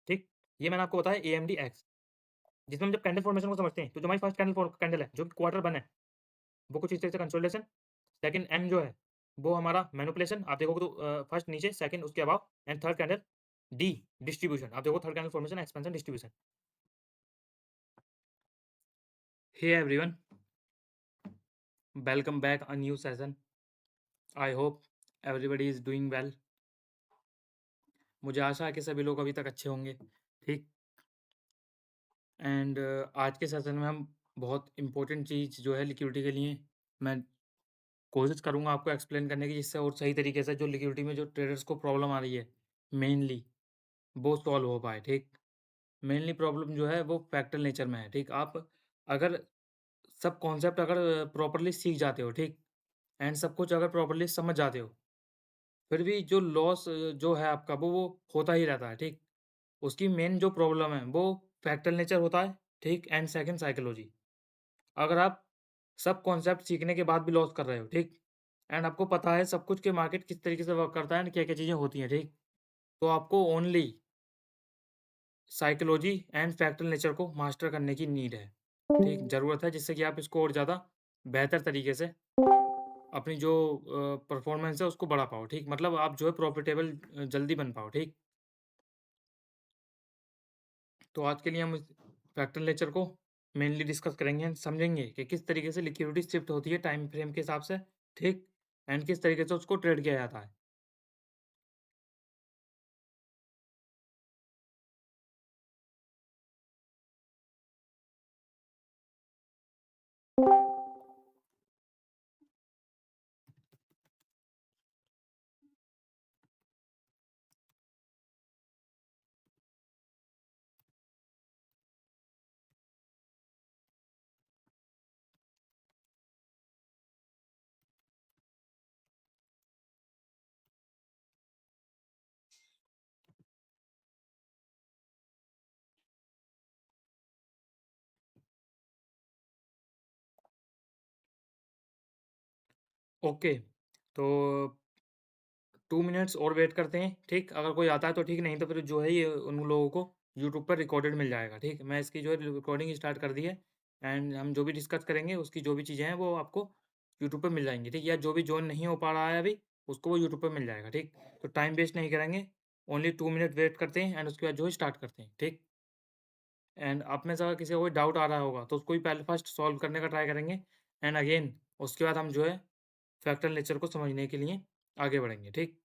ठीक? ये मैंने आपको बताया AMD X, जिसमें हम जब कैंडल फॉर्मेशन को समझते हैं, तो जो हमारी फर्स्ट कैंडल है, जो कि क्वार्टर 1 है, वो कुछ इस तरह से कंसोलिडेशन, सेकंड M जो है, वो हमारा मैनिपुलेशन, आप देखोगे तो फर्स्ट नीचे, सेकंड उसके above and third candle D distribution, आप देखो third candle formation, expansion, distribution. Hey everyone, welcome back a new session. I hope everybody is doing well. मुझे आशा है कि सभी लोग अभी तक अच्छे होंगे, ठीक। एंड आज के सेशन में हम बहुत इंपॉर्टेंट चीज़ जो है लिक्विडिटी के लिए, मैं कोशिश करूँगा आपको एक्सप्लेन करने की, जिससे और सही तरीके से जो लिक्विडिटी में जो ट्रेडर्स को प्रॉब्लम आ रही है मेनली, वो सॉल्व हो पाए, ठीक। मेनली प्रॉब्लम जो है वो फैक्टल नेचर में है, ठीक। आप अगर सब कॉन्सेप्ट अगर प्रॉपर्ली सीख जाते हो, ठीक, एंड सब कुछ अगर प्रॉपर्ली समझ जाते हो, फिर भी जो लॉस जो है आपका वो होता ही रहता है, ठीक। उसकी मेन जो प्रॉब्लम है वो फैक्टल नेचर होता है, ठीक, एंड सेकंड साइकोलॉजी। अगर आप सब कॉन्सेप्ट सीखने के बाद भी लॉस कर रहे हो, ठीक, एंड आपको पता है सब कुछ कि मार्केट किस तरीके से वर्क करता है एंड क्या-क्या चीज़ें होती हैं, ठीक, तो आपको ओनली साइकोलॉजी एंड फैक्टल नेचर को मास्टर करने की नीड है, ठीक, ज़रूरत है, जिससे कि आप इसको और ज़्यादा बेहतर तरीके से अपनी जो परफॉर्मेंस है उसको बढ़ा पाओ, ठीक, मतलब आप जो है प्रॉफिटेबल जल्दी बन पाओ, ठीक। तो आज के लिए हम इस फैक्टल नेचर को मेनली डिस्कस करेंगे एंड समझेंगे कि किस तरीके से लिक्विडिटी शिफ्ट होती है टाइम फ्रेम के हिसाब से, ठीक, एंड किस तरीके से उसको ट्रेड किया जाता है। ओके, तो 2 मिनट्स और वेट करते हैं, ठीक, अगर कोई आता है तो ठीक, नहीं तो फिर जो है ये उन लोगों को यूट्यूब पर रिकॉर्डेड मिल जाएगा, ठीक। मैं इसकी जो है रिकॉर्डिंग स्टार्ट कर दी है एंड हम जो भी डिस्कस करेंगे उसकी जो भी चीज़ें हैं वो आपको यूट्यूब पे मिल जाएंगी, ठीक, या जो भी जॉइन नहीं हो पा रहा है अभी उसको वो यूट्यूब पे मिल जाएगा, ठीक। तो टाइम वेस्ट नहीं करेंगे, ओनली 2 मिनट वेट करते हैं एंड उसके बाद जो है स्टार्ट करते हैं, ठीक। एंड आप में से अगर किसी को कोई डाउट आ रहा होगा तो उसको भी पहले फर्स्ट सॉल्व करने का ट्राई करेंगे एंड अगेन उसके बाद हम जो है फैक्टल नेचर को समझने के लिए आगे बढ़ेंगे, ठीक।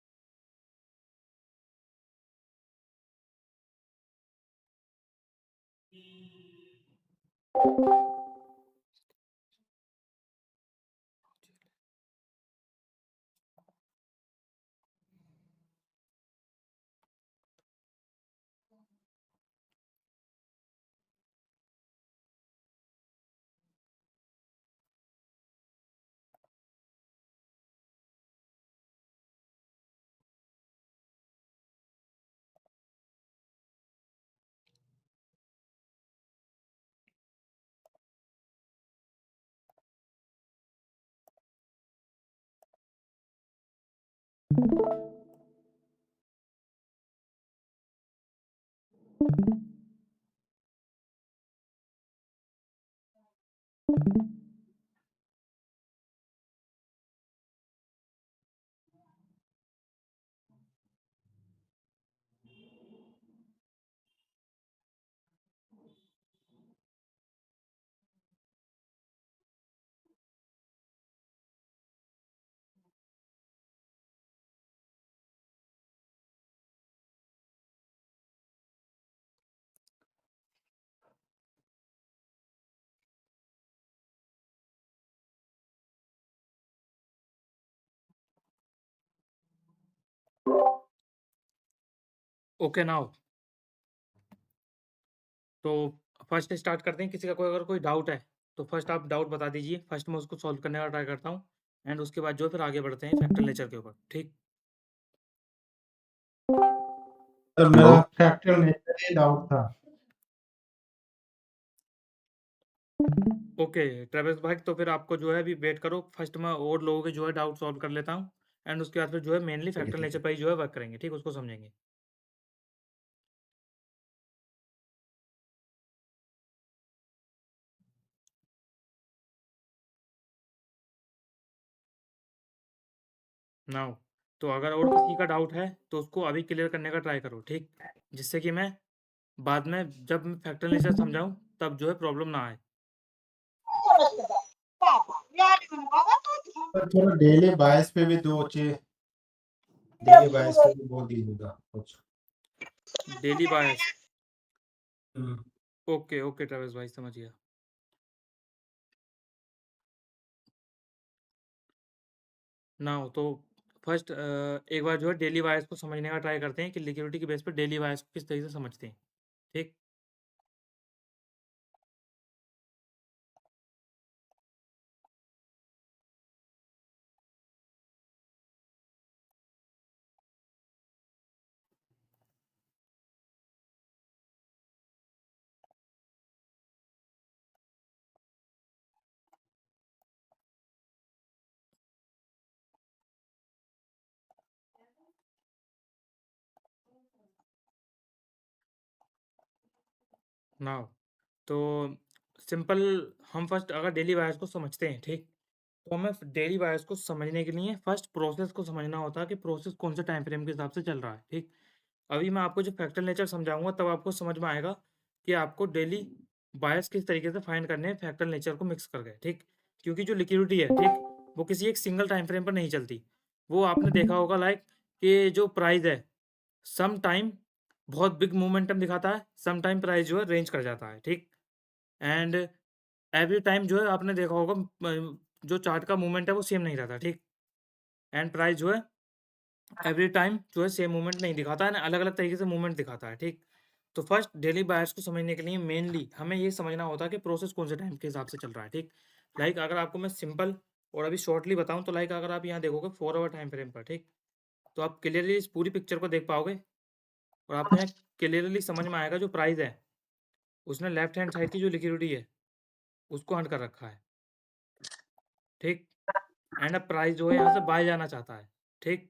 ओके नाउ, तो फर्स्ट स्टार्ट करते हैं। किसी का कोई अगर कोई डाउट है तो फर्स्ट आप डाउट बता दीजिए, फर्स्ट मैं उसको सॉल्व करने का ट्राई करता हूँ एंड उसके बाद जो है फिर आगे बढ़ते हैं फैक्टल नेचर के ऊपर, ठीक। सर हेलो मेरा फैक्टल नेचर ही डाउट था। ओके ट्रेविस भाई, तो फिर आपको जो है अभी वेट करो, फर्स्ट मैं और लोगों के जो है डाउट सॉल्व कर लेता हूँ एंड उसके बाद फिर जो है मेनली ठीक है फैक्टल ठीक नेचर है पर ही जो है वर्क करेंगे, ठीक, उसको समझेंगे। नाउ तो अगर और किसी का डाउट है तो उसको अभी क्लियर करने का ट्राई करो, ठीक? जिससे कि मैं बाद में जब मैं फैक्टर नेचर समझाऊँ तब जो है प्रॉब्लम ना आए। सर थोड़ा डेली बायस पे भी दो चे डेली बायस पे भी बोल दीजिएगा कुछ। डेली बायस हम्म, ओके, ओके ट्रेविस भाई समझ गया। नाउ तो फर्स्ट एक बार जो है डेली बायस को समझने का ट्राई करते हैं कि लिक्विडिटी के बेस पे डेली बायस को किस तरीके से समझते हैं, ठीक? नाउ तो सिंपल हम फर्स्ट अगर डेली बायस को समझते हैं, ठीक? तो हमें डेली बायस को समझने के लिए फर्स्ट प्रोसेस को समझना होता है कि प्रोसेस कौन से टाइम फ्रेम के हिसाब से चल रहा है, ठीक? अभी मैं आपको जो फ्रैक्टल नेचर समझाऊँगा तब आपको समझ में आएगा कि आपको डेली बायस किस तरीके से फाइंड करने हैं फ्रैक्टल नेचर को मिक्स करके, ठीक? क्योंकि जो लिक्विडिटी है, ठीक? वो किसी एक सिंगल टाइम फ्रेम पर नहीं चलती। वो आपने देखा होगा लाइक कि जो प्राइस है, सम टाइम बहुत बिग मोमेंटम दिखाता है, सम टाइम प्राइस जो है रेंज कर जाता है, ठीक? एंड एवरी टाइम जो है आपने देखा होगा जो चार्ट का मूवमेंट है वो सेम नहीं रहता, ठीक? एंड प्राइस जो है एवरी टाइम जो है सेम मूवमेंट नहीं दिखाता है ना, अलग-अलग तरीके से मूवमेंट दिखाता है, ठीक? तो फर्स्ट डेली बायर्स को समझने के लिए मेनली हमें ये समझना होता है कि प्रोसेस कौन से टाइम के हिसाब से चल रहा है, ठीक? लाइक अगर आपको मैं सिंपल और अभी शॉर्टली बताऊँ तो लाइक अगर आप यहाँ देखोगे 4 आवर टाइम फ्रेम पर, ठीक? तो आप क्लियरली इस पूरी पिक्चर को देख पाओगे और आपको यहाँ क्लियरली समझ में आएगा जो प्राइस है, उसने लेफ्ट हैंड साइड की जो लिक्विडिटी है, उसको हंट कर रखा है, ठीक? एंड अब प्राइस जो है यहाँ से बाय जाना चाहता है, ठीक?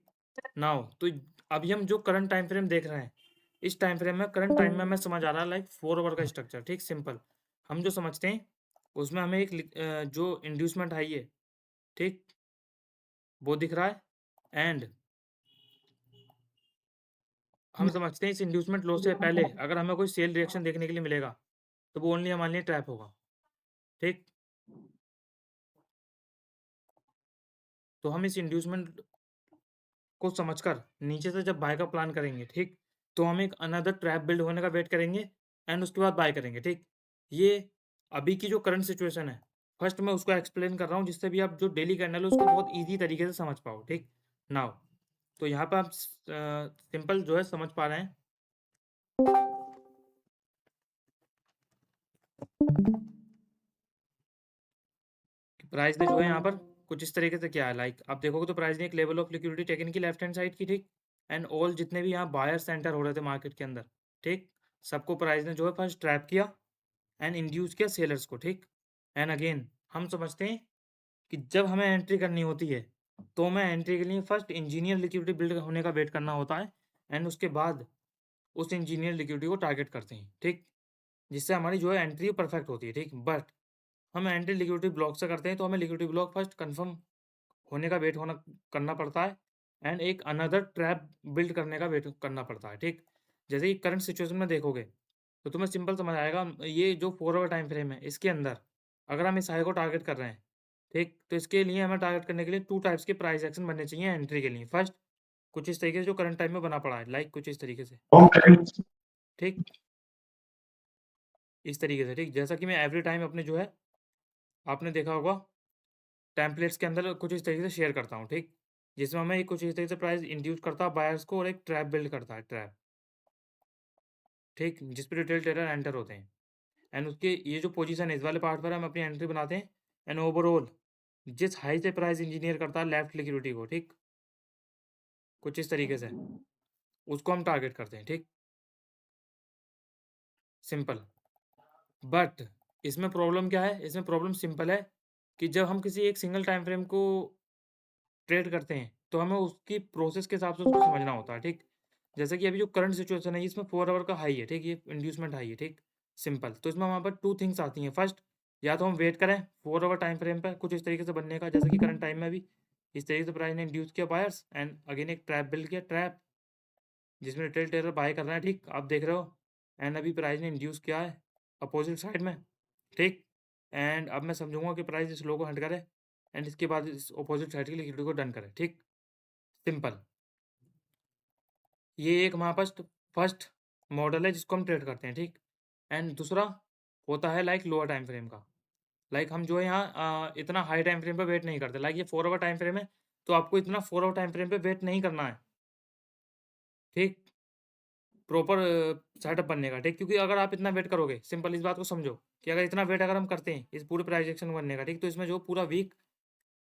नाउ तो अभी हम जो करंट टाइम फ्रेम देख रहे हैं, इस टाइम फ्रेम में करंट टाइम में हमें समझ आ रहा है लाइक 4 आवर का स्ट्रक्चर, ठीक? सिंपल हम जो समझते हैं उसमें हमें एक जो इंड्यूसमेंट हाई है, ठीक? वो दिख रहा है एंड हम समझते हैं इस इंड्यूसमेंट लो से पहले अगर हमें कोई सेल रिएक्शन देखने के लिए मिलेगा तो वो ओनली हमारे लिए ट्रैप होगा, ठीक? तो हम इस इंड्यूसमेंट को समझकर नीचे से जब बाय का प्लान करेंगे, ठीक? तो हम एक अनदर ट्रैप बिल्ड होने का वेट करेंगे एंड उसके बाद बाय करेंगे, ठीक? ये अभी की जो करंट सिचुएशन है, फर्स्ट मैं उसको एक्सप्लेन कर रहा हूँ जिससे भी आप जो डेली कैंडल है उसको बहुत ईज़ी तरीके से समझ पाओ, ठीक? नाउ तो यहाँ पे आप सिंपल जो है समझ पा रहे हैं कि प्राइस ने जो है यहाँ पर कुछ इस तरीके से किया है, लाइक आप देखोगे तो प्राइस ने एक लेवल ऑफ लिक्विडिटी टेकन की लेफ्ट हैंड साइड की, ठीक? एंड ऑल जितने भी यहाँ बायर्स एंटर हो रहे थे मार्केट के अंदर, ठीक? सबको प्राइस ने जो है फर्स्ट ट्रैप किया एंड इंड्यूस किया सेलर्स को, ठीक? एंड अगेन हम समझते हैं कि जब हमें एंट्री करनी होती है तो हमें एंट्री के लिए फर्स्ट इंजीनियर लिक्विडिटी बिल्ड होने का वेट करना होता है एंड उसके बाद उस इंजीनियर लिक्विडिटी को टारगेट करते हैं, ठीक? जिससे हमारी जो है एंट्री परफेक्ट होती है, ठीक? बट हम एंट्री लिक्विडिटी ब्लॉक से करते हैं तो हमें लिक्विडिटी ब्लॉक फर्स्ट कंफर्म होने का वेट होना करना पड़ता है एंड एक अनदर ट्रैप बिल्ड करने का वेट करना पड़ता है, ठीक? जैसे कि करंट सिचुएशन में देखोगे तो तुम्हें सिंपल समझ आएगा ये जो 4 आवर टाइम फ्रेम है इसके अंदर अगर हम इस हाई को टारगेट कर रहे हैं, ठीक? तो इसके लिए हमें टारगेट करने के लिए 2 टाइप्स के प्राइस एक्शन बनने चाहिए एंट्री के लिए। फर्स्ट कुछ इस तरीके से जो करंट टाइम में बना पड़ा है, लाइक कुछ इस तरीके से, ठीक? इस तरीके से, ठीक? जैसा कि मैं एवरी टाइम अपने जो है आपने देखा होगा टेम्पलेट्स के अंदर कुछ इस तरीके से शेयर करता हूँ, ठीक? जिसमें हमें कुछ इस तरीके से प्राइस इंड्यूस करता है बायर्स को और एक ट्रैप बिल्ड करता है, ट्रैप, ठीक? जिस पे रिटेल ट्रेडर एंटर होते हैं एंड उसके ये जो पोजीशन है इस वाले पार्ट पर हम अपनी एंट्री बनाते हैं एंड ओवरऑल जिस हाई से प्राइस इंजीनियर करता है लेफ्ट लिक्विडिटी को, ठीक? कुछ इस तरीके से उसको हम टारगेट करते हैं, ठीक? सिंपल। बट इसमें प्रॉब्लम क्या है? इसमें प्रॉब्लम सिंपल है कि जब हम किसी एक सिंगल टाइम फ्रेम को ट्रेड करते हैं, तो हमें उसकी प्रोसेस के हिसाब से उसको समझना होता है, ठीक? जैसे कि अभी जो करंट सिचुएशन है, इसमें 4 आवर का हाई है, ठीक? ये इंड्यूसमेंट हाई है, ठीक? सिंपल। तो इसमें वहाँ पर 2 थिंग्स आती हैं। फर्स्ट या तो हम वेट करें 4 आवर टाइम फ्रेम पे कुछ इस तरीके से बनने का, जैसे कि करंट टाइम में भी इस तरीके से प्राइस ने इंड्यूस किया बायर्स एंड अगेन एक ट्रैप बिल्ड किया, ट्रैप जिसमें रिटेल ट्रेडर बाय कर रहे हैं, ठीक आप देख रहे हो। एंड अभी प्राइस ने इंड्यूस किया है अपोजिट साइड में, ठीक। एंड अब मैं समझूंगा कि प्राइस इस लो को हंट करे एंड इसके बाद इस अपोजिट साइड की लिक्विडिटी को डन करे, ठीक। सिंपल, ये एक हमारे पास फर्स्ट मॉडल है जिसको हम ट्रेड करते हैं, ठीक। एंड दूसरा होता है लाइक लोअर टाइम फ्रेम का। लाइक हम जो है यहाँ इतना हाई टाइम फ्रेम पे वेट नहीं करते। लाइक ये 4 आवर टाइम फ्रेम है, तो आपको इतना 4 आवर टाइम फ्रेम पे वेट नहीं करना है, ठीक। प्रॉपर सेटअप बनने का, ठीक। क्योंकि अगर आप इतना वेट करोगे, सिंपल इस बात को समझो कि अगर इतना वेट अगर हम करते हैं इस पूरे प्राइस एक्शन बनने का, ठीक, तो इसमें जो पूरा वीक,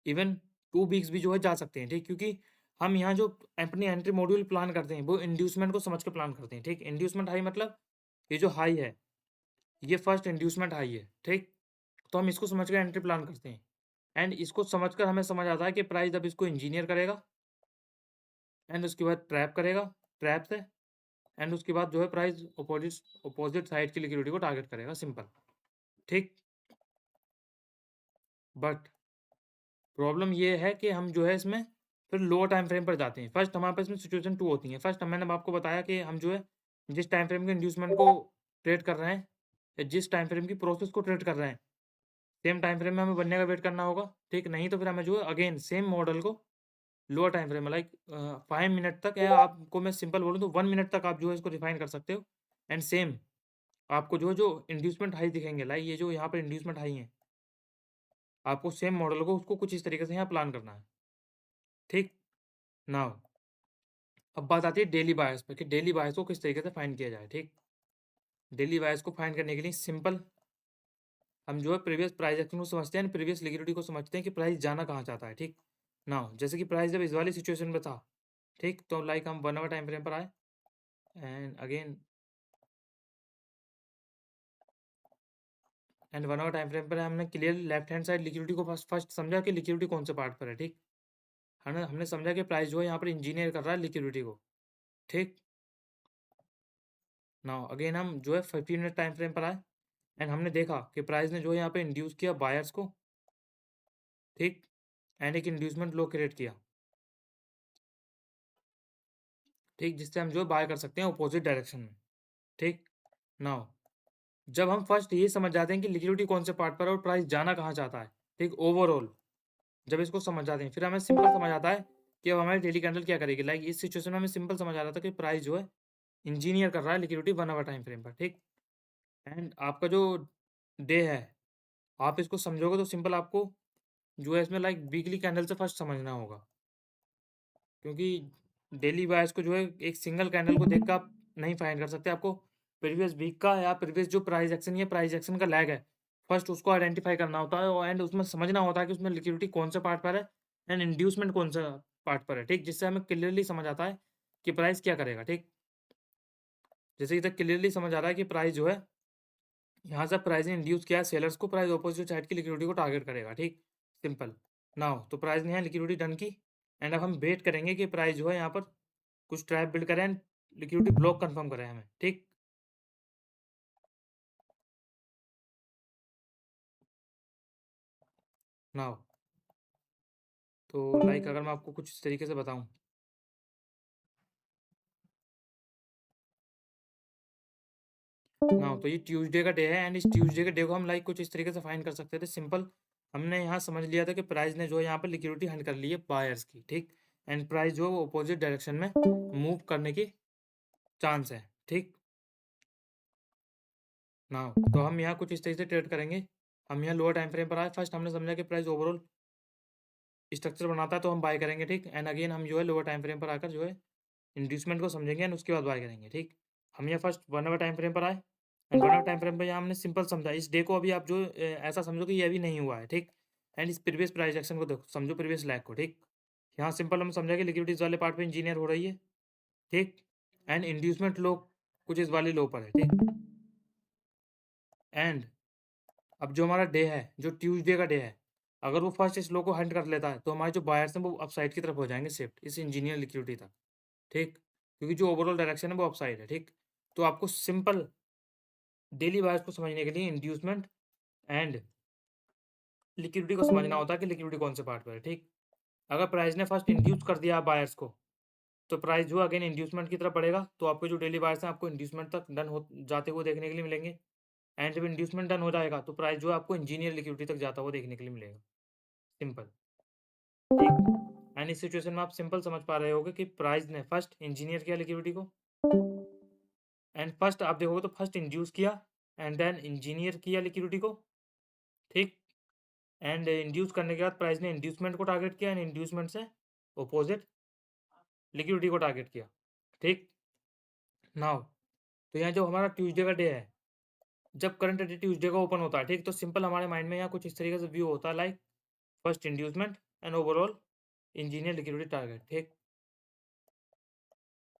इवन 2 वीक्स भी जो है जा सकते हैं, ठीक। क्योंकि हम यहाँ जो अपनी एंट्री मॉड्यूल प्लान करते हैं वो इंड्यूसमेंट को समझ के प्लान करते हैं, ठीक। इंड्यूसमेंट हाई मतलब ये जो हाई है ये फर्स्ट इंड्यूसमेंट हाई है, ठीक। तो हम इसको समझ कर एंट्री प्लान करते हैं एंड इसको समझकर हमें समझ आता है कि प्राइस अब इसको इंजीनियर करेगा एंड उसके बाद ट्रैप करेगा, ट्रैप से एंड उसके बाद जो है प्राइस अपोजिट साइड की लिक्विडिटी को टारगेट करेगा, सिंपल, ठीक। बट प्रॉब्लम ये है कि हम जो है इसमें फिर लोअर टाइम फ्रेम पर जाते हैं। फर्स्ट हमारे पास इसमें सिचुएशन 2 होती है। फर्स्ट मैंने आपको बताया कि हम जो है जिस टाइम फ्रेम के इंड्यूसमेंट को ट्रेड कर रहे हैं या जिस टाइम फ्रेम की प्रोसेस को ट्रेड कर रहे हैं, सेम टाइम फ्रेम में हमें बनने का वेट करना होगा, ठीक। नहीं तो फिर हमें जो है अगेन सेम मॉडल को लोअर टाइम फ्रेम में लाइक 5 मिनट तक, या आपको मैं सिंपल बोलूँ तो 1 मिनट तक आप जो है इसको रिफाइन कर सकते हो। एंड सेम आपको जो इंड्यूसमेंट हाई दिखेंगे, लाइक ये जो यहाँ पर इंड्यूसमेंट हाई है, आपको सेम मॉडल को उसको कुछ इस तरीके से यहाँ प्लान करना है, ठीक। नाउ अब बात आती है डेली बायर्स पे कि डेली बायर्स को किस तरीके से फाइंड किया जाए, ठीक। डेली बायर्स को फाइंड करने के लिए सिंपल हम जो है प्रीवियस प्राइस एक्शन को समझते हैं, प्रीवियस लिक्विडिटी को समझते हैं कि प्राइस जाना कहाँ चाहता है, ठीक। नाउ जैसे कि प्राइस जब इस वाली सिचुएशन में था, ठीक, तो लाइक हम 1 आवर टाइम फ्रेम पर आए एंड 1 आवर टाइम फ्रेम पर हमने clear left hand side liquidity को फर्स्ट समझा कि लिक्विडिटी कौन से पार्ट पर है, ठीक। हमने समझा कि प्राइस जो है यहाँ पर इंजीनियर कर रहा है लिक्विडिटी को, ठीक। नाउ अगेन हम जो है 15 मिनट टाइम फ्रेम पर आए एंड हमने देखा कि प्राइस ने जो है यहाँ पे इंड्यूस किया बायर्स को, ठीक। एंड एक इंड्यूसमेंट लो क्रिएट किया, ठीक, जिससे हम जो बाय कर सकते हैं अपोजिट डायरेक्शन में, ठीक। नाउ जब हम फर्स्ट ये समझ जाते हैं कि लिक्विडिटी कौन से पार्ट पर है और प्राइस जाना कहाँ चाहता है, ठीक, ओवरऑल जब इसको समझ जाते हैं फिर हमें सिंपल समझ आता है कि अब हमारी डेली कैंडल क्या करेगी। लाइक इस सिचुएशन में हमें सिंपल समझ आ रहा था कि प्राइस जो है इंजीनियर कर रहा है लिक्विडिटी 1 आवर टाइम फ्रेम पर, ठीक। एंड आपका जो डे है आप इसको समझोगे तो सिंपल आपको जो है इसमें लाइक वीकली कैंडल से फर्स्ट समझना होगा, क्योंकि डेली बायर्स को जो है एक सिंगल कैंडल को देखकर आप नहीं फाइंड कर सकते। आपको प्रीवियस वीक का या प्रीवियस जो प्राइस एक्शन या प्राइस एक्शन का लैग है फर्स्ट उसको आइडेंटिफाई करना होता है और एंड उसमें समझना होता है कि उसमें लिक्विडिटी कौन से पार्ट पर है एंड इंड्यूसमेंट कौन सा पार्ट पर है, ठीक। जिससे हमें क्लियरली समझ आता है कि प्राइस क्या करेगा, ठीक। जैसे इधर क्लियरली समझ आ रहा है कि प्राइस जो है यहाँ से प्राइस ने इंड्यूस किया सेलर्स को, प्राइस ऑपोजिट साइड की लिक्विडिटी को टारगेट करेगा, ठीक। सिंपल नाउ तो प्राइस ने यहाँ लिक्विडिटी डन की एंड अब हम वेट करेंगे कि प्राइस जो है यहाँ पर कुछ ट्रैप बिल्ड करें एंड लिक्विडिटी ब्लॉक कंफर्म करें हमें, ठीक। नाउ तो लाइक अगर मैं आपको कुछ इस तरीके से बताऊं, नाउ तो ये ट्यूसडे का डे है एंड इस ट्यूसडे के डे को हम लाइक कुछ इस तरीके से फाइंड कर सकते थे। सिंपल हमने यहाँ समझ लिया था कि प्राइस ने जो है यहाँ पर लिक्विडिटी हंट कर ली है बायर्स की, ठीक। एंड प्राइस जो है वो अपोजिट डायरेक्शन में मूव करने की चांस है, ठीक। नाउ तो हम यहाँ कुछ इस तरीके से ट्रेड करेंगे। हम यहाँ लोअर टाइम फ्रेम पर आए, फर्स्ट हमने समझा कि प्राइस ओवरऑल स्ट्रक्चर बनाता है तो हम बाय करेंगे, ठीक। एंड अगेन हम जो है लोअर टाइम फ्रेम पर आकर जो है इंड्यूसमेंट को समझेंगे एंड उसके बाद बाय करेंगे, ठीक। हम यहाँ फर्स्ट 1 आवर टाइम फ्रेम पर आए एंड 1 आवर टाइम फ्रेम पर यहाँ हमने सिंपल समझा इस डे को। अभी आप जो ऐसा समझो कि ये अभी नहीं हुआ है, ठीक। एंड इस प्रीवियस प्राइस एक्शन को देखो, समझो प्रीवियस लैग को, ठीक। यहाँ सिंपल हम समझा कि लिक्विडिटीज वाले पार्ट पे इंजीनियर हो रही है, ठीक। एंड इंड्यूसमेंट लो कुछ इस वाले लो पर है, ठीक। एंड अब जो हमारा डे है जो ट्यूसडे का डे है, अगर वो फर्स्ट इस लो को हंट कर लेता है तो हमारे जो बायर्स हैं वो अपसाइड की तरफ हो जाएंगे शिफ्ट इस इंजीनियर लिक्विडिटी तक, ठीक। क्योंकि जो ओवरऑल डायरेक्शन है वो अपसाइड है, ठीक। तो आपको सिंपल डेली बायर्स को समझने के लिए इंड्यूसमेंट एंड लिक्विडिटी को समझना होता है कि लिक्विडिटी कौन से पार्ट पर है, ठीक। अगर प्राइस ने फर्स्ट इंड्यूस कर दिया बायर्स को, तो प्राइस जो अगेन इंड्यूसमेंट की तरफ बढ़ेगा, तो आपके जो डेली बायर्स हैं आपको इंड्यूसमेंट तक डन हो जाते हुए देखने के लिए मिलेंगे। एंड जब इंड्यूसमेंट डन हो जाएगा, तो प्राइस जो है आपको इंजीनियर लिक्विडिटी तक जाता हुआ देखने के लिए मिलेगा। सिंपल, ठीक। एंड इस सिचुएशन में आप सिंपल समझ पा रहे होगे कि प्राइस ने फर्स्ट इंजीनियर किया लिक्विडिटी को, एंड फर्स्ट आप देखोगे तो फर्स्ट इंड्यूस किया एंड देन इंजीनियर किया लिक्विडिटी को, ठीक। एंड इंड्यूस करने के बाद प्राइस ने इंड्यूसमेंट को टारगेट किया एंड इंड्यूसमेंट से अपोजिट लिक्विडिटी को टारगेट किया, ठीक। नाउ तो यहाँ जो हमारा ट्यूसडे का डे है, जब करंट डे ट्यूसडे का ओपन होता है, ठीक, तो सिंपल हमारे माइंड में यहाँ कुछ इस तरीके से व्यू होता है, like first inducement and overall engineer liquidity target, ठीक।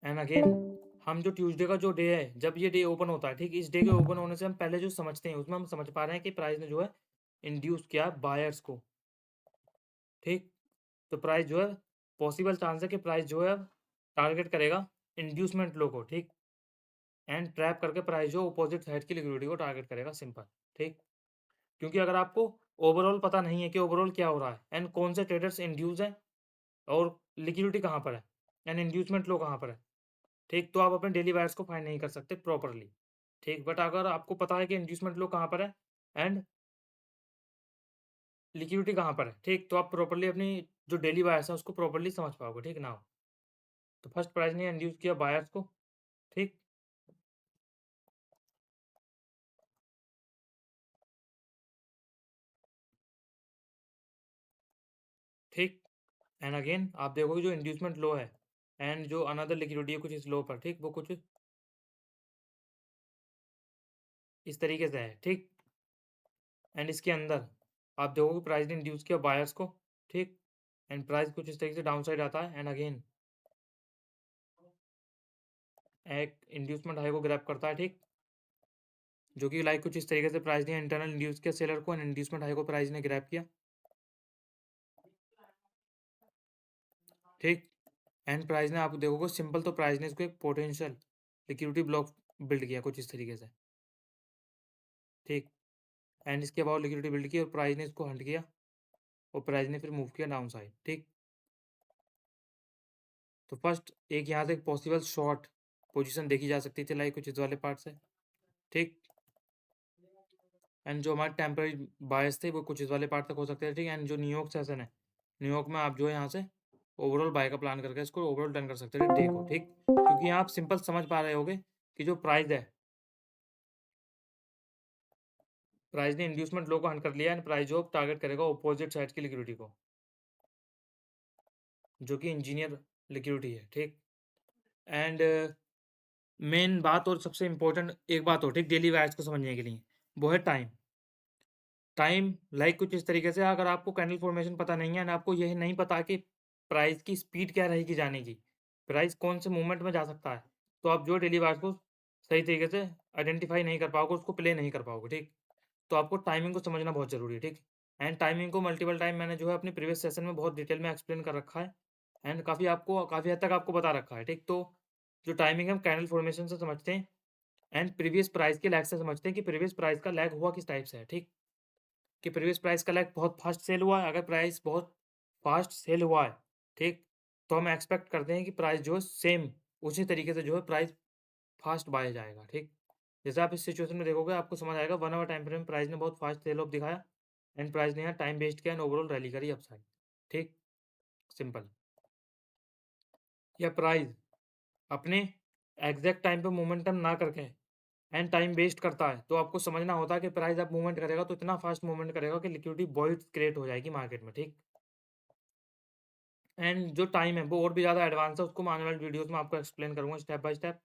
एंड अगेन हम जो ट्यूसडे का जो डे है, जब ये डे ओपन होता है, ठीक, इस डे के ओपन होने से हम पहले जो समझते हैं उसमें हम समझ पा रहे हैं कि प्राइस ने जो है इंड्यूस किया बायर्स को, ठीक। तो प्राइस जो है पॉसिबल चांस है कि प्राइस जो है टारगेट करेगा इंड्यूसमेंट लो को, ठीक। एंड ट्रैप करके प्राइस जो अपोजिट साइड की लिक्विडिटी को टारगेट करेगा, सिंपल, ठीक। क्योंकि अगर आपको ओवरऑल पता नहीं है कि ओवरऑल क्या हो रहा है एंड कौन से ट्रेडर्स इंड्यूस हैं और लिक्विडिटी कहाँ पर है एंड इंड्यूसमेंट लो कहाँ पर है, ठीक, तो आप अपने डेली बायर्स को फाइंड नहीं कर सकते प्रॉपरली, ठीक। बट अगर आपको पता है कि इंड्यूसमेंट लो कहाँ पर है एंड लिक्विडिटी कहाँ पर है, ठीक, तो आप प्रॉपरली अपनी जो डेली बायर्स है उसको प्रॉपरली समझ पाओगे, ठीक ना। तो फर्स्ट प्राइस ने इंड्यूस किया बायर्स को, ठीक। ठीक। एंड अगेन आप देखोगे जो इंड्यूसमेंट लो है एंड जो अनदर लिक्विडिटी है कुछ इस लो पर, ठीक, वो कुछ इस तरीके से है, ठीक। एंड इसके अंदर आप देखोगे प्राइस ने इंड्यूस किया बायर्स को, ठीक। एंड प्राइस कुछ इस तरीके से डाउन साइड आता है एंड अगेन एक इंड्यूसमेंट हाई को ग्रैब करता है, ठीक, जो कि लाइक कुछ इस तरीके से प्राइस ने इंटरनल इंड्यूस किया सेलर को एंड इंड्यूसमेंट हाई को प्राइस ने ग्रैब किया, ठीक। एंड प्राइस ने आप देखोगे सिंपल तो प्राइस ने इसको एक पोटेंशियल लिक्विडिटी ब्लॉक बिल्ड किया कुछ इस तरीके से, ठीक। एंड इसके बाद लिक्विडिटी बिल्ड की और प्राइस ने इसको हंट किया और प्राइस ने फिर मूव किया डाउन साइड, ठीक। तो फर्स्ट एक यहाँ से एक पॉसिबल शॉर्ट पोजीशन देखी जा सकती थी लाइक कुछ इस वाले पार्ट से, ठीक। एंड जो हमारे टेम्पररी बायस थे वो कुछ इस वाले पार्ट तक हो सकते थे, ठीक। एंड जो न्यूयॉर्क सेशन है, न्यूयॉर्क में आप जो है यहाँ से ओवरऑल बाय का प्लान करके इसको ओवरऑल डन कर सकते थे डे को, ठीक। क्योंकि यहाँ आप सिंपल समझ पा रहे होगे कि जो प्राइस है, प्राइस ने इंड्यूसमेंट लो को हंट कर लिया एंड प्राइस जो टारगेट करेगा अपोजिट साइड की लिक्विडिटी को, जो कि इंजीनियर लिक्विडिटी है, ठीक। एंड मेन बात और सबसे इंपॉर्टेंट एक बात हो, ठीक, डेली वायर्स को समझने के लिए, वो है टाइम। टाइम लाइक कुछ इस तरीके से अगर आपको कैंडल फॉर्मेशन पता नहीं है एंड आपको यह नहीं पता कि प्राइस की स्पीड क्या रहेगी जाने की, प्राइस कौन से मूवमेंट में जा सकता है, तो आप जो डेली वायर्स को सही तरीके से आइडेंटिफाई नहीं कर पाओगे, उसको प्ले नहीं कर पाओगे, ठीक। तो आपको टाइमिंग को समझना बहुत ज़रूरी है, ठीक। एंड टाइमिंग को मल्टीपल टाइम मैंने जो है अपने प्रीवियस सेशन में बहुत डिटेल में एक्सप्लेन कर रखा है एंड काफ़ी हद तक आपको बता रखा है, ठीक। तो जो टाइमिंग हम कैंडल फॉर्मेशन से समझते हैं एंड प्रीवियस प्राइस के लैग से समझते हैं कि प्रीवियस प्राइस का लैग हुआ किस टाइप से है, ठीक। कि प्रीवियस प्राइस का लैग बहुत फास्ट सेल हुआ है, अगर प्राइस बहुत फास्ट सेल हुआ है, ठीक, तो हम एक्सपेक्ट करते हैं कि प्राइस जो है सेम उसी तरीके से जो है प्राइस फास्ट बाय जाएगा, ठीक। जैसे आप इस सिचुएशन में देखोगे आपको समझ आएगा 1 आवर टाइम फ्रेम में प्राइस ने बहुत फास्ट सेल ऑफ दिखाया एंड प्राइस ने यहाँ टाइम वेस्ट किया एंड ओवरऑल रैली करी अपसाइड, ठीक, सिंपल। या प्राइस अपने एग्जैक्ट टाइम पे मोमेंटम ना करके एंड टाइम वेस्ट करता है, तो आपको समझना होता है कि प्राइस अब मूवमेंट करेगा तो इतना फास्ट मूवमेंट करेगा कि लिक्विडिटी वॉइड क्रिएट हो जाएगी मार्केट में, ठीक। एंड जो टाइम है वो और भी ज़्यादा एडवांस है, उसको मैं आने वाली वीडियोज़ में आपको एक्सप्लेन करूँगा स्टेप बाय स्टेप।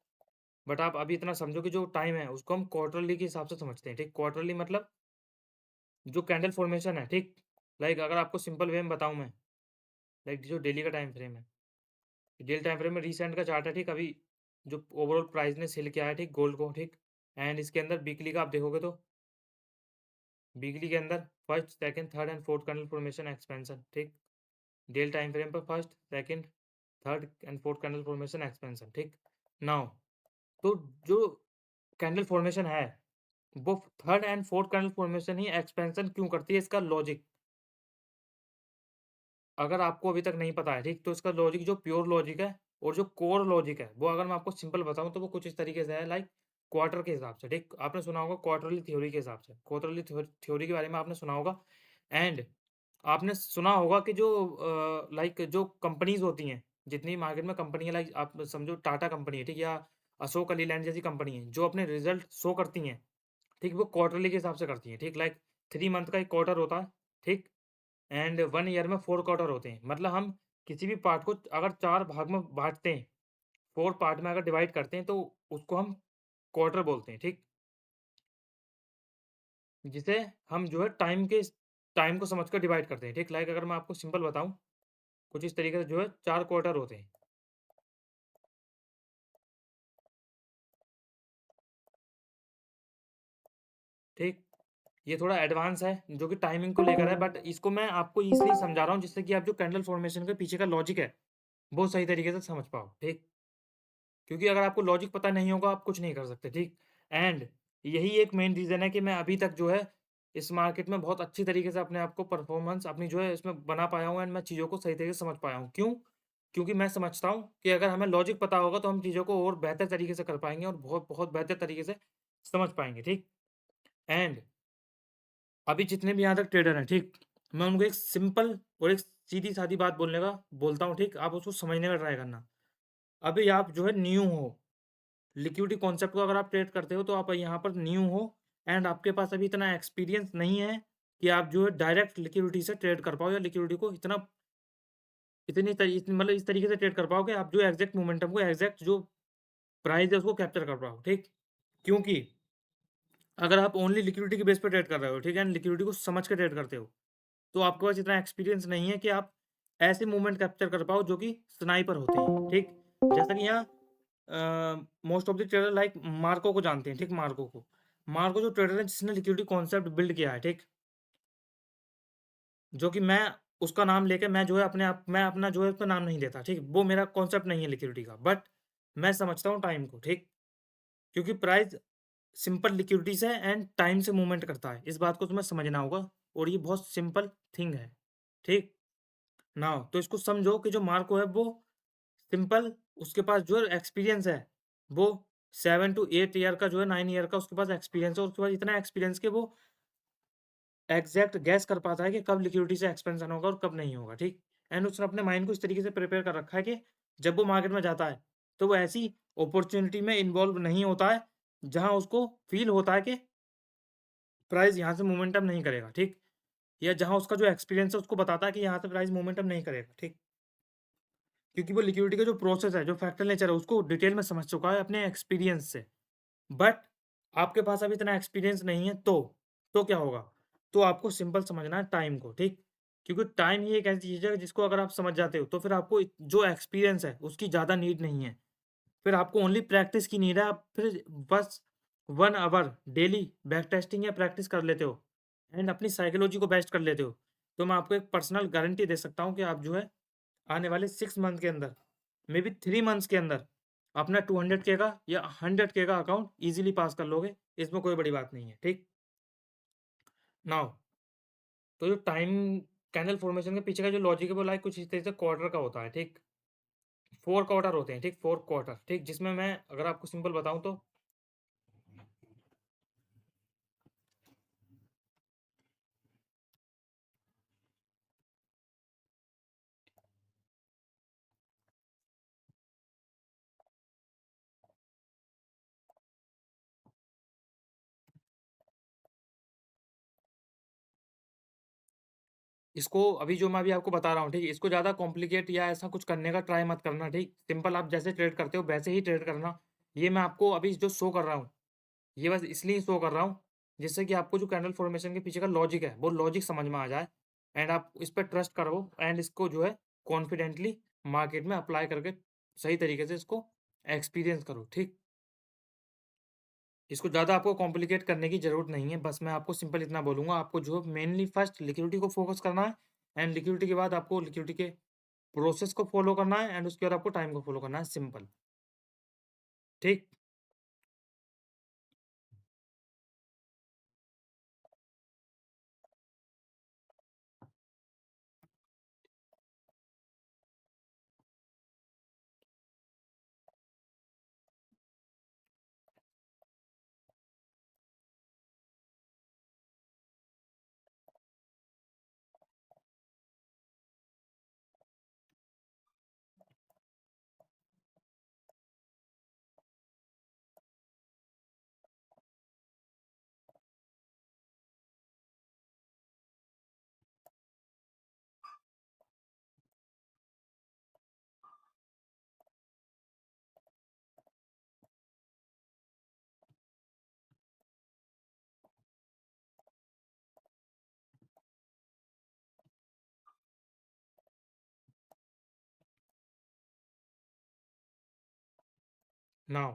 बट आप अभी इतना समझो कि जो टाइम है उसको हम क्वार्टरली के हिसाब से समझते हैं, ठीक। क्वार्टरली मतलब जो कैंडल फॉर्मेशन है, ठीक। लाइक अगर आपको सिंपल वे में बताऊँ मैं, लाइक जो डेली का टाइम फ्रेम है, डेली टाइम फ्रेम में रिसेंट का चार्ट है, ठीक। अभी जो ओवरऑल प्राइस ने सेल किया है, ठीक, गोल्ड को, ठीक। एंड इसके अंदर वीकली का आप देखोगे तो वीकली के अंदर first, second, third and fourth candle formation expansion, ठीक। डेली टाइम फ्रेम पर first, second, third and fourth candle formation expansion, ठीक। नाउ तो जो कैंडल फॉर्मेशन है वो third and fourth candle formation he expansion क्यों करती है, इसका लॉजिक अगर आपको अभी तक नहीं पता है, ठीक? तो इसका लॉजिक जो प्योर लॉजिक है और जो कोर लॉजिक है, वो अगर मैं आपको सिंपल बताऊँ तो वो कुछ इस तरीके से है लाइक क्वार्टर के हिसाब से, ठीक? आपने सुना होगा क्वार्टरली थ्योरी के हिसाब से। क्वार्टरली थ्योरी के बारे में आपने सुना होगा एंड आपने सुना होगा कि जो लाइक जो कंपनीज़ होती हैं, जितनी मार्केट में कंपनी है लाइक आप समझो टाटा कंपनी है, ठीक? या अशोक लेलैंड जैसी कंपनी है, जो अपने रिज़ल्ट शो करती हैं, ठीक? वो क्वार्टरली के हिसाब से करती हैं, ठीक? लाइक 3 मंथ का 1 क्वार्टर होता है, ठीक? एंड 1 ईयर में 4 क्वार्टर होते हैं। मतलब हम किसी भी पार्ट को अगर 4 भाग में बाँटते हैं, 4 पार्ट में अगर डिवाइड करते हैं, तो उसको हम क्वार्टर बोलते हैं, ठीक? जिसे हम जो है टाइम को समझकर डिवाइड करते हैं, ठीक? लाइक अगर मैं आपको सिंपल बताऊँ, कुछ इस तरीके से जो है 4 क्वार्टर होते हैं, ठीक? ये थोड़ा एडवांस है, जो कि टाइमिंग को लेकर है, बट इसको मैं आपको इसलिए समझा रहा हूँ, जिससे कि आप जो कैंडल फॉर्मेशन के पीछे का लॉजिक है, वो सही तरीके से समझ पाओ, ठीक? क्योंकि अगर आपको लॉजिक पता नहीं होगा, आप कुछ नहीं कर सकते, ठीक? एंड यही एक मेन रीज़न है कि मैं अभी तक जो है, इस मार्केट में बहुत अच्छी तरीके से अपने आप को परफ़ॉर्मेंस अपनी जो है इसमें बना पाया हूँ एंड मैं चीज़ों को सही तरीके से समझ पाया हूँ। क्यों? क्योंकि मैं समझता हूँ कि अगर हमें लॉजिक पता होगा, तो हम चीज़ों को और बेहतर तरीके से कर पाएँगे और बहुत बेहतर तरीके से समझ पाएँगे, ठीक? एंड अभी जितने भी यहाँ तक ट्रेडर हैं, ठीक? मैं उनको एक सिंपल और एक सीधी-सादी बात बोलता हूँ, ठीक? आप उसको समझने का ट्राई करना। अभी आप जो है न्यू हो, लिक्विडिटी कॉन्सेप्ट को अगर आप ट्रेड करते हो, तो आप यहाँ पर न्यू हो एंड आपके पास अभी इतना एक्सपीरियंस नहीं है कि आप जो है डायरेक्ट लिक्विडिटी से ट्रेड कर पाओ या लिक्विडिटी को मतलब इस तरीके से ट्रेड कर पाओ कि आप जो एग्जैक्ट मोमेंटम को एग्जैक्ट जो प्राइस है उसको कैप्चर कर पाओ, ठीक? क्योंकि अगर आप ओनली लिक्विडिटी के बेस पे ट्रेड कर रहे हो, ठीक है? एंड लिक्विडिटी को समझ के ट्रेड करते हो, तो आपके पास इतना एक्सपीरियंस नहीं है कि आप ऐसे मूवमेंट कैप्चर कर पाओ जो कि स्नाइपर होते हैं, ठीक? जैसा कि यहाँ most of the trader like Marco को जानते हैं, ठीक? मार्को को। मार्को जो ट्रेडर है जिसने लिक्विडिटी कॉन्सेप्ट बिल्ड किया है, ठीक? जो कि मैं उसका नाम लेके मैं अपना जो है उसका नाम नहीं लेता, ठीक? वो मेरा कॉन्सेप्ट नहीं है लिक्विडिटी का, बट मैं समझता हूँ टाइम को, ठीक? क्योंकि प्राइस सिंपल लिक्विडिटी से एंड टाइम से मूवमेंट करता है। इस बात को तुम्हें समझना होगा और ये बहुत सिंपल थिंग है, ठीक? नाउ तो इसको समझो कि जो मार्को है वो सिंपल उसके पास जो एक्सपीरियंस है, वो 7 टू 8 ईयर का जो है 9 ईयर का उसके पास एक्सपीरियंस है और उसके पास इतना एक्सपीरियंस कि वो एग्ज़ैक्ट गेस कर पाता है कि कब लिक्विडिटी से एक्सपेंशन होगा और कब नहीं होगा, ठीक? एंड उसने अपने माइंड को इस तरीके से प्रिपेयर कर रखा है कि जब वो मार्केट में जाता है, तो वो ऐसी अपॉर्च्युनिटी में इन्वॉल्व नहीं होता है, जहाँ उसको फ़ील होता है कि प्राइस यहाँ से मोमेंटम नहीं करेगा, ठीक? या जहाँ उसका जो एक्सपीरियंस है उसको बताता है कि यहाँ से प्राइस मोमेंटम नहीं करेगा, ठीक? क्योंकि वो लिक्विडिटी का जो प्रोसेस है, जो फैक्टर नेचर है, उसको डिटेल में समझ चुका है अपने एक्सपीरियंस से। बट आपके पास अभी इतना एक्सपीरियंस नहीं है तो क्या होगा? तो आपको सिंपल समझना है टाइम को, ठीक? क्योंकि टाइम ही एक ऐसी चीज़ है जिसको अगर आप समझ जाते हो, तो फिर आपको जो एक्सपीरियंस है, उसकी ज़्यादा नीड नहीं है। फिर आपको ओनली प्रैक्टिस की नीड है, आप फिर बस 1 आवर डेली बैक टेस्टिंग या प्रैक्टिस कर लेते हो एंड अपनी साइकोलॉजी को बेस्ट कर लेते हो, तो मैं आपको एक पर्सनल गारंटी दे सकता हूँ कि आप जो है आने वाले 6 मंथ के अंदर, मे बी 3 मंथ्स के अंदर अपना 200 के का या 100 के का अकाउंट ईज़िली पास कर लोगे। इसमें कोई बड़ी बात नहीं है, ठीक? नाउ तो जो टाइम कैंडल फॉर्मेशन के पीछे का जो लॉजिक है वो लाइक कुछ इस तरह से क्वार्टर का होता है, ठीक? 4 क्वार्टर होते हैं, ठीक? 4 क्वार्टर, ठीक? जिसमें मैं अगर आपको सिंपल बताऊँ तो इसको अभी जो मैं अभी आपको बता रहा हूँ, ठीक है? इसको ज़्यादा कॉम्प्लिकेट या ऐसा कुछ करने का ट्राई मत करना, ठीक? सिंपल आप जैसे ट्रेड करते हो वैसे ही ट्रेड करना। ये मैं आपको अभी जो शो कर रहा हूँ, ये बस इसलिए शो कर रहा हूँ, जिससे कि आपको जो कैंडल फॉर्मेशन के पीछे का लॉजिक है, वो लॉजिक समझ में आ जाए एंड आप इस पे ट्रस्ट करो एंड इसको जो है कॉन्फिडेंटली मार्केट में अप्लाई करके सही तरीके से इसको एक्सपीरियंस करो, ठीक? इसको ज़्यादा आपको कॉम्प्लिकेट करने की ज़रूरत नहीं है, बस मैं आपको सिंपल इतना बोलूँगा, आपको जो मेनली फर्स्ट लिक्विडिटी को फ़ोकस करना है एंड लिक्विडिटी के बाद आपको लिक्विडिटी के प्रोसेस को फ़ॉलो करना है एंड उसके बाद आपको टाइम को फ़ॉलो करना है, सिंपल, ठीक? नाउ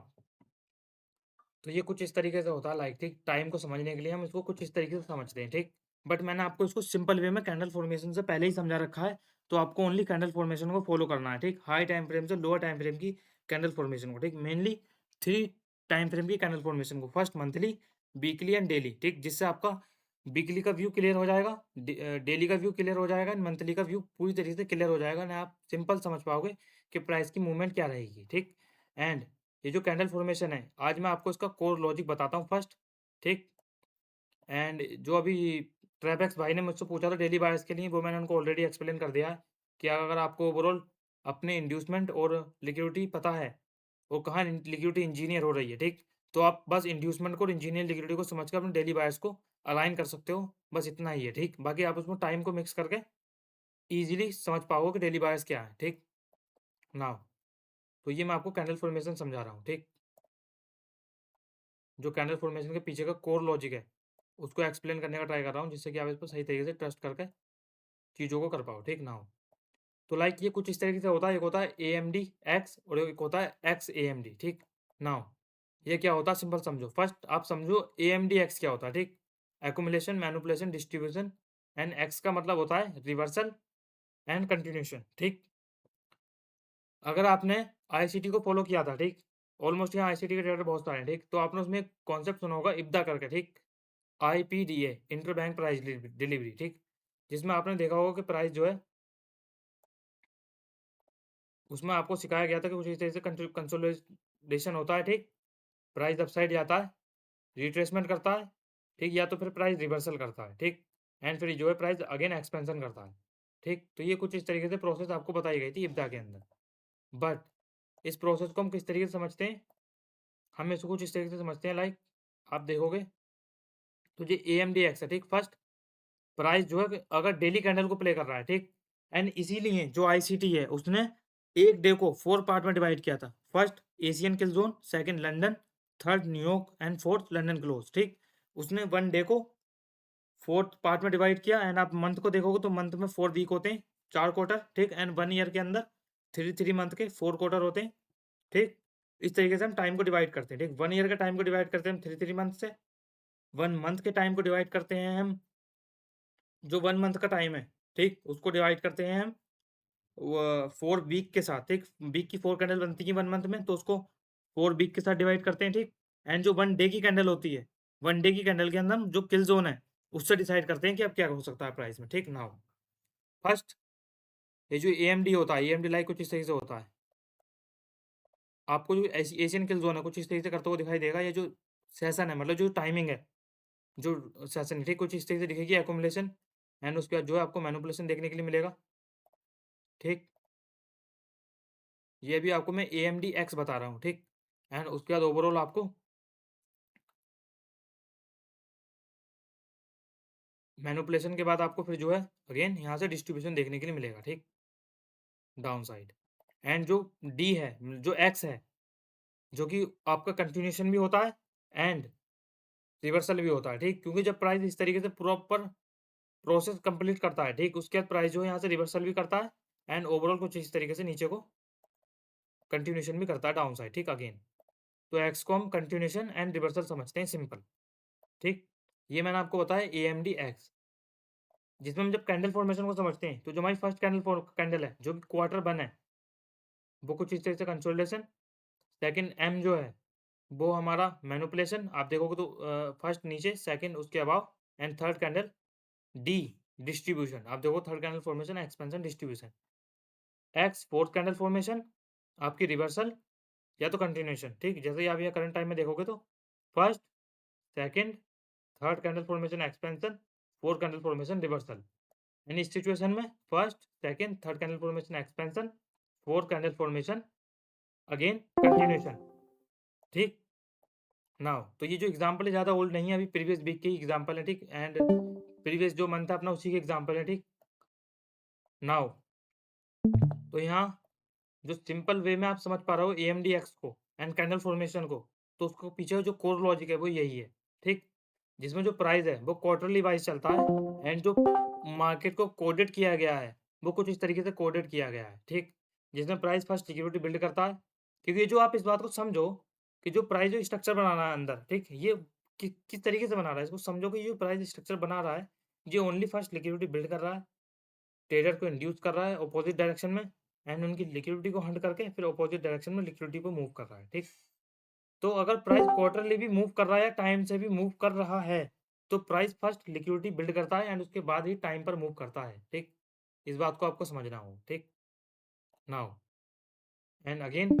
तो ये कुछ इस तरीके से होता है, लाइक ठीक टाइम को समझने के लिए हम इसको कुछ इस तरीके से समझते हैं, ठीक। बट मैंने आपको इसको सिंपल वे में कैंडल फॉर्मेशन से पहले ही समझा रखा है, तो आपको ओनली कैंडल फॉर्मेशन को फॉलो करना है, ठीक। हाई टाइम फ्रेम से लोअर टाइम फ्रेम की कैंडल फॉर्मेशन को, ठीक। मेनली 3 टाइम फ्रेम की कैंडल फॉर्मेशन को, first monthly, weekly and daily, ठीक। जिससे आपका वीकली का व्यू क्लियर हो जाएगा, डेली का व्यू क्लियर हो जाएगा एंड मंथली का व्यू पूरी तरीके से क्लियर हो जाएगा ना, आप सिंपल समझ पाओगे कि प्राइस की मूवमेंट क्या रहेगी, ठीक। एंड ये जो कैंडल फॉर्मेशन है, आज मैं आपको इसका कोर लॉजिक बताता हूँ फर्स्ट, ठीक। एंड जो अभी ट्रेपेक्स भाई ने मुझसे पूछा था डेली बायर्स के लिए, वो मैंने उनको ऑलरेडी एक्सप्लेन कर दिया है कि अगर आपको ओवरऑल अपने इंड्यूसमेंट और लिक्विडिटी पता है और कहाँ लिक्विडिटी इंजीनियर हो रही है, ठीक। तो आप बस इंड्यूसमेंट को और इंजीनियर लिक्विडिटी को समझकर अपने डेली बायर्स को अलाइन कर सकते हो, बस इतना ही है, ठीक। बाकी आप उसमें टाइम को मिक्स करके ईजिली समझ पाओगे कि डेली बायर्स क्या है, ठीक। नाउ तो ये मैं आपको कैंडल फॉर्मेशन समझा रहा हूँ, ठीक। जो कैंडल फॉर्मेशन के पीछे का कोर लॉजिक है, उसको एक्सप्लेन करने का ट्राई कर रहा हूँ, जिससे कि आप इस पर सही तरीके से ट्रस्ट करके चीज़ों को कर पाओ, ठीक ना हो। तो लाइक ये कुछ इस तरीके से होता है, एक होता है AMD X और एक होता है X AMD, ठीक। नाउ ये क्या होता है, सिंपल समझो। फर्स्ट आप समझो AMD X क्या होता है, ठीक। Accumulation, manipulation, distribution and X का मतलब होता है रिवर्सल एंड कंटिन्यूशन, ठीक। अगर आपने ICT को फॉलो किया था, ठीक। ऑलमोस्ट यहाँ ICT के ट्रेडर बहुत सारे हैं, ठीक। तो आपने उसमें एक कॉन्सेप्ट सुना होगा इब्दा करके, ठीक। IPDA, inter bank price delivery, ठीक। जिसमें आपने देखा होगा कि प्राइस जो है उसमें आपको सिखाया गया था कि कुछ इस तरह से कंसोलिडेशन होता है, ठीक। प्राइस अपसाइड जाता है, रिट्रेसमेंट करता है, ठीक, या तो फिर प्राइस रिवर्सल करता है, ठीक। एंड फिर जो है प्राइस अगेन एक्सपेंशन करता है, ठीक। तो ये कुछ इस तरीके से प्रोसेस आपको बताई गई थी इब्दा के अंदर। बट इस प्रोसेस को हम किस तरीके से समझते हैं, हम इसको कुछ इस तरीके से समझते हैं, लाइक आप देखोगे तो ये AMDX है, ठीक। फर्स्ट प्राइस जो है कि अगर डेली कैंडल को प्ले कर रहा है, ठीक। एंड इसीलिए जो ICT है उसने एक डे को 4 पार्ट में डिवाइड किया था। First Asian kill zone, second London, third New York and fourth London close, ठीक। उसने 1 डे को 4 पार्ट में डिवाइड किया एंड आप मंथ को देखोगे तो मंथ में 4 वीक होते हैं, 4 क्वार्टर, ठीक। एंड 1 ईयर के अंदर 3 मंथ के 4 क्वार्टर होते हैं, ठीक। इस तरीके से हम टाइम को डिवाइड करते हैं, ठीक। 1 ईयर का टाइम को डिवाइड करते हैं हम 3 मंथ से, 1 मंथ के टाइम को डिवाइड करते हैं हम, जो 1 मंथ का टाइम है, ठीक, उसको डिवाइड करते हैं हम 4 वीक के साथ, ठीक। वीक की 4 कैंडल बनती है 1 मंथ में, तो उसको 4 वीक के साथ डिवाइड करते हैं, ठीक। एंड जो 1 डे की कैंडल होती है, 1 डे की कैंडल के अंदर हम जो किल जोन है, उससे डिसाइड करते हैं कि अब क्या हो सकता है प्राइस में, ठीक। नाउ फर्स्ट ये जो AMD होता है, AMD लाइक कुछ इस तरीके से होता है। आपको जो एशियन किल जोन है कुछ इस तरीके से करते हुए दिखाई देगा। ये जो सेशन है, मतलब जो टाइमिंग है, जो सेशन है, ठीक, कुछ इस तरीके से दिखेगी एक्यूमुलेशन एंड उसके बाद जो है आपको मैनिपुलेशन देखने के लिए मिलेगा, ठीक। ये भी आपको मैं AMD X बता रहा हूँ, ठीक। एंड उसके बाद ओवरऑल आपको मैनिपुलेशन के बाद आपको फिर जो है अगेन यहाँ से डिस्ट्रीब्यूशन देखने के लिए मिलेगा, ठीक, डाउन साइड। एंड जो D है, जो X है, जो कि आपका कंटिन्यूशन भी होता है एंड रिवर्सल भी होता है, ठीक। क्योंकि जब प्राइस इस तरीके से प्रॉपर प्रोसेस कंप्लीट करता है, ठीक, उसके बाद प्राइस जो है यहाँ से रिवर्सल भी करता है एंड ओवरऑल कुछ इस तरीके से नीचे को कंटिन्यूशन भी करता है डाउन साइड, ठीक। अगेन तो एक्स को हम कंटिन्यूशन एंड रिवर्सल समझते हैं, सिंपल, ठीक। ये मैंने आपको बताया AMD X, जिसमें हम जब कैंडल फॉर्मेशन को समझते हैं तो जो हमारी फर्स्ट कैंडल है जो कि क्वार्टर 1 है, वो कुछ इस तरह से कंसोलिडेशन, सेकंड M जो है वो हमारा मैनिपुलेशन, आप देखोगे तो फर्स्ट नीचे, सेकंड उसके above and third candle D distribution, आप देखो third candle formation, expansion, distribution. X fourth candle formation, आपकी रिवर्सल या तो कंटिन्यूएशन, ठीक। जैसे ही आप यहाँ करंट टाइम में देखोगे तो first, second, third candle formation expansion, fourth candle formation reversal. And इस सिचुएशन में first, second, third candle formation expansion, fourth candle formation again continuation, ठीक। नाउ तो ये जो एग्जांपल है ज़्यादा ओल्ड नहीं है, अभी प्रीवियस वीक के ही एग्जांपल है, ठीक। एंड प्रीवियस जो मंथ है अपना उसी के एग्जांपल है, ठीक। नाउ तो यहाँ जो सिंपल वे में आप समझ पा रहे हो AMD X को एंड कैंडल फॉर्मेशन को, तो उसको पीछे जो कोर लॉजिक है वो यही है, ठीक। जिसमें जो प्राइस है वो क्वार्टरली वाइज चलता है एंड जो मार्केट को कोडेड किया गया है वो कुछ इस तरीके से कोडेड किया गया है, ठीक। जिसमें प्राइस फर्स्ट सिक्योरिटी बिल्ड करता है, क्योंकि जो आप इस बात को समझो कि जो प्राइस जो स्ट्रक्चर बना रहा है अंदर, ठीक? ये किस तरीके से बना रहा है, इसको समझो कि जो प्राइस स्ट्रक्चर बना रहा है, ये ओनली फर्स्ट लिक्विडिटी बिल्ड कर रहा है, ट्रेडर को इंड्यूस कर रहा है अपोजिट डायरेक्शन में एंड उनकी लिक्विडिटी को हंट करके फिर अपोजिट डायरेक्शन में लिक्विडिटी को मूव कर रहा है, ठीक? तो अगर प्राइस क्वार्टरली भी मूव कर रहा है या टाइम से भी मूव कर रहा है, तो प्राइस फर्स्ट लिक्विडिटी बिल्ड करता है एंड उसके बाद ही टाइम पर मूव करता है, ठीक? इस बात को आपको समझना हो, ठीक? नाउ एंड अगेन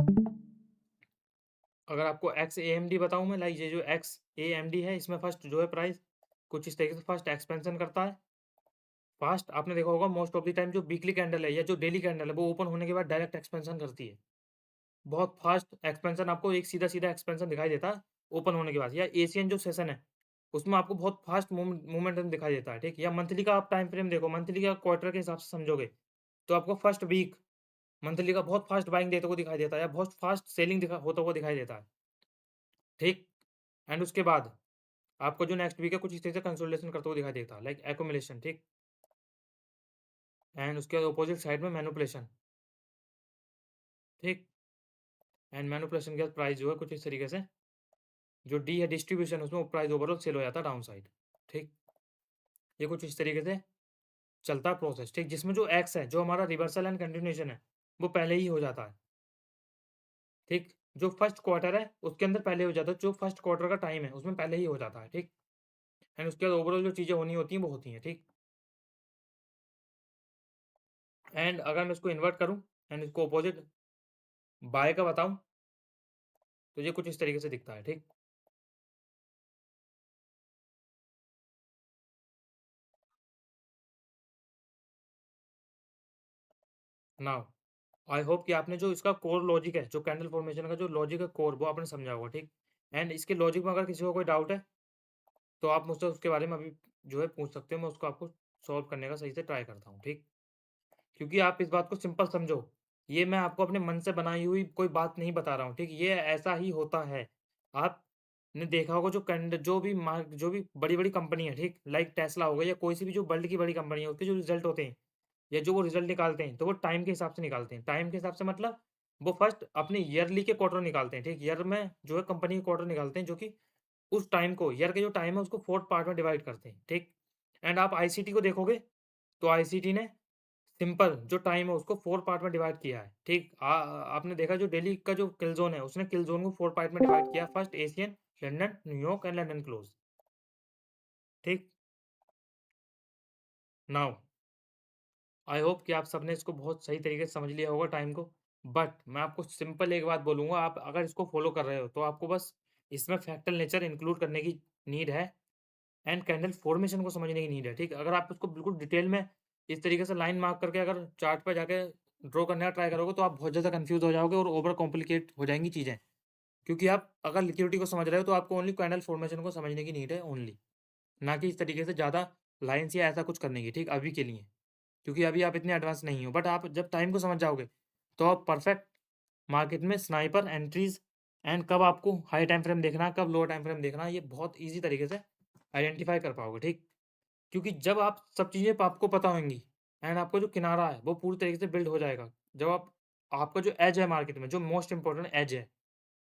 अगर आपको एक्स ए एम डी बताऊँ मैं, लाइक ये जो एक्स ए एम डी है, इसमें फर्स्ट जो है प्राइस कुछ इस तरीके से फर्स्ट एक्सपेंशन करता है। फर्स्ट आपने देखा होगा मोस्ट ऑफ द टाइम जो वीकली कैंडल है या जो डेली कैंडल है, वो ओपन होने के बाद डायरेक्ट एक्सपेंशन करती है। बहुत फास्ट एक्सपेंशन, आपको एक सीधा-सीधा एक्सपेंशन दिखाई देता है ओपन होने के बाद, या एशियन जो सेशन है, उसमें आपको बहुत फास्ट मोमेंटम दिखाई देता है, ठीक? या मंथली का आप टाइम फ्रेम देखो, मंथली या क्वार्टर के हिसाब से समझोगे, तो आपको फर्स्ट वीक मंथली का बहुत फास्ट बाइंग देते हुए दिखाई देता है या बहुत फास्ट सेलिंग होता हुआ दिखाई देता है, ठीक? एंड उसके बाद आपको जो नेक्स्ट वीक है कुछ इस तरह से कंसोलिडेशन करते हुए दिखाई देता है, लाइक एक्यूमुलेशन, ठीक? एंड उसके अपोजिट साइड में मैनिपुलेशन, ठीक? एंड मैनिपुलेशन के बाद प्राइस जो है कुछ इस तरीके से जो डी है डिस्ट्रीब्यूशन, उसमें प्राइस ओवरऑल सेल हो जाता है डाउन साइड, ठीक? ये कुछ इस तरीके से चलता है प्रोसेस, ठीक? जिसमें जो एक्स है, जो हमारा रिवर्सल एंड कंटिन्यूएशन है, वो पहले ही हो जाता है, ठीक? जो फर्स्ट क्वार्टर है, उसके अंदर पहले हो जाता है, जो फर्स्ट क्वार्टर का टाइम है, उसमें पहले ही हो जाता है, ठीक? एंड उसके बाद ओवरऑल जो चीज़ें होनी होती हैं, वो होती हैं, ठीक? एंड अगर मैं इसको इन्वर्ट करूँ एंड इसको अपोजिट बाय का बताऊँ, तो ये कुछ इस तरीके से दिखता है, ठीक? नाउ आई होप कि आपने जो इसका कोर लॉजिक है, जो कैंडल फॉर्मेशन का जो लॉजिक है कोर, वो आपने समझा होगा, ठीक? एंड इसके लॉजिक में अगर किसी को कोई डाउट है, तो आप मुझसे उसके बारे में अभी जो है पूछ सकते हो, मैं उसको आपको सॉल्व करने का सही से ट्राई करता हूँ, ठीक? क्योंकि आप इस बात को सिंपल समझो, ये मैं आपको अपने मन से बनाई हुई कोई बात नहीं बता रहा हूँ, ठीक? ये ऐसा ही होता है। आपने देखा होगा जो भी बड़ी-बड़ी कंपनी है, ठीक? लाइक टेस्ला हो गई या कोई सी भी जो वर्ल्ड की बड़ी कंपनी है, उसके जो रिज़ल्ट होते हैं या जो वो रिज़ल्ट निकालते हैं, तो वो टाइम के हिसाब से निकालते हैं। टाइम के हिसाब से मतलब वो फर्स्ट अपने ईयरली के क्वार्टर निकालते हैं, ठीक? ईयर में जो है कंपनी के क्वार्टर निकालते हैं, जो कि उस टाइम को ईयर का जो टाइम है उसको 4th पार्ट में डिवाइड करते हैं, ठीक? एंड आप आईसीटी को देखोगे, तो आईसीटी ने सिंपल जो टाइम है उसको 4 पार्ट में डिवाइड किया है, ठीक? आपने देखा जो डेली का जो किल ज़ोन है, उसने किल ज़ोन को 4 पार्ट में डिवाइड किया, first Asian, London, New York and London close, ठीक? नाउ आई होप कि आप सबने इसको बहुत सही तरीके से समझ लिया होगा टाइम को। बट मैं आपको सिंपल एक बात बोलूँगा, आप अगर इसको फ़ॉलो कर रहे हो, तो आपको बस इसमें फ्रैक्टल नेचर इंक्लूड करने की नीड है एंड कैंडल फॉर्मेशन को समझने की नीड है, ठीक? अगर आप उसको बिल्कुल डिटेल में इस तरीके से लाइन मार्क करके अगर चार्ट पे जाके ड्रॉ करने का ट्राई करोगे, तो आप बहुत ज़्यादा कन्फ्यूज़ हो जाओगे और ओवर कॉम्प्लिकेट हो जाएँगी चीज़ें। क्योंकि आप अगर लिक्विडिटी को समझ रहे हो, तो आपको ओनली कैंडल फॉर्मेशन को समझने की नीड है ओनली, ना कि इस तरीके से ज़्यादा लाइन्स या ऐसा कुछ करने की, ठीक? अभी के लिए। क्योंकि अभी आप इतने एडवांस नहीं हो। बट आप जब टाइम को समझ जाओगे, तो आप परफेक्ट मार्केट में स्नाइपर एंट्रीज़ एंड कब आपको हाई टाइम फ्रेम देखना है, कब लो टाइम फ्रेम देखना है, ये बहुत ईज़ी तरीके से आइडेंटिफ़ाई कर पाओगे, ठीक? क्योंकि जब आप सब चीज़ें आपको पता होंगी एंड आपका जो किनारा है, वो पूरी तरीके से बिल्ड हो जाएगा। जब आप आपका जो एज है मार्केट में, जो मोस्ट इम्पोर्टेंट एज है,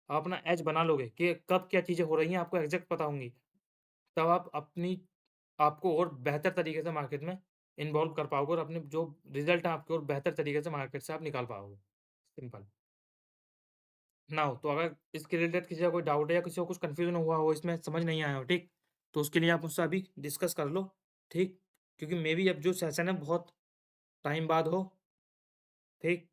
आप अपना एज बना लोगे कि कब क्या चीज़ें हो रही हैं, आपको एग्ज़ैक्ट पता होंगी। तब आप अपनी आपको और बेहतर तरीके से मार्केट में इन्वॉल्व कर पाओगे और अपने जो रिज़ल्ट है आपके और बेहतर तरीके से मार्केट से आप निकाल पाओगे। सिंपल। नाउ तो अगर इसके रिलेटेड किसी का कोई डाउट है या किसी को कुछ कन्फ्यूज़न हुआ हो, इसमें समझ नहीं आया हो, ठीक? तो उसके लिए आप मुझसे अभी डिस्कस कर लो, ठीक? क्योंकि मेबी अब जो सेशन है बहुत टाइम बाद हो, ठीक?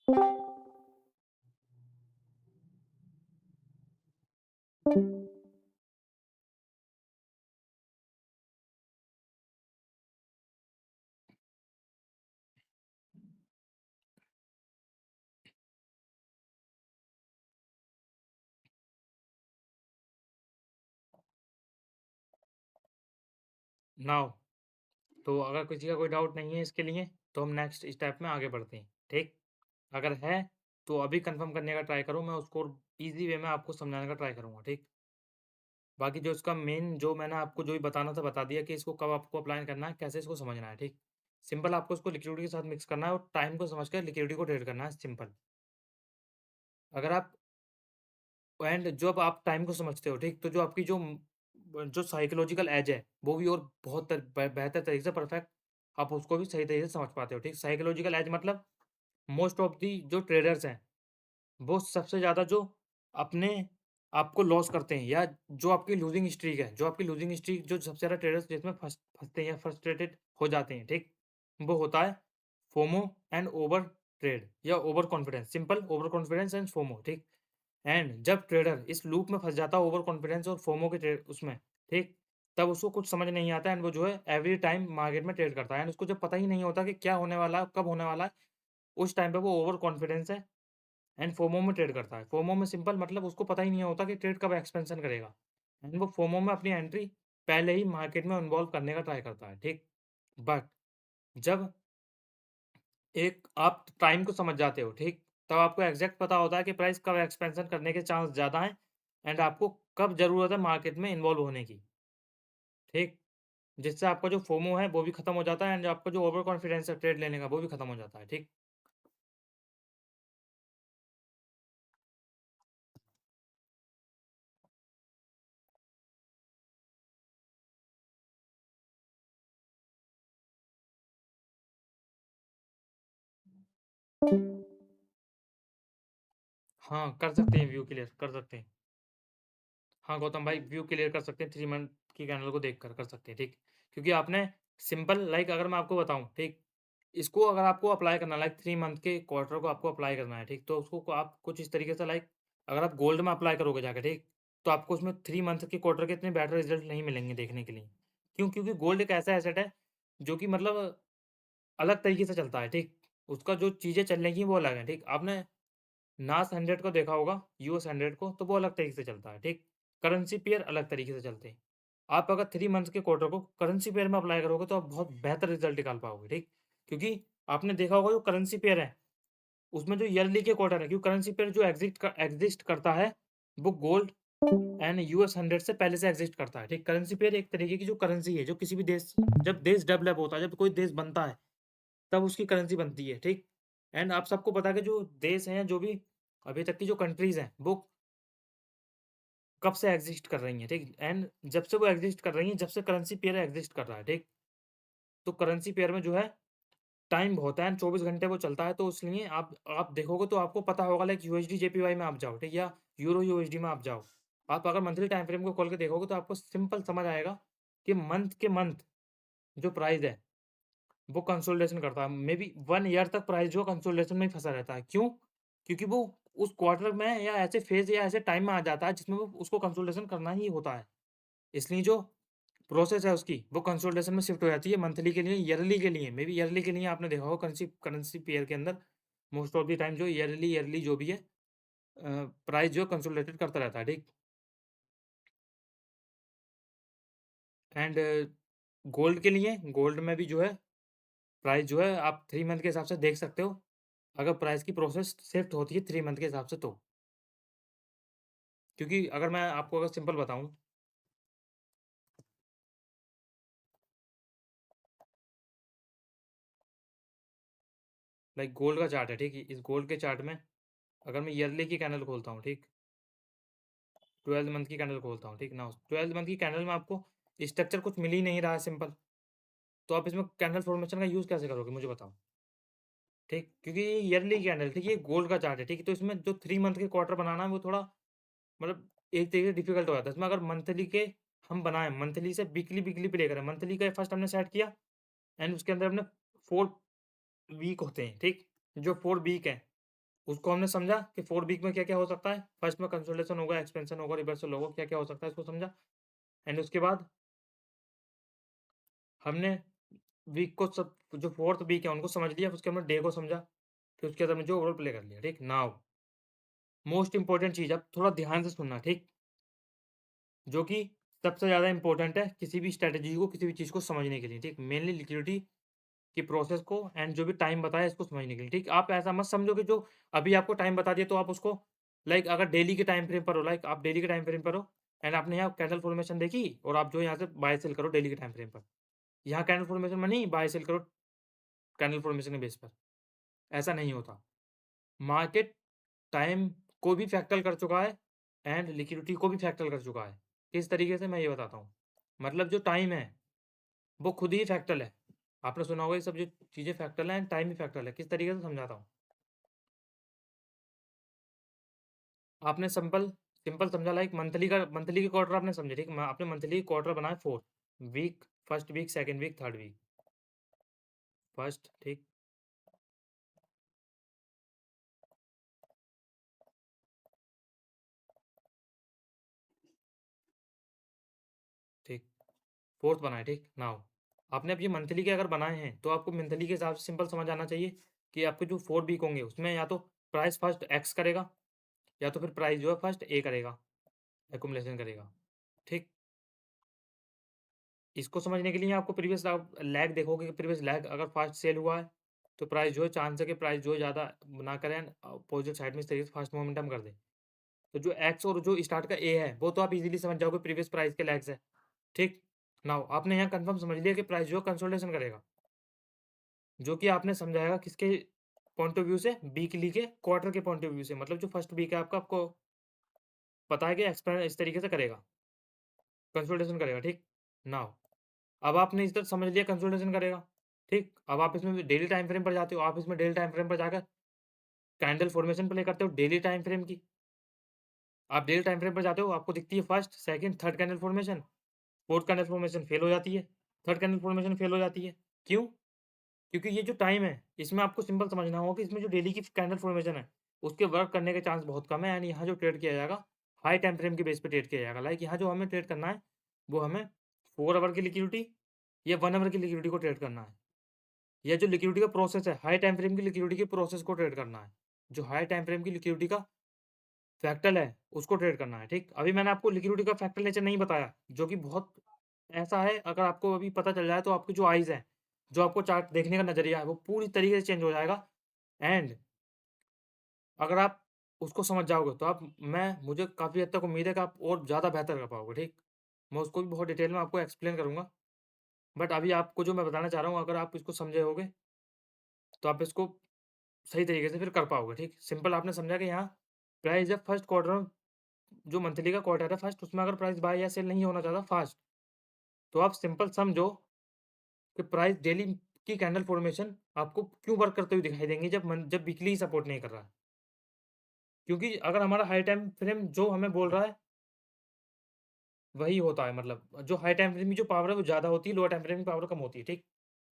नाउ तो अगर किसी का कोई डाउट नहीं है इसके लिए, तो हम नेक्स्ट स्टेप में आगे बढ़ते हैं, ठीक? अगर है, तो अभी कन्फर्म करने का ट्राई करो, मैं उसको ईज़ी वे में आपको समझाने का ट्राई करूँगा, ठीक? बाकी जो इसका मेन जो मैंने आपको जो भी बताना था बता दिया कि इसको कब आपको अप्लाई करना है, कैसे इसको समझना है, ठीक? सिंपल आपको इसको लिक्विडिटी के साथ मिक्स करना है और टाइम को समझ कर लिक्विडिटी को ट्रेड करना है, सिंपल। अगर आप एंड जब आप टाइम को समझते हो, ठीक? तो जो आपकी जो साइकोलॉजिकल एज है, वो भी और बहुत बेहतर तरीके से परफेक्ट आप उसको भी सही तरीके से समझ पाते हो, ठीक? साइकोलॉजिकल एज मतलब मोस्ट ऑफ दी जो ट्रेडर्स हैं, वो सबसे ज़्यादा जो अपने आप को लॉस करते हैं या जो आपकी लूज़िंग स्ट्रीक है, जो आपकी लूज़िंग स्ट्रीक जो सबसे ज़्यादा ट्रेडर्स जिसमें फँसते हैं या फ्रस्ट्रेटेड हो जाते हैं, ठीक? वो होता है फोमो एंड ओवर ट्रेड या over confidence, simple over confidence and FOMO, ठीक? एंड जब ट्रेडर इस लूप में फँस जाता है ओवर कॉन्फिडेंस और फोमो के ट्रेड उसमें, ठीक? तब उसको कुछ समझ नहीं आता एंड वो जो है एवरी टाइम मार्केट में ट्रेड करता है एंड उसको जब पता ही नहीं होता कि क्या होने वाला है, कब होने वाला है, उस टाइम पे वो ओवर कॉन्फिडेंस है एंड फोमो में ट्रेड करता है। फोमो में सिंपल मतलब उसको पता ही नहीं होता कि ट्रेड कब एक्सपेंशन करेगा एंड वो फोमो में अपनी एंट्री पहले ही मार्केट में इन्वॉल्व करने का ट्राई करता है, ठीक? बट जब एक आप टाइम को समझ जाते हो, ठीक? तब आपको एग्ज़ैक्ट पता होता है कि प्राइस कब एक्सपेंशन करने के चांस ज़्यादा हैं एंड आपको कब ज़रूरत है मार्केट में इन्वॉल्व होने की, ठीक? जिससे आपका जो फोमो है वो भी खत्म हो जाता है एंड आपका जो ओवर कॉन्फिडेंस है ट्रेड लेने का वो भी खत्म हो जाता है, ठीक? हाँ, कर सकते हैं व्यू क्लियर कर सकते हैं। हाँ, गौतम भाई व्यू क्लियर कर सकते हैं 3 मंथ की कैंडल को देखकर कर सकते हैं, ठीक? क्योंकि आपने सिंपल लाइक अगर मैं आपको बताऊँ, ठीक? इसको अगर आपको अप्लाई करना है लाइक 3 मंथ के क्वार्टर को आपको अप्लाई करना है, ठीक? तो उसको आप कुछ इस तरीके से लाइक अगर आप गोल्ड में अप्लाई करोगे जाके, ठीक? तो आपको उसमें 3 मंथ के क्वार्टर के इतने बेटर रिज़ल्ट नहीं मिलेंगे देखने के लिए। क्यों? क्योंकि गोल्ड एक ऐसा एसेट है, जो कि मतलब अलग तरीके से चलता है, ठीक? उसका जो चीज़ें चलने की वो अलग है, ठीक? आपने नास 100 को देखा होगा, यूएस 100 को, तो वो अलग तरीके से चलता है, ठीक? करेंसी पेयर अलग तरीके से चलते हैं। आप अगर 3 मंथ्स के क्वार्टर को करेंसी पेयर में अप्लाई करोगे, तो आप बहुत बेहतर रिज़ल्ट निकाल पाओगे, ठीक? क्योंकि आपने देखा होगा जो करेंसी पेयर है, उसमें जो ईयरली के क्वार्टर है क्योंकि करेंसी पेयर जो एग्ज़िस्ट करता है, वो गोल्ड एंड यूएस 100 से पहले से एग्ज़िस्ट करता है, ठीक? करेंसी पेयर एक तरीके की जो करेंसी है, जो किसी भी देश जब देश डेवलप होता है, जब कोई देश बनता है, तब उसकी करेंसी बनती है, ठीक? एंड आप सबको पता है कि जो देश हैं, जो भी अभी तक की जो कंट्रीज़ हैं, वो कब से एग्ज़िस्ट कर रही हैं, ठीक? एंड जब से वो एग्ज़िस्ट कर रही हैं, जब से करेंसी पेयर एग्ज़िस्ट कर रहा है, ठीक? तो करेंसी पेयर में जो है टाइम बहुत है एंड 24 घंटे वो चलता है, तो इसलिए आप देखोगे तो आपको पता होगा लाइक यूएसडी जेपीवाई में आप जाओ, ठीक? या यूरो यूएसडी में आप जाओ। आप अगर मंथली टाइम फ्रेम को खोल के देखोगे तो आपको सिंपल समझ आएगा कि मंथ के मंथ जो प्राइस है वो कंसोलिडेशन करता है। मेबी 1 ईयर तक प्राइस जो है कंसोलिडेशन में ही फँसा रहता है। क्यों? क्योंकि वो उस क्वार्टर में या ऐसे फ़ेज़ या ऐसे टाइम में आ जाता है जिसमें वो उसको कंसोलिडेशन करना ही होता है। इसलिए जो प्रोसेस है उसकी वो कंसोलिडेशन में शिफ्ट हो जाती है मंथली के लिए, ईयरली के लिए। मेबी ईयरली के लिए आपने देखा होगा करेंसी पेयर के अंदर मोस्ट ऑफ द टाइम जो ईयरली जो भी है प्राइस जो है कंसोलिडेटेड करता रहता है, ठीक? एंड गोल्ड के लिए गोल्ड में भी जो है प्राइस जो है आप 3 मंथ के हिसाब से देख सकते हो। अगर प्राइस की प्रोसेस शिफ्ट होती है 3 मंथ के हिसाब से तो। क्योंकि अगर मैं आपको अगर सिंपल बताऊँ लाइक गोल्ड का चार्ट है, ठीक है? इस गोल्ड के चार्ट में अगर मैं ईयरली की कैंडल खोलता हूँ, ठीक? 12 मंथ की कैंडल खोलता हूँ, ठीक? नाउ 12 मंथ की कैंडल में आपको स्ट्रक्चर कुछ मिल ही नहीं रहा है सिंपल। तो आप इसमें कैंडल फॉर्मेशन का यूज़ कैसे करोगे मुझे बताओ? ठीक? क्योंकि ये ईयरली कैंडल ठीक है? ये गोल्ड का चार्ट है, ठीक है? तो इसमें जो 3 मंथ के क्वार्टर बनाना है वो थोड़ा मतलब एक तरीके से डिफ़िकल्ट हो जाता है। इसमें अगर मंथली के हम बनाएँ, मंथली से वीकली पे लेकर आएँ। मंथली का फर्स्ट हमने सेट किया एंड उसके अंदर हमने 4 वीक होते हैं, ठीक? जो 4 वीक हैं। उसको हमने समझा कि 4 वीक में क्या-क्या हो सकता है। फर्स्ट में कंसोलिडेशन होगा, एक्सपेंशन होगा, रिवर्सल होगा, क्या-क्या हो सकता है इसको समझा। एंड उसके बाद हमने वीक को सब जो 4th वीक है उनको समझ लिया, फिर उसके हमने डे को समझा, फिर उसके बाद हमने जो ओवरऑल प्ले कर लिया, ठीक। नाउ मोस्ट इम्पोर्टेंट चीज़ अब थोड़ा ध्यान से सुनना, ठीक। जो कि सबसे ज़्यादा इम्पोर्टेंट है किसी भी स्ट्रैटेजी को, किसी भी चीज़ को समझने के लिए, ठीक। मेनली लिक्विडिटी की प्रोसेस को एंड जो भी टाइम बताया इसको समझने के लिए, ठीक। आप ऐसा मत समझो कि जो अभी आपको टाइम बता दिया तो आप उसको लाइक अगर डेली के टाइम फ्रेम पर हो, लाइक आप डेली के टाइम फ्रेम पर हो एंड आपने यहाँ कैंडल फॉर्मेशन देखी और आप जो यहाँ से बाय सेल करो डेली के टाइम फ्रेम पर। यहाँ कैंडल फॉर्मेशन में नहीं बाय सेल करो कैंडल फॉर्मेशन के बेस पर, ऐसा नहीं होता। मार्केट टाइम को भी फैक्टर कर चुका है एंड लिक्विडिटी को भी फैक्टर कर चुका है। किस तरीके से मैं ये बताता हूँ। मतलब जो टाइम है वो खुद ही फैक्टर है। आपने सुना होगा ये सब जो चीज़ें फैक्टर हैं एंड टाइम भी फैक्टर है। किस तरीके से समझाता हूँ। आपने सिंपल सिंपल समझा लाइक मंथली के क्वार्टर आपने समझे, ठीक। आपने मंथली क्वार्टर बनाया 4 week, first week, second week, third week. First, ठीक। ठीक, फोर्थ बनाए, ठीक। नाउ आपने अब ये मंथली के अगर बनाए हैं तो आपको मंथली के हिसाब से सिंपल समझ आना चाहिए कि आपके जो 4 वीक होंगे उसमें या तो प्राइस फर्स्ट एक्स करेगा या तो फिर प्राइस जो है फर्स्ट ए करेगा, एक्युमुलेशन करेगा, ठीक। इसको समझने के लिए आपको प्रीवियस आप लैग देखोगे कि प्रीवियस लैग अगर फास्ट सेल हुआ है तो प्राइस जो है चांस है कि प्राइस जो है ज़्यादा ना करे एंड अपोजिट साइड में इस तरीके से फास्ट मोमेंटम कर दे। तो जो एक्स और जो स्टार्ट का ए है वो तो आप इजीली समझ जाओगे प्रीवियस प्राइस के लैग्स है, ठीक। नाउ आपने यहाँ कंफर्म समझ लिया कि प्राइस जो है कंसोलिडेशन करेगा, जो कि आपने समझाएगा किसके पॉइंट ऑफ व्यू से, वीकली के क्वार्टर के पॉइंट ऑफ व्यू से। मतलब जो फर्स्ट वीक है आपका, आपको पता है कि एक्सपें इस तरीके से करेगा, कंसोलिडेशन करेगा, ठीक। नाउ अब आपने इस तरह समझ लिया कंसोलिडेशन करेगा, ठीक। अब आप इसमें डेली टाइम फ्रेम पर जाते हो, आप इसमें डेली टाइम फ्रेम पर जाकर कैंडल फॉर्मेशन प्ले करते हो डेली टाइम फ्रेम की। आप डेली टाइम फ्रेम पर जाते हो, आपको दिखती है first, second, third candle formation, fourth candle formation fail हो जाती है, थर्ड कैंडल फॉर्मेशन फेल हो जाती है। क्यों? क्योंकि ये जो टाइम है, इसमें आपको सिंपल समझना होगा कि इसमें जो डेली की कैंडल फॉर्मेशन है, उसके वर्क करने के चांस बहुत कम है एंड यहाँ जो ट्रेड किया जाएगा, हाई टाइम फ्रेम के बेस पे ट्रेड किया जाएगा। लाइक यहाँ जो हमें ट्रेड करना है, वो हमें 4 आवर की लिक्विडिटी या 1 आवर की लिक्विडिटी को ट्रेड करना है। या जो लिक्विडिटी का प्रोसेस है, हाई टाइम फ्रेम की लिक्विडिटी के प्रोसेस को ट्रेड करना है। जो हाई टाइम फ्रेम की लिक्विडिटी का फैक्टर है, उसको ट्रेड करना है, ठीक? अभी मैंने आपको लिक्विडिटी का फैक्टर नेचर नहीं बताया, जो कि बहुत ऐसा है, अगर आपको अभी पता चल जाए तो आपकी जो आइज़ हैं, जो आपको चार्ट देखने का नज़रिया है, वो पूरी तरीके से चेंज हो जाएगा एंड अगर आप उसको समझ जाओगे तो मुझे काफ़ी हद तक उम्मीद है कि आप और ज़्यादा बेहतर कर पाओगे, ठीक? मैं उसको भी बहुत डिटेल में आपको एक्सप्लेन करूँगा, बट अभी आपको जो मैं बताना चाह रहा हूँ, अगर आप इसको समझे होगे, तो आप इसको सही तरीके से फिर कर पाओगे, ठीक? सिंपल आपने समझा कि यहाँ प्राइस जब फर्स्ट क्वार्टर में जो मंथली का क्वार्टर है फर्स्ट, उसमें अगर प्राइस बाय या सेल नहीं होना चाहता फास्ट, तो आप सिंपल समझो कि प्राइस डेली की कैंडल फॉर्मेशन आपको क्यों वर्क करते हुए दिखाई देंगी जब वीकली ही सपोर्ट नहीं कर रहा है। क्योंकि अगर हमारा हाई टाइम फ्रेम जो हमें बोल रहा है, वही होता है, मतलब जो हाई टाइम फ्रेम की जो पावर है वो ज़्यादा होती है, लोअर टाइम फ्रेम की पावर कम होती है, ठीक?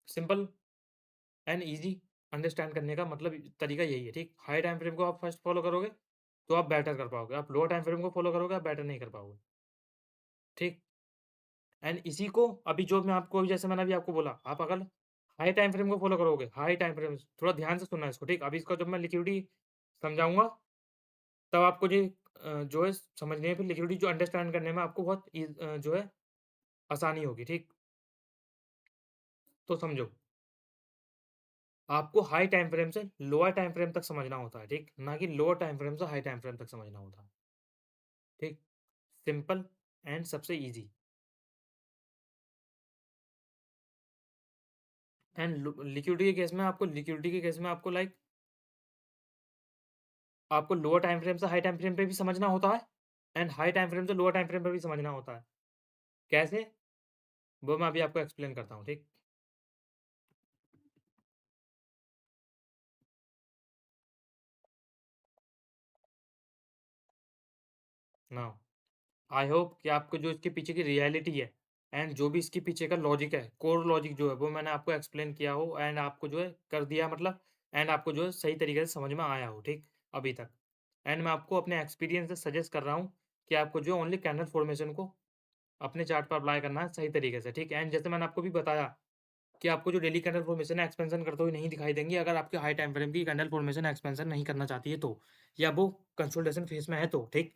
सिंपल एंड ईज़ी अंडरस्टैंड करने का मतलब तरीका यही है, ठीक? हाई टाइम फ्रेम को आप फर्स्ट फॉलो करोगे, तो आप बेटर कर पाओगे। आप लोअर टाइम फ्रेम को फॉलो करोगे, आप बेटर नहीं कर पाओगे, ठीक? एंड इसी को अभी जो मैं आपको अभी जैसे मैंने अभी आपको बोला, आप अगर हाई टाइम फ्रेम को फॉलो करोगे, हाई टाइम फ्रेम थोड़ा ध्यान से सुनना है इसको, ठीक? अभी इसका जब मैं लिक्विडिटी समझाऊँगा, तब आपको जो है समझने में, फिर लिक्विडिटी जो अंडरस्टैंड करने में आपको बहुत जो है आसानी होगी, ठीक? तो समझो, आपको हाई टाइम फ्रेम से लोअर टाइम फ्रेम तक समझना होता है, ठीक? ना कि लोअर टाइम फ्रेम से हाई टाइम फ्रेम तक समझना होता है, ठीक? सिंपल एंड सबसे ईज़ी। एंड लिक्विडिटी के केस में आपको लाइक आपको लोअर टाइम फ्रेम से हाई टाइम फ्रेम पे भी समझना होता है एंड हाई टाइम फ्रेम से लोअर टाइम फ्रेम पे भी समझना होता है। कैसे? वो मैं अभी आपको एक्सप्लेन करता हूँ, ठीक? नाउ आई होप कि आपको जो इसके पीछे की रियलिटी है एंड जो भी इसके पीछे का लॉजिक है, कोर लॉजिक जो है, वो मैंने आपको एक्सप्लेन किया हो एंड आपको जो है कर दिया, मतलब एंड आपको जो है सही तरीके से समझ में आया हो, ठीक? अभी तक। एंड मैं आपको अपने एक्सपीरियंस से सजेस्ट कर रहा हूँ कि आपको जो ओनली कैंडल फॉर्मेशन को अपने चार्ट पर अप्लाई करना है सही तरीके से, ठीक है। एंड जैसे मैंने आपको भी बताया कि आपको जो डेली कैंडल फॉर्मेशन है एक्सपेंशन करते हुए नहीं दिखाई देंगी अगर आपके हाई टाइम फ्रेम की कैंडल फॉर्मेशन एक्सपेंशन नहीं करना चाहती है तो, या वो कंसोलिडेशन फेज में है तो, ठीक।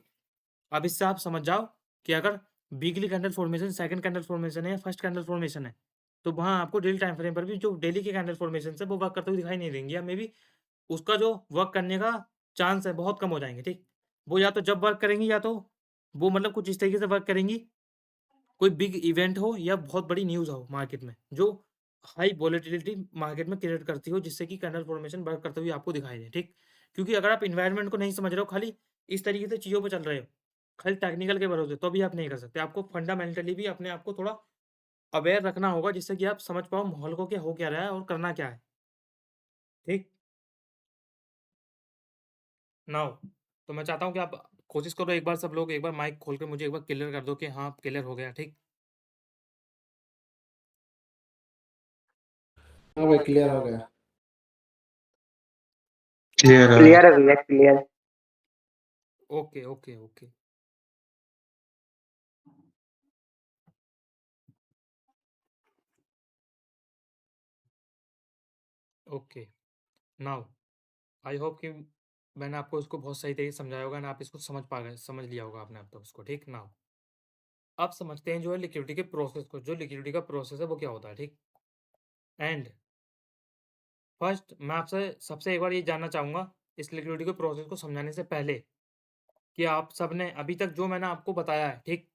अब इससे आप समझ जाओ कि अगर weekly candle formation, second candle formation है या फर्स्ट कैंडल फॉर्मेशन है, तो वहाँ आपको डेली टाइम फ्रेम पर भी जो डेली के कैंडल फॉर्मेशन है वो वर्क करते हुए दिखाई नहीं देंगे, या मे बी उसका जो वर्क करने का चांस है बहुत कम हो जाएंगे, ठीक। वो या तो जब वर्क करेंगी या तो वो मतलब कुछ इस तरीके से वर्क करेंगी, कोई बिग इवेंट हो या बहुत बड़ी न्यूज़ हो मार्केट में, जो हाई वॉलेटिलिटी मार्केट में क्रिएट करती हो, जिससे कि कैंडल फॉर्मेशन वर्क करते हुए आपको दिखाई दे, ठीक। क्योंकि अगर आप एनवायरनमेंट को नहीं समझ रहे हो, खाली इस तरीके से चीज़ों पे चल रहे हो, खाली टेक्निकल के भरोसे, तो भी आप नहीं कर सकते। आपको फंडामेंटली भी अपने आप को थोड़ा अवेयर रखना होगा, जिससे कि आप समझ पाओ माहौल को क्या हो क्या रहा है और करना क्या है, ठीक। नाउ तो मैं चाहता हूँ कि आप कोशिश करो, एक बार सब लोग एक बार माइक खोल के मुझे एक बार क्लियर कर दो कि हाँ क्लियर हो गया, ठीक। हाँ भाई, क्लियर हो गया। क्लियर है क्लियर है भैया, clear. Okay okay okay. Okay now I hope कि मैंने आपको इसको बहुत सही तरीके से समझाया होगा ना, आप इसको समझ पा गए, समझ लिया होगा आपने अब तक उसको, ठीक। नाउ आप समझते हैं जो है लिक्विडिटी के प्रोसेस को, जो लिक्विडिटी का प्रोसेस है वो क्या होता है, ठीक। एंड फर्स्ट मैं आपसे सबसे एक बार ये जानना चाहूँगा इस लिक्विडिटी के प्रोसेस को समझाने से पहले, कि आप सबने अभी तक जो मैंने आपको बताया है, ठीक,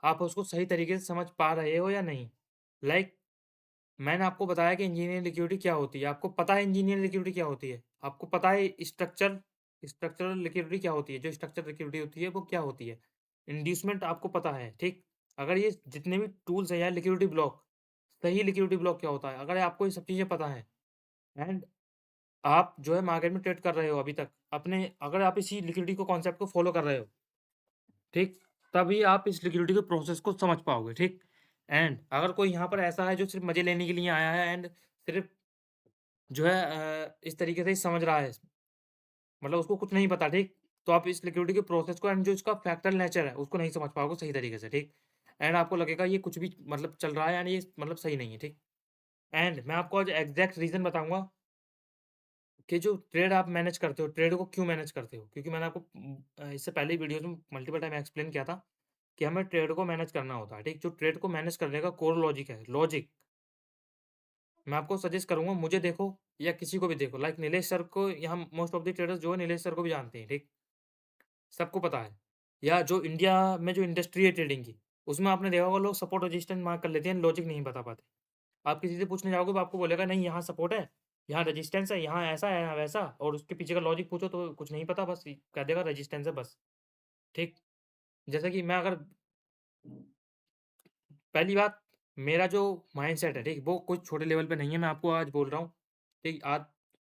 आप उसको सही तरीके से समझ पा रहे हो या नहीं। लाइक मैंने आपको बताया कि इंजीनियरिंग लिक्विडिटी क्या होती है, आपको पता है इंजीनियरिंग लिक्विडिटी क्या होती है, आपको पता है स्ट्रक्चरल लिक्विडिटी क्या होती है, जो स्ट्रक्चर लिक्विडिटी होती है वो क्या होती है, इंड्यूसमेंट आपको पता है, ठीक। अगर ये जितने भी टूल्स हैं यार, लिक्विडिटी ब्लॉक, सही लिक्विडिटी ब्लॉक क्या होता है, अगर आपको ये सब चीज़ें पता है एंड आप जो है मार्केट में ट्रेड कर रहे हो अभी तक अपने, अगर आप इसी लिक्विडिटी को कॉन्सेप्ट को फॉलो कर रहे हो, ठीक, तभी आप इस लिक्विडिटी के प्रोसेस को समझ पाओगे, ठीक। एंड अगर कोई यहाँ पर ऐसा है जो सिर्फ मजे लेने के लिए आया है एंड सिर्फ जो है इस तरीके से ही समझ रहा है, मतलब उसको कुछ नहीं पता, ठीक, तो आप इस लिक्विडिटी के प्रोसेस को एंड जो इसका फैक्टरल नेचर है उसको नहीं समझ पाओगे सही तरीके से, ठीक। एंड आपको लगेगा ये कुछ भी मतलब चल रहा है एंड ये मतलब सही नहीं है, ठीक। एंड मैं आपको आज एग्जैक्ट रीजन बताऊंगा कि जो ट्रेड आप मैनेज करते हो, ट्रेड को क्यों मैनेज करते हो, क्योंकि मैंने आपको इससे पहले वीडियोस में मल्टीपल टाइम एक्सप्लेन किया था कि हमें ट्रेड को मैनेज करना होता है, ठीक। जो ट्रेड को मैनेज करने का कोर लॉजिक है, लॉजिक मैं आपको सजेस्ट करूंगा, मुझे देखो या किसी को भी देखो, लाइक नीलेश सर को, यहाँ मोस्ट ऑफ द ट्रेडर्स जो है नीलेश सर को भी जानते हैं, ठीक, सबको पता है। या जो इंडिया में जो इंडस्ट्री है ट्रेडिंग की, उसमें आपने देखा होगा लोग सपोर्ट रेजिस्टेंस मार्क कर लेते हैं, लॉजिक नहीं बता पाते। आप किसी से पूछने जाओगे तो आपको बोलेगा नहीं यहाँ सपोर्ट है, यहाँ रेजिस्टेंस है, यहाँ ऐसा है, यहाँ वैसा, और उसके पीछे का लॉजिक पूछो तो कुछ नहीं पता, बस कह देगा रेजिस्टेंस है बस, ठीक। जैसे कि मैं अगर पहली बात, मेरा जो माइंडसेट है, ठीक, वो कुछ छोटे लेवल पे नहीं है, मैं आपको आज बोल रहा हूँ, ठीक। आज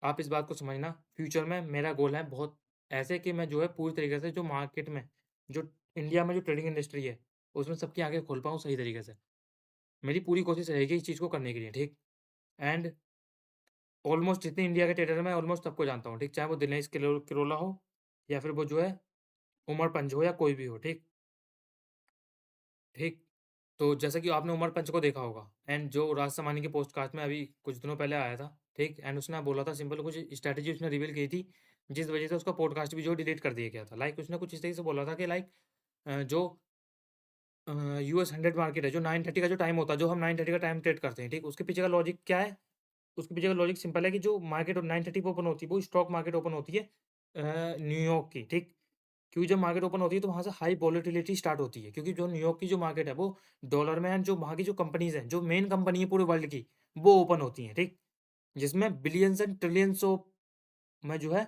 आप इस बात को समझना, फ्यूचर में मेरा गोल है बहुत ऐसे कि मैं जो है पूरी तरीके से जो मार्केट में, जो इंडिया में जो ट्रेडिंग इंडस्ट्री है, उसमें सबकी आंखें खोल पाऊँ सही तरीके से। मेरी पूरी कोशिश रहेगी इस चीज़ को करने के लिए, ठीक। एंड ऑलमोस्ट जितने इंडिया के ट्रेडर हैं मैं ऑलमोस्ट सबको जानता हूँ, ठीक, चाहे वो दिनेश किरोला हो या फिर वो जो है उमर पंच हो या कोई भी हो, ठीक, ठीक। तो जैसा कि आपने उमर पंच को देखा होगा एंड जो राज समानी के पोस्टकास्ट में अभी कुछ दिनों पहले आया था, ठीक, एंड उसने बोला था सिंपल कुछ स्ट्रैटेजी उसने रिवील की थी, जिस वजह से उसका पॉडकास्ट भी जो डिलीट कर दिया गया था। लाइक उसने कुछ इस तरीके से बोला था कि लाइक जो यूएस 100 मार्केट है, जो 9:30 का जो टाइम होता है, जो हम 9:30 का टाइम ट्रेड करते हैं, ठीक, उसके पीछे का लॉजिक क्या है, उसके पीछे का लॉजिक सिंपल है कि जो मार्केट 9:30 पे ओपन होती है वो स्टॉक मार्केट ओपन होती है न्यूयॉर्क की, ठीक। क्योंकि जब मार्केट ओपन होती है तो वहाँ से हाई वॉलेटिलिटी स्टार्ट होती है, क्योंकि जो न्यूयॉर्क की जो मार्केट है वो डॉलर में, एंड जो वहाँ की जो कंपनीज हैं, जो मेन कंपनी है पूरे वर्ल्ड की, वो ओपन होती हैं, ठीक, जिसमें बिलियंस एंड ट्रिलियंस ऑफ में जो है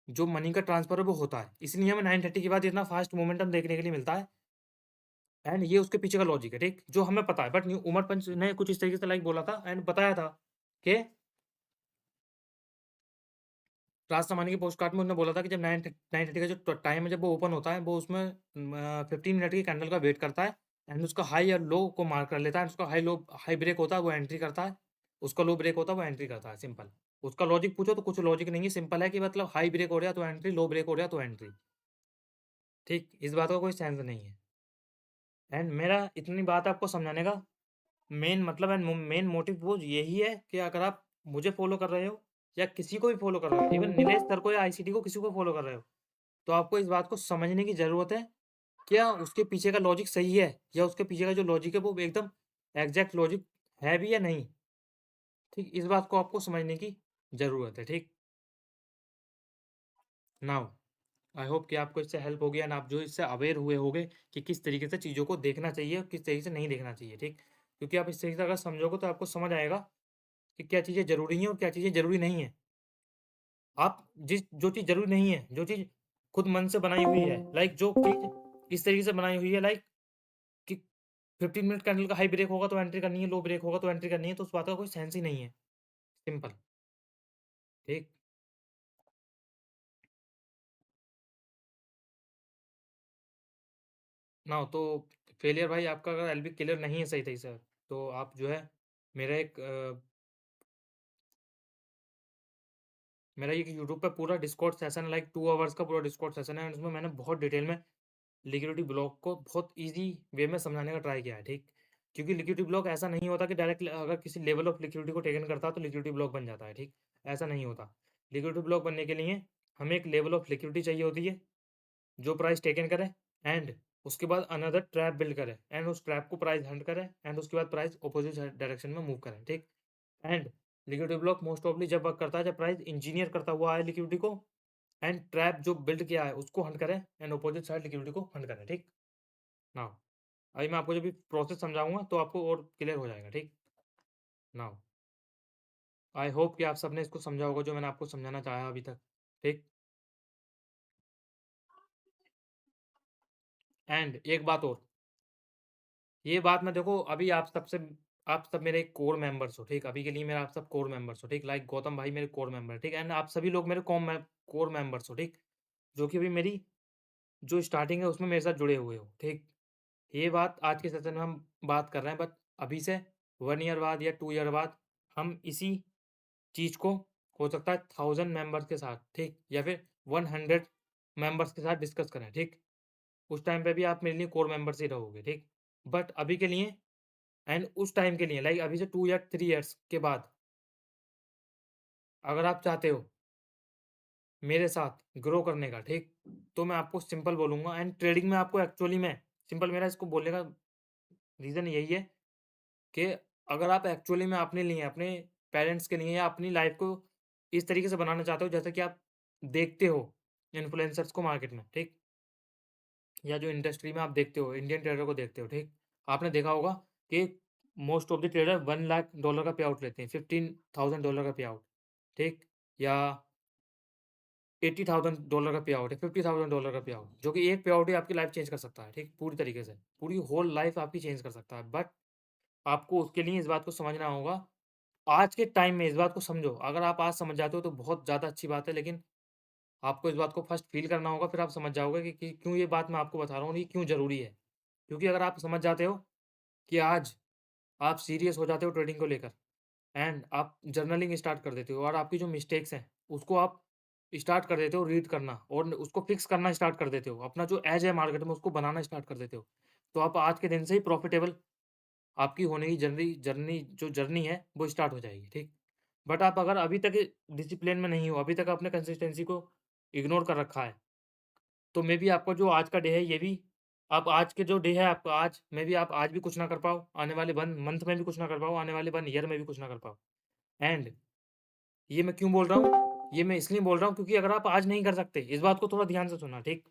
जो मनी का ट्रांसफर है वो होता है, इसलिए हमें 9:30 के बाद इतना फास्ट मोमेंटम देखने के लिए मिलता है। एंड ये उसके पीछे का लॉजिक है, ठीक, जो हमें पता है। बट उमर पंच ने कुछ इस तरीके से लाइक बोला था एंड बताया था कि राज समानी के पोस्ट कार्ड में उन्होंने बोला था कि जब 9:30 का जो टाइम है, जब वो ओपन होता है, वो उसमें 15 मिनट की कैंडल का वेट करता है एंड उसका हाई और लो को मार्क कर लेता है, उसका हाई लो हाई ब्रेक होता है वो एंट्री करता है उसका लो ब्रेक होता है, वो एंट्री करता है, सिंपल। उसका लॉजिक पूछो तो कुछ लॉजिक नहीं है, सिंपल है कि मतलब हाई ब्रेक हो रहा है तो एंट्री, लो ब्रेक हो रहा है तो एंट्री। ठीक, इस बात का कोई सेंस नहीं है। एंड मेरा इतनी बात आपको समझाने का मेन मतलब एंड मेन मोटिव वो यही है कि अगर आप मुझे फॉलो कर रहे हो या किसी को भी फॉलो कर रहे हो, इवन नीलेश सर को या आईसीटी को, किसी को फॉलो कर रहे हो, तो आपको इस बात को समझने की ज़रूरत है, क्या उसके पीछे का लॉजिक सही है या उसके पीछे का जो लॉजिक है वो एकदम एग्जैक्ट लॉजिक है भी या नहीं। ठीक, इस बात को आपको समझने की ज़रूरत है। ठीक, नाउ आई होप कि आपको इससे हेल्प होगी एंड आप जो इससे अवेयर हुए होगे कि किस तरीके से चीज़ों को देखना चाहिए और किस तरीके से नहीं देखना चाहिए। ठीक, क्योंकि आप इस तरीके से अगर समझोगे तो आपको समझ आएगा कि क्या चीज़ें ज़रूरी हैं और क्या चीज़ें ज़रूरी नहीं हैं। आप जो चीज़ ज़रूरी नहीं है, जो चीज़ खुद मन से बनाई हुई है, लाइक जो चीज़ इस तरीके से बनाई हुई है, लाइक कि 15 मिनट कैंडल का हाई ब्रेक होगा तो एंट्री करनी है, लो ब्रेक होगा तो एंट्री करनी है, तो उस बात का कोई सेंस ही नहीं है। सिंपल। ठीक। ना तो फेलियर भाई आपका अगर एलबी क्लियर नहीं है सही तरीके से, तो आप जो है मेरा एक यूट्यूब पे पूरा डिस्कॉर्ड सेशन है, लाइक 2 आवर्स का पूरा डिस्कॉर्ड सेशन है एंड उसमें मैंने बहुत डिटेल में लिक्विडिटी ब्लॉक को बहुत ईज़ी वे में समझाने का ट्राई किया है, ठीक? क्योंकि लिक्विडिटी ब्लॉक ऐसा नहीं होता कि डायरेक्ट अगर किसी लेवल ऑफ लिक्विडिटी को टेकन करता है तो लिक्विडिटी ब्लॉक बन जाता है, ठीक? ऐसा नहीं होता। लिक्विडिटी ब्लॉक बनने के लिए हमें एक लेवल ऑफ लिक्विडिटी चाहिए होती है, जो प्राइस टेकन करे एंड उसके बाद अनदर ट्रैप बिल्ड करे एंड उस ट्रैप को प्राइस हंट करे एंड उसके बाद प्राइस अपोजिट डायरेक्शन में मूव करे, ठीक? एंड लिक्विडिटी ब्लॉक मोस्ट ऑफली जब वर्क करता है जब प्राइस इंजीनियर करता हुआ है लिक्विडिटी को एंड ट्रैप जो बिल्ड किया है उसको हंट करे एंड अपोजिट साइड लिक्विडिटी को हंट करे, ठीक? नाउ अभी मैं आपको जब भी प्रोसेस समझाऊँगा तो आपको और क्लियर हो जाएगा, ठीक? नाउ आई होप कि आप सबने इसको समझा होगा जो मैंने आपको समझाना चाहा अभी तक, ठीक? एंड एक बात और, ये बात मैं देखो अभी आप सब मेरे कोर मेंबर्स हो, ठीक? अभी के लिए मेरा आप सब कोर मेंबर्स हो, ठीक? लाइक गौतम भाई मेरे कोर मेंबर, ठीक? एंड आप सभी लोग मेरे कोर मेंबर्स हो, ठीक? जो कि अभी मेरी जो स्टार्टिंग है उसमें मेरे साथ जुड़े हुए हो, ठीक? ये बात आज के सेशन में हम बात कर रहे हैं, बट अभी से 1 ईयर बाद या 2 ईयर बाद हम इसी चीज़ को हो सकता है 1000 मेंबर्स के साथ, ठीक? या फिर 100 मेंबर्स के साथ डिस्कस करें, ठीक? उस टाइम पे भी आप मेरे लिए कोर मेंबर्स ही रहोगे, ठीक? बट अभी के लिए एंड उस टाइम के लिए लाइक अभी से 2 या 3 इयर्स के बाद अगर आप चाहते हो मेरे साथ ग्रो करने का, ठीक? तो मैं आपको सिंपल बोलूँगा एंड ट्रेडिंग में आपको एक्चुअली में सिंपल मेरा इसको बोलने का रीज़न यही है कि अगर आप एक्चुअली में अपने लिए, अपने पेरेंट्स के लिए या अपनी लाइफ़ को इस तरीके से बनाना चाहते हो जैसे कि आप देखते हो इन्फ्लुएंसर्स को मार्केट में, ठीक? या जो इंडस्ट्री में आप देखते हो, इंडियन ट्रेडर को देखते हो, ठीक? आपने देखा होगा कि most of the trader $1 lakh का पे आउट लेते हैं, $15,000 का पे आउट, ठीक? या $80,000 का पे आउट है, $50,000 का पे आउट, जो कि एक पे आउट ही आपकी लाइफ़ चेंज कर सकता है, ठीक? पूरी तरीके से, पूरी होल लाइफ़ आपकी चेंज कर सकता है। बट आपको उसके लिए इस बात को समझना होगा, आज के टाइम में इस बात को समझो, अगर आप आज समझ जाते हो तो बहुत ज़्यादा अच्छी बात है, लेकिन आपको इस बात को फर्स्ट फ़ील करना होगा, फिर आप समझ जाओगे कि क्यों ये बात मैं आपको बता रहा हूँ और ये क्यों ज़रूरी है। क्योंकि अगर आप समझ जाते हो कि आज आप सीरियस हो जाते हो ट्रेडिंग को लेकर एंड आप जर्नलिंग स्टार्ट कर देते हो और आपकी जो मिस्टेक्स हैं, उसको आप स्टार्ट कर देते हो रीड करना और उसको फिक्स करना स्टार्ट कर देते हो। अपना जो एज है मार्केट में उसको बनाना स्टार्ट कर देते हो। तो आप आज के दिन से ही प्रॉफ़िटेबल आपकी होने की जर्नी है, वो स्टार्ट हो जाएगी, ठीक? बट आप अगर अभी तक डिसिप्लिन में नहीं हो, अभी तक आपने कंसिस्टेंसी को इग्नोर कर रखा है, तो मे बी आपका जो आज का डे है, ये भी आप आज के जो डे है आपका आज, मे बी आप आज भी कुछ ना कर पाओ, आने वाले 1 मंथ में भी कुछ ना कर पाओ, आने वाले 1 ईयर में भी कुछ ना कर पाओ। एंड ये मैं क्यों बोल रहा हूँ? ये मैं इसलिए बोल रहा हूँ क्योंकि अगर आप आज नहीं कर सकते, इस बात को थोड़ा ध्यान से सुनना, ठीक?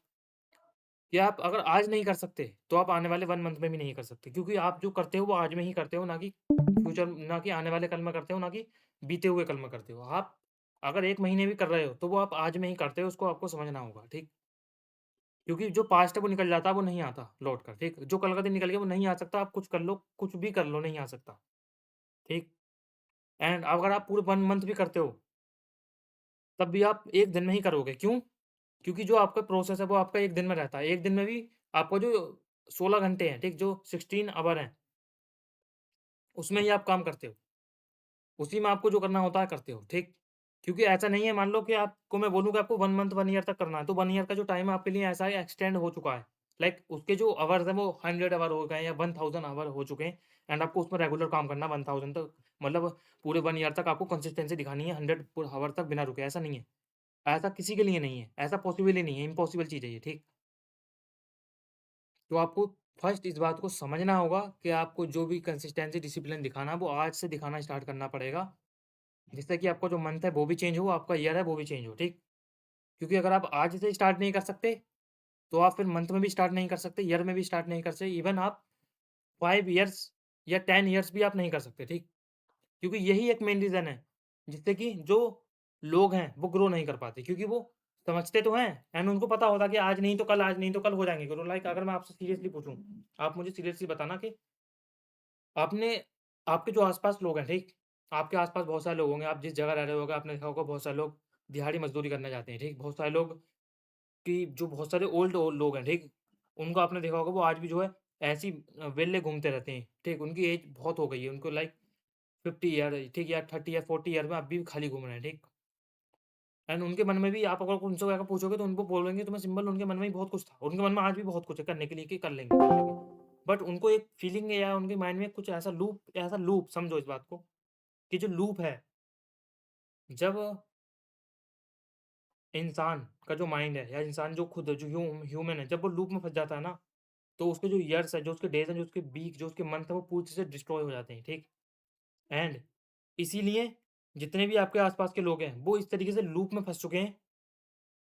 कि आप अगर आज नहीं कर सकते, तो आप आने वाले 1 मंथ में भी नहीं कर सकते क्योंकि आप जो करते हो, वो आज में ही करते हो, ना कि आने वाले कल में करते हो, ना कि बीते हुए कल में करते हो। आप अगर 1 महीने भी कर रहे हो, तो वो आप आज में ही करते हो, उसको आपको समझना होगा, ठीक? क्योंकि जो पास्ट है, वो निकल जाता है, वो नहीं आता लौट कर, ठीक? जो कल का दिन निकल गया, वो नहीं आ सकता, आप कुछ कर लो, कुछ भी कर लो, नहीं आ सकता, ठीक? एंड अगर आप पूरे 1 मंथ भी करते हो, तब भी आप 1 दिन में ही करोगे, क्यों? क्योंकि जो आपका प्रोसेस है वो आपका 1 दिन में रहता है। 1 दिन में भी आपका जो 16 घंटे हैं, ठीक? जो 16 ऑवर हैं, उसमें ही आप काम करते हो। उसी में आपको जो करना होता है करते हो, ठीक? क्योंकि ऐसा नहीं है मान लो कि आपको मैं बोलूँ कि आपको 1 मंथ 1 ईयर तक करना है, तो 1 ईयर का जो टाइम है आपके लिए ऐसा है एक्सटेंड हो चुका है। लाइक उसके जो अवर्स हैं वो 100 आवर हो गए हैं या 1000 आवर हो चुके हैं एंड आपको उसमें रेगुलर काम करना है 1000 तक मतलब पूरे 1 ईयर तक आपको कंसिस्टेंसी दिखानी है 100 पूरे आवर तक बिना रुके, ऐसा नहीं है। ऐसा किसी के लिए नहीं है, ऐसा पॉसिबल ही नहीं है, इम्पॉसिबल चीज़ है ये, ठीक? तो आपको फर्स्ट इस बात को समझना होगा कि आपको जो भी कंसिस्टेंसी, डिसिप्लिन दिखाना है, वो आज से दिखाना स्टार्ट करना पड़ेगा। जिससे कि आपका जो मंथ है वो भी चेंज हो, आपका ईयर है वो भी चेंज हो, ठीक? क्योंकि अगर आप आज से स्टार्ट नहीं कर सकते, तो आप फिर मंथ में भी स्टार्ट नहीं कर सकते, ईयर में भी स्टार्ट नहीं कर सकते, इवन आप 5 इयर्स या 10 इयर्स भी आप नहीं कर सकते, ठीक? क्योंकि यही एक मेन रीज़न है, जिससे कि जो लोग हैं, वो ग्रो नहीं कर पाते क्योंकि वो समझते तो हैं एंड उनको पता होता है कि आज नहीं तो कल, आज नहीं तो कल हो जाएँगे ग्रो। लाइक अगर मैं आपसे सीरियसली पूछूँ, आप मुझे सीरियसली बताना कि आपने आपके जो आस-पास लोग हैं, ठीक? आपके आस-पास बहुत सारे लोग होंगे, आप जिस जगह रह रहे होगे, आपने देखा होगा बहुत सारे लोग दिहाड़ी मज़दूरी करने जाते हैं, ठीक? बहुत सारे लोग कि जो बहुत सारे ओल्ड लोग हैं, ठीक? उनको आपने देखा होगा वो आज भी जो है ऐसे ही वेले घूमते रहते हैं, ठीक? उनकी एज बहुत हो गई है, उनको लाइक 50 ईयर ठीक या 30 या 40 ईयर में अभी भी खाली घूम रहे हैं, ठीक? एंड उनके मन में भी आप अगर उनसे जाकर पूछोगे तो उनको बोलेंगे तुम्हें सिंपल उनके मन में भी बहुत कुछ था। उनके मन में आज भी बहुत कुछ है करने के लिए कि कर लेंगे, कर लेंगे। बट उनको एक फीलिंग है या उनके माइंड में कुछ ऐसा लूप समझो इस बात को कि जो लूप है, जब इंसान का जो माइंड है या इंसान जो खुद जो ह्यूमन है, जब वो लूप में फँस जाता है ना, तो उसके जो ईयर्स है, जो उसके डेज़ हैं, जो उसके वीक, जो उसके मंथ है, वो पूरी तरह से डिस्ट्रॉय हो जाते हैं, ठीक? एंड इसीलिए जितने भी आपके आस-पास के लोग हैं, वो इस तरीके से लूप में फँस चुके हैं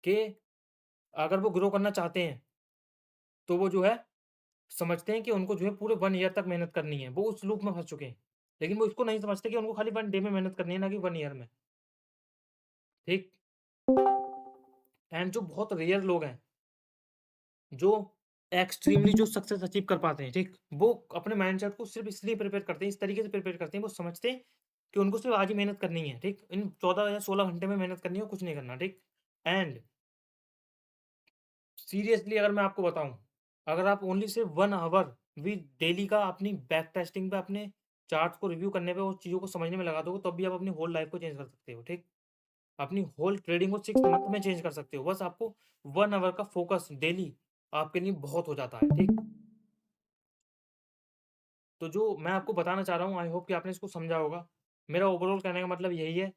कि अगर वो ग्रो करना चाहते हैं, तो वो जो है समझते हैं कि उनको जो है पूरे 1 ईयर तक मेहनत करनी है। वो उस लूप में फँस चुके हैं। लेकिन वो इसको नहीं समझते कि उनको खाली 1 डे में मेहनत करनी है, ना कि 1 ईयर में, ठीक? एंड जो बहुत रेयर लोग हैं, जो एक्सट्रीमली जो सक्सेस अचीव कर पाते हैं, ठीक? वो अपने माइंडसेट को सिर्फ़ इसलिए प्रिपेयर करते हैं, इस तरीके से प्रिपेयर करते हैं, वो समझते हैं कि उनको सिर्फ़ आज ही मेहनत करनी है, ठीक? इन 14 या 16 घंटे में मेहनत करनी है और कुछ नहीं करना, ठीक? एंड सीरियसली अगर मैं आपको बताऊँ, अगर आप ओनली सिर्फ़ 1 आवर भी डेली का अपनी बैक टेस्टिंग पे, अपने चार्ट्स को रिव्यू करने पे, उस चीज़ों को समझने में लगा दोगे, तब भी आप अपनी होल लाइफ़ को चेंज कर सकते हो, ठीक? अपनी होल ट्रेडिंग को 6 मंथ में चेंज कर सकते हो। बस आपको 1 आवर का फ़ोकस डेली आपके लिए बहुत हो जाता है, ठीक? तो जो मैं आपको बताना चाह रहा हूँ, आई होप कि आपने इसको समझा होगा। मेरा ओवरऑल कहने का मतलब यही है,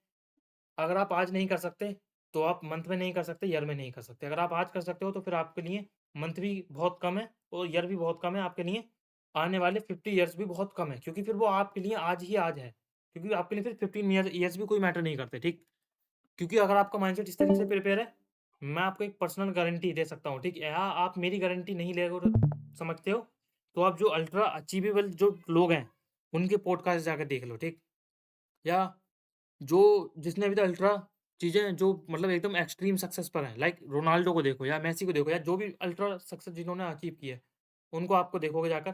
अगर आप आज नहीं कर सकते, तो आप मंथ में नहीं कर सकते, ईयर में नहीं कर सकते। अगर आप आज कर सकते हो, तो फिर आपके लिए मंथ भी बहुत कम है और ईयर भी बहुत कम है। आपके लिए आने वाले 50 ईयर्स भी बहुत कम है, क्योंकि फिर वो आपके लिए आज ही आज है। क्योंकि आपके लिए फिर 15 ईयर्स भी कोई मैटर नहीं करते, ठीक? क्योंकि अगर आपका माइंडसेट इस तरीके से प्रिपेयर है, मैं आपको एक पर्सनल गारंटी दे सकता हूँ, ठीक है? या आप मेरी गारंटी नहीं ले और समझते हो, तो आप जो अल्ट्रा अचीवेबल जो लोग हैं, उनके पॉडकास्ट जाकर देख लो, ठीक? या जो जिसने अभी तक अल्ट्रा चीज़ें जो मतलब एकदम एक्सट्रीम सक्सेस पर हैं, लाइक रोनाल्डो को देखो या मेसी को देखो या जो भी अल्ट्रा सक्सेस जिन्होंने अचीव की है, उनको आपको देखोगे जाकर,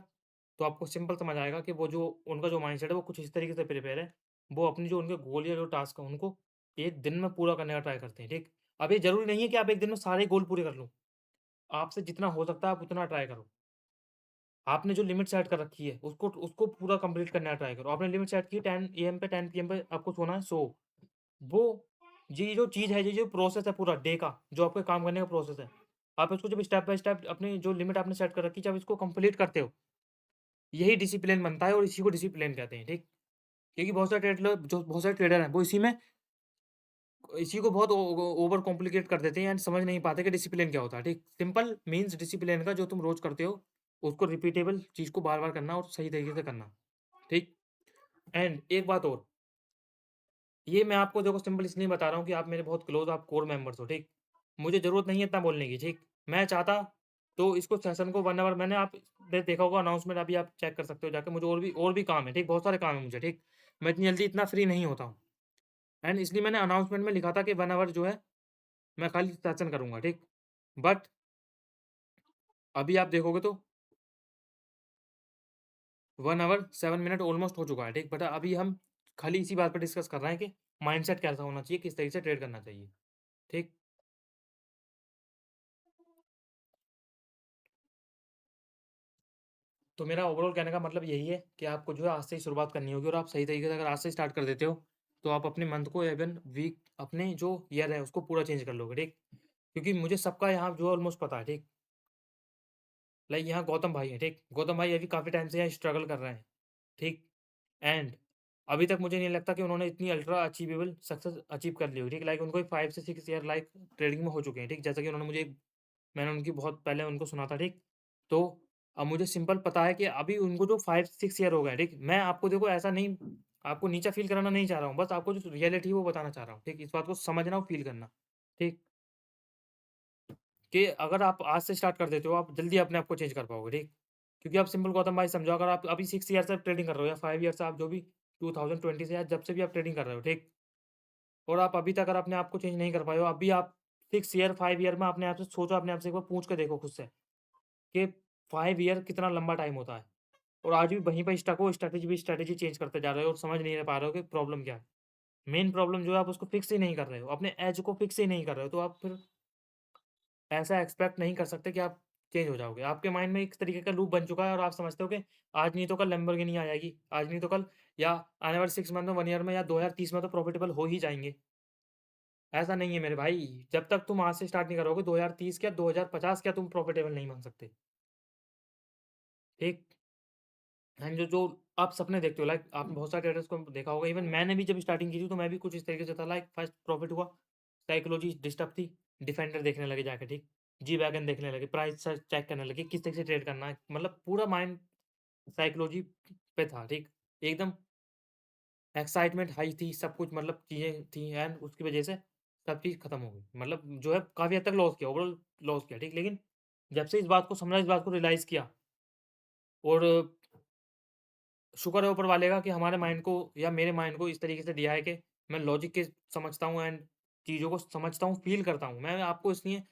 तो आपको सिंपल समझ आएगा कि वो जो उनका जो माइंडसेट है, वो कुछ इस तरीके से प्रिपेयर है। वो अपनी जो उनके गोल या जो टास्क है, उनको 1 दिन में पूरा करने का ट्राई करते हैं, ठीक? अब ये ज़रूरी नहीं है कि आप 1 दिन में सारे गोल पूरे कर लो। आपसे जितना हो सकता है, आप उतना ट्राई करो। आपने जो लिमिट सेट कर रखी है, उसको उसको पूरा कंप्लीट करने का ट्राई करो। आपने लिमिट सेट की है 10 एएम पे, 10 पीएम पे आपको सोना है, सो। वो ये जो चीज़ है, ये जो प्रोसेस है पूरा डे का, जो आपके काम करने का प्रोसेस है, आप इसको जब स्टेप बाय स्टेप अपनी जो लिमिट आपने सेट कर रखी है, जब इसको कंप्लीट करते हो, यही डिसिप्लिन बनता है और इसी को डिसिप्लिन कहते हैं, ठीक? क्योंकि बहुत सारे ट्रेडर हैं, वो इसी को बहुत ओवर कॉम्प्लिकेट कर देते हैं एंड समझ नहीं पाते कि डिसिप्लिन क्या होता है, ठीक? सिंपल मीन्स डिसिप्लिन का जो तुम रोज़ करते हो, उसको रिपीटेबल चीज़ को बार-बार करना और सही तरीके से करना, ठीक? एंड एक बात और, ये मैं आपको देखो सिंपल इसलिए बता रहा हूँ कि आप मेरे बहुत क्लोज़ आप कोर मेंबर्स हो, ठीक? मुझे ज़रूरत नहीं है इतना बोलने की, ठीक? मैं चाहता तो इसको सेशन को 1 आवर मैंने आप दे देखा होगा अनाउंसमेंट, अभी आप चेक कर सकते हो जाके, मुझे और भी काम है, ठीक? बहुत सारे काम है मुझे, ठीक? मैं इतनी जल्दी इतना फ्री नहीं होता हूँ एंड इसलिए मैंने अनाउंसमेंट में लिखा था कि 1 आवर जो है, मैं खाली सेशन करूँगा, ठीक? बट अभी आप देखोगे तो 1 आवर 7 मिनट ऑलमोस्ट हो चुका है, ठीक? बट अभी हम खाली इसी बात पे डिस्कस कर रहे हैं कि माइंडसेट कैसा होना चाहिए, किस तरीके से ट्रेड करना चाहिए, ठीक? तो मेरा ओवरऑल कहने का मतलब यही है कि आपको जो है आज से ही शुरुआत करनी होगी और आप सही तरीके से अगर आज से स्टार्ट कर देते हो, तो आप अपने मंथ को इवन वीक अपने जो ईयर है उसको पूरा चेंज कर लोगे, ठीक? क्योंकि मुझे सबका यहाँ जो ऑलमोस्ट पता है, ठीक? लाइक यहाँ गौतम भाई हैं, ठीक? गौतम भाई अभी काफ़ी टाइम से यहाँ स्ट्रगल कर रहे हैं, ठीक? एंड अभी तक मुझे नहीं लगता कि उन्होंने इतनी अल्ट्रा अचीवेबल सक्सेस अचीव कर ली होगी, ठीक? लाइक उनको 5 से 6 ईयर लाइक ट्रेडिंग में हो चुके हैं, ठीक? जैसा कि उन्होंने मैंने उनकी बहुत पहले उनको सुना था, ठीक? तो अब मुझे सिंपल पता है कि अभी उनको जो 5-6 ईयर हो गए, ठीक? मैं आपको देखो ऐसा नहीं आपको नीचा फ़ील कराना नहीं चाह रहा हूँ, बस आपको जो रियलिटी है वो बताना चाह रहा हूँ, ठीक? इस बात को समझना और फ़ील करना, ठीक? कि अगर आप आज से स्टार्ट कर देते हो, आप जल्दी अपने आप को चेंज कर पाओगे, ठीक? क्योंकि आप सिंपल गौतम भाई समझो अगर आप अभी 6 ईयर से ट्रेडिंग कर रहे हो या 5 ईयर से आप जो भी 2020 से या जब से भी आप ट्रेडिंग कर रहे हो, ठीक? और आप अभी तक अगर अपने आप को चेंज नहीं कर पाए हो, अभी आप 6 ईयर, 5 ईयर में अपने आप से सोचो अपने आप से एक बार पूछ के देखो खुद से कि 5 ईयर कितना लंबा टाइम होता है? और आज भी वहीं पे स्टक हो, स्ट्रैटेजी चेंज करते जा रहे हो और समझ नहीं पा रहे हो कि प्रॉब्लम क्या है? मेन प्रॉब्लम जो है आप उसको फिक्स ही नहीं कर रहे हो, अपने एज को फिक्स ही नहीं कर रहे हो, तो आप फिर ऐसा एक्सपेक्ट नहीं कर सकते कि आप चेंज हो जाओगे। आपके माइंड में एक तरीके का लूप बन चुका है और आप समझते हो कि आज नहीं तो कल लैम्बोर्गिनी आ जाएगी, आज नहीं तो कल या आने वाले 6 मंथ में, 1 ईयर में या 2030 में तो प्रॉफिटेबल हो ही जाएँगे। ऐसा नहीं है मेरे भाई, जब तक तुम आज से स्टार्ट नहीं करोगे 2030 क्या 2050 क्या तुम प्रॉफिटेबल नहीं बन सकते, ठीक? एंड जो जो आप सपने देखते हो लाइक आपने बहुत सारे ट्रेडर्स को देखा होगा, इवन मैंने भी जब स्टार्टिंग की थी तो मैं भी कुछ इस तरीके से था लाइक फर्स्ट प्रॉफिट हुआ, साइकोलॉजी डिस्टर्ब थी, डिफेंडर देखने लगे जाके, ठीक? जी वैगन देखने लगे, प्राइस चेक करने लगे, किस तरीके से ट्रेड करना है, मतलब पूरा माइंड साइकोलॉजी पे था, ठीक? एकदम एक्साइटमेंट हाई थी, सब कुछ मतलब चीज़ें थी एंड उसकी वजह से सब चीज़ खत्म हो गई। मतलब जो है काफ़ी हद तक लॉस किया, ओवरऑल लॉस किया, ठीक? लेकिन जब से इस बात को समझा, इस बात को रियलाइज़ किया और शुक्र है ऊपर वाले का कि हमारे माइंड को या मेरे माइंड को इस तरीके से दिया है कि मैं लॉजिक के समझता हूँ एंड चीज़ों को समझता हूँ, फ़ील करता हूँ। मैं आपको इसलिए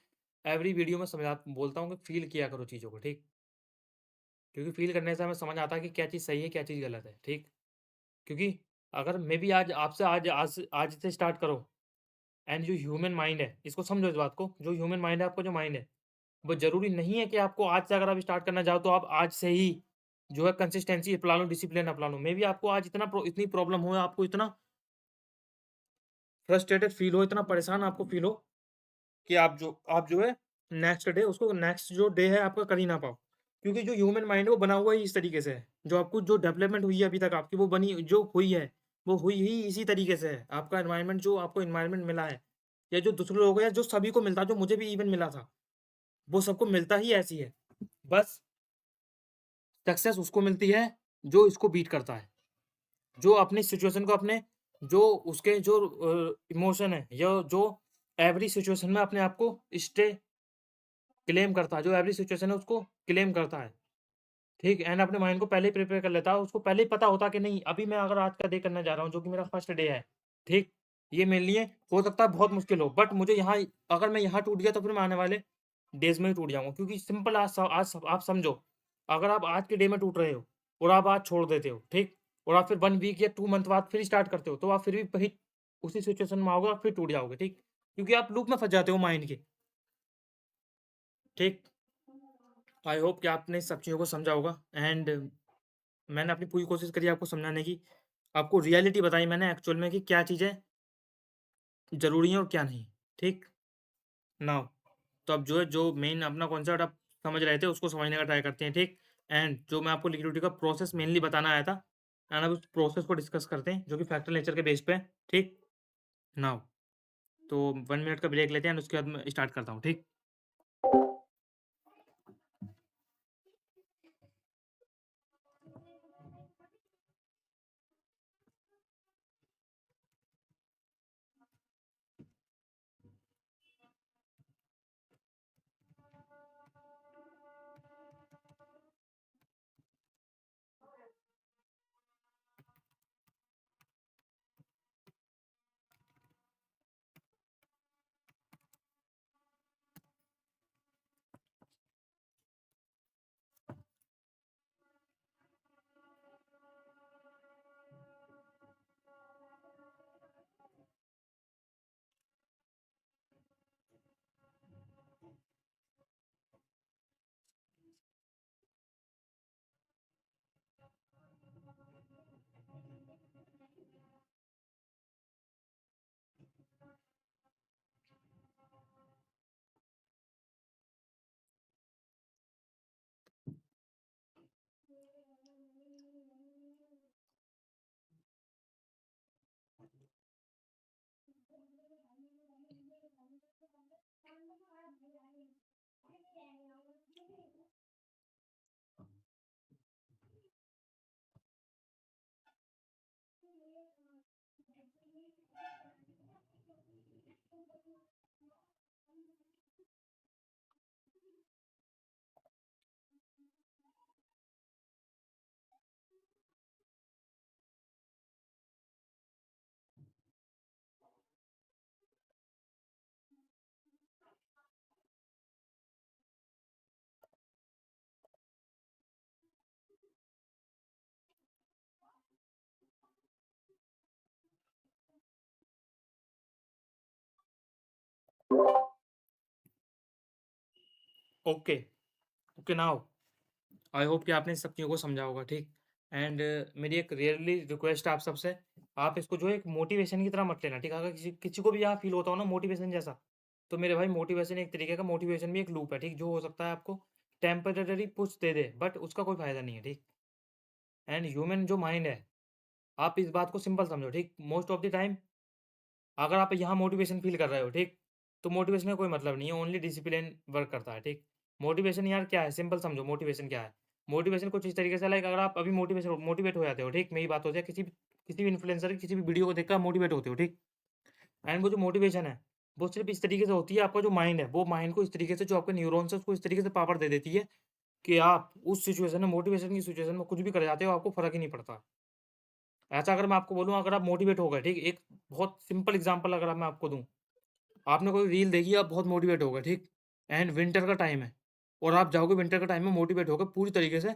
एवरी वीडियो में बोलता हूँ कि फ़ील किया करो चीज़ों को, ठीक? क्योंकि फ़ील करने से हमें समझ आता है कि क्या चीज़ सही है, क्या चीज़ गलत है, ठीक? क्योंकि अगर मैं भी आज आपसे आज से स्टार्ट करो एंड जो ह्यूमन माइंड है, इसको समझो इस बात को, जो ह्यूमन माइंड है, आपका जो माइंड है, वो ज़रूरी नहीं है कि आपको आज से अगर आप स्टार्ट करना चाहो, तो आप आज से ही जो है कंसिस्टेंसी अपना लो, डिसिप्लिन अपना लो। मेबी आपको आज इतनी प्रॉब्लम हो, आपको इतना फ्रस्ट्रेटेड फ़ील हो, इतना परेशान आपको फ़ील हो कि आप जो है नेक्स्ट डे उसको नेक्स्ट जो डे है आपका कर ही ना पाओ। क्योंकि जो ह्यूमन माइंड है वो बना हुआ ही इस तरीके से है। जो आपको जो डेवलपमेंट हुई है अभी तक आपकी वो बनी जो हुई है, वो हुई ही इसी तरीके से है। आपका एनवायरनमेंट जो आपको एनवायरनमेंट मिला है या जो दूसरे लोग हैं, जो सभी को मिलता है, जो मुझे भी इवन मिला था, वो सबको मिलता ही ऐसी है। बस सक्सेस उसको मिलती है जो इसको बीट करता है। जो अपनी सिचुएशन को अपने जो उसके जो इमोशन है या जो एवरी सिचुएशन में अपने आप को स्टे क्लेम करता है, जो एवरी सिचुएशन है उसको क्लेम करता है, ठीक? एंड अपने माइंड को पहले ही प्रिपेयर कर लेता है, उसको पहले ही पता होता है कि नहीं अभी मैं अगर आज का डे करने जा रहा हूँ जो कि मेरा फर्स्ट डे है, ठीक? ये मेरे लिए हो सकता है बहुत मुश्किल हो बट मुझे यहाँ अगर मैं यहाँ टूट गया तो फिर मैं आने वाले डेज़ में ही टूट जाऊँगा क्योंकि सिंपल आज आप समझो, अगर आप आज के डे में टूट रहे हो और आप आज छोड़ देते हो, ठीक? और आप फिर 1 वीक या 2 मंथ बाद फिर स्टार्ट करते हो, तो आप फिर भी वही उसी सिचुएशन में आओगे और फिर टूट जाओगे, ठीक? क्योंकि आप लूप में फँस जाते हो माइंड के, ठीक? आई होप कि आपने सब चीज़ों को समझा होगा एंड मैंने अपनी पूरी कोशिश करी आपको समझाने की। आपको रियलिटी बताई मैंने एक्चुअल में कि क्या चीज़ें ज़रूरी हैं और क्या नहीं, ठीक? नाउ तो अब जो है जो मेन अपना कॉन्सेप्ट आप समझ रहे थे उसको समझने का ट्राई करते हैं, ठीक? एंड जो मैं आपको लिक्विडिटी का प्रोसेस मेनली बताना आया था एंड अब उस प्रोसेस को डिस्कस करते हैं जो कि फैक्टर नेचर के बेस पे है, ठीक? नाउ तो 1 मिनट का ब्रेक लेते हैं एंड उसके बाद मैं स्टार्ट करता हूँ, ठीक? Okay, okay now I hope कि आपने सब चीज़ों को समझा होगा, ठीक। एंड मेरी एक रियली रिक्वेस्ट है आप सबसे, आप इसको जो है एक मोटिवेशन की तरह मत लेना, ठीक है। अगर किसी किसी को भी यहाँ फील होता हो ना मोटिवेशन जैसा, तो मेरे भाई मोटिवेशन एक तरीके का, मोटिवेशन भी एक लूप है, ठीक। जो हो सकता है आपको temporary push they they, but उसका कोई फायदा नहीं है, ठीक। एंड ह्यूमन जो माइंड है, आप इस बात को सिंपल समझो, ठीक। मोस्ट ऑफ द टाइम अगर आप यहाँ मोटिवेशन फील कर रहे हो, ठीक, तो मोटिवेशन का कोई मतलब नहीं है, ओनली डिसिप्लिन वर्क करता है, ठीक। मोटिवेशन यार क्या है, सिंपल समझो मोटिवेशन क्या है। मोटिवेशन कुछ इस तरीके से, लाइक अगर आप अभी मोटिवेट हो जाते हो, ठीक, मेरी बात हो जाए, किसी भी इन्फ्लुएंसर की किसी भी वीडियो को देखकर मोटिवेट होते हो, ठीक। एंड वो जो मोटिवेशन है, वो सिर्फ इस तरीके से होती है, आपका जो माइंड है वो माइंड को इस तरीके से, जो आपके न्यूरॉन्स है उसको इस तरीके से पावर दे देती है कि आप उस सिचुएशन में, मोटिवेशन की सिचुएशन में कुछ भी कर जाते हो, आपको फर्क ही नहीं पड़ता। ऐसा अगर मैं आपको बोलूँ, अगर आप मोटिवेट हो गए, ठीक, एक बहुत सिंपल एग्जांपल अगर मैं आपको दूँ, आपने कोई रील देखी, आप बहुत मोटिवेट हो गए, ठीक। एंड विंटर का टाइम है और आप जाओगे विंटर के टाइम में मोटिवेट होकर पूरी तरीके से,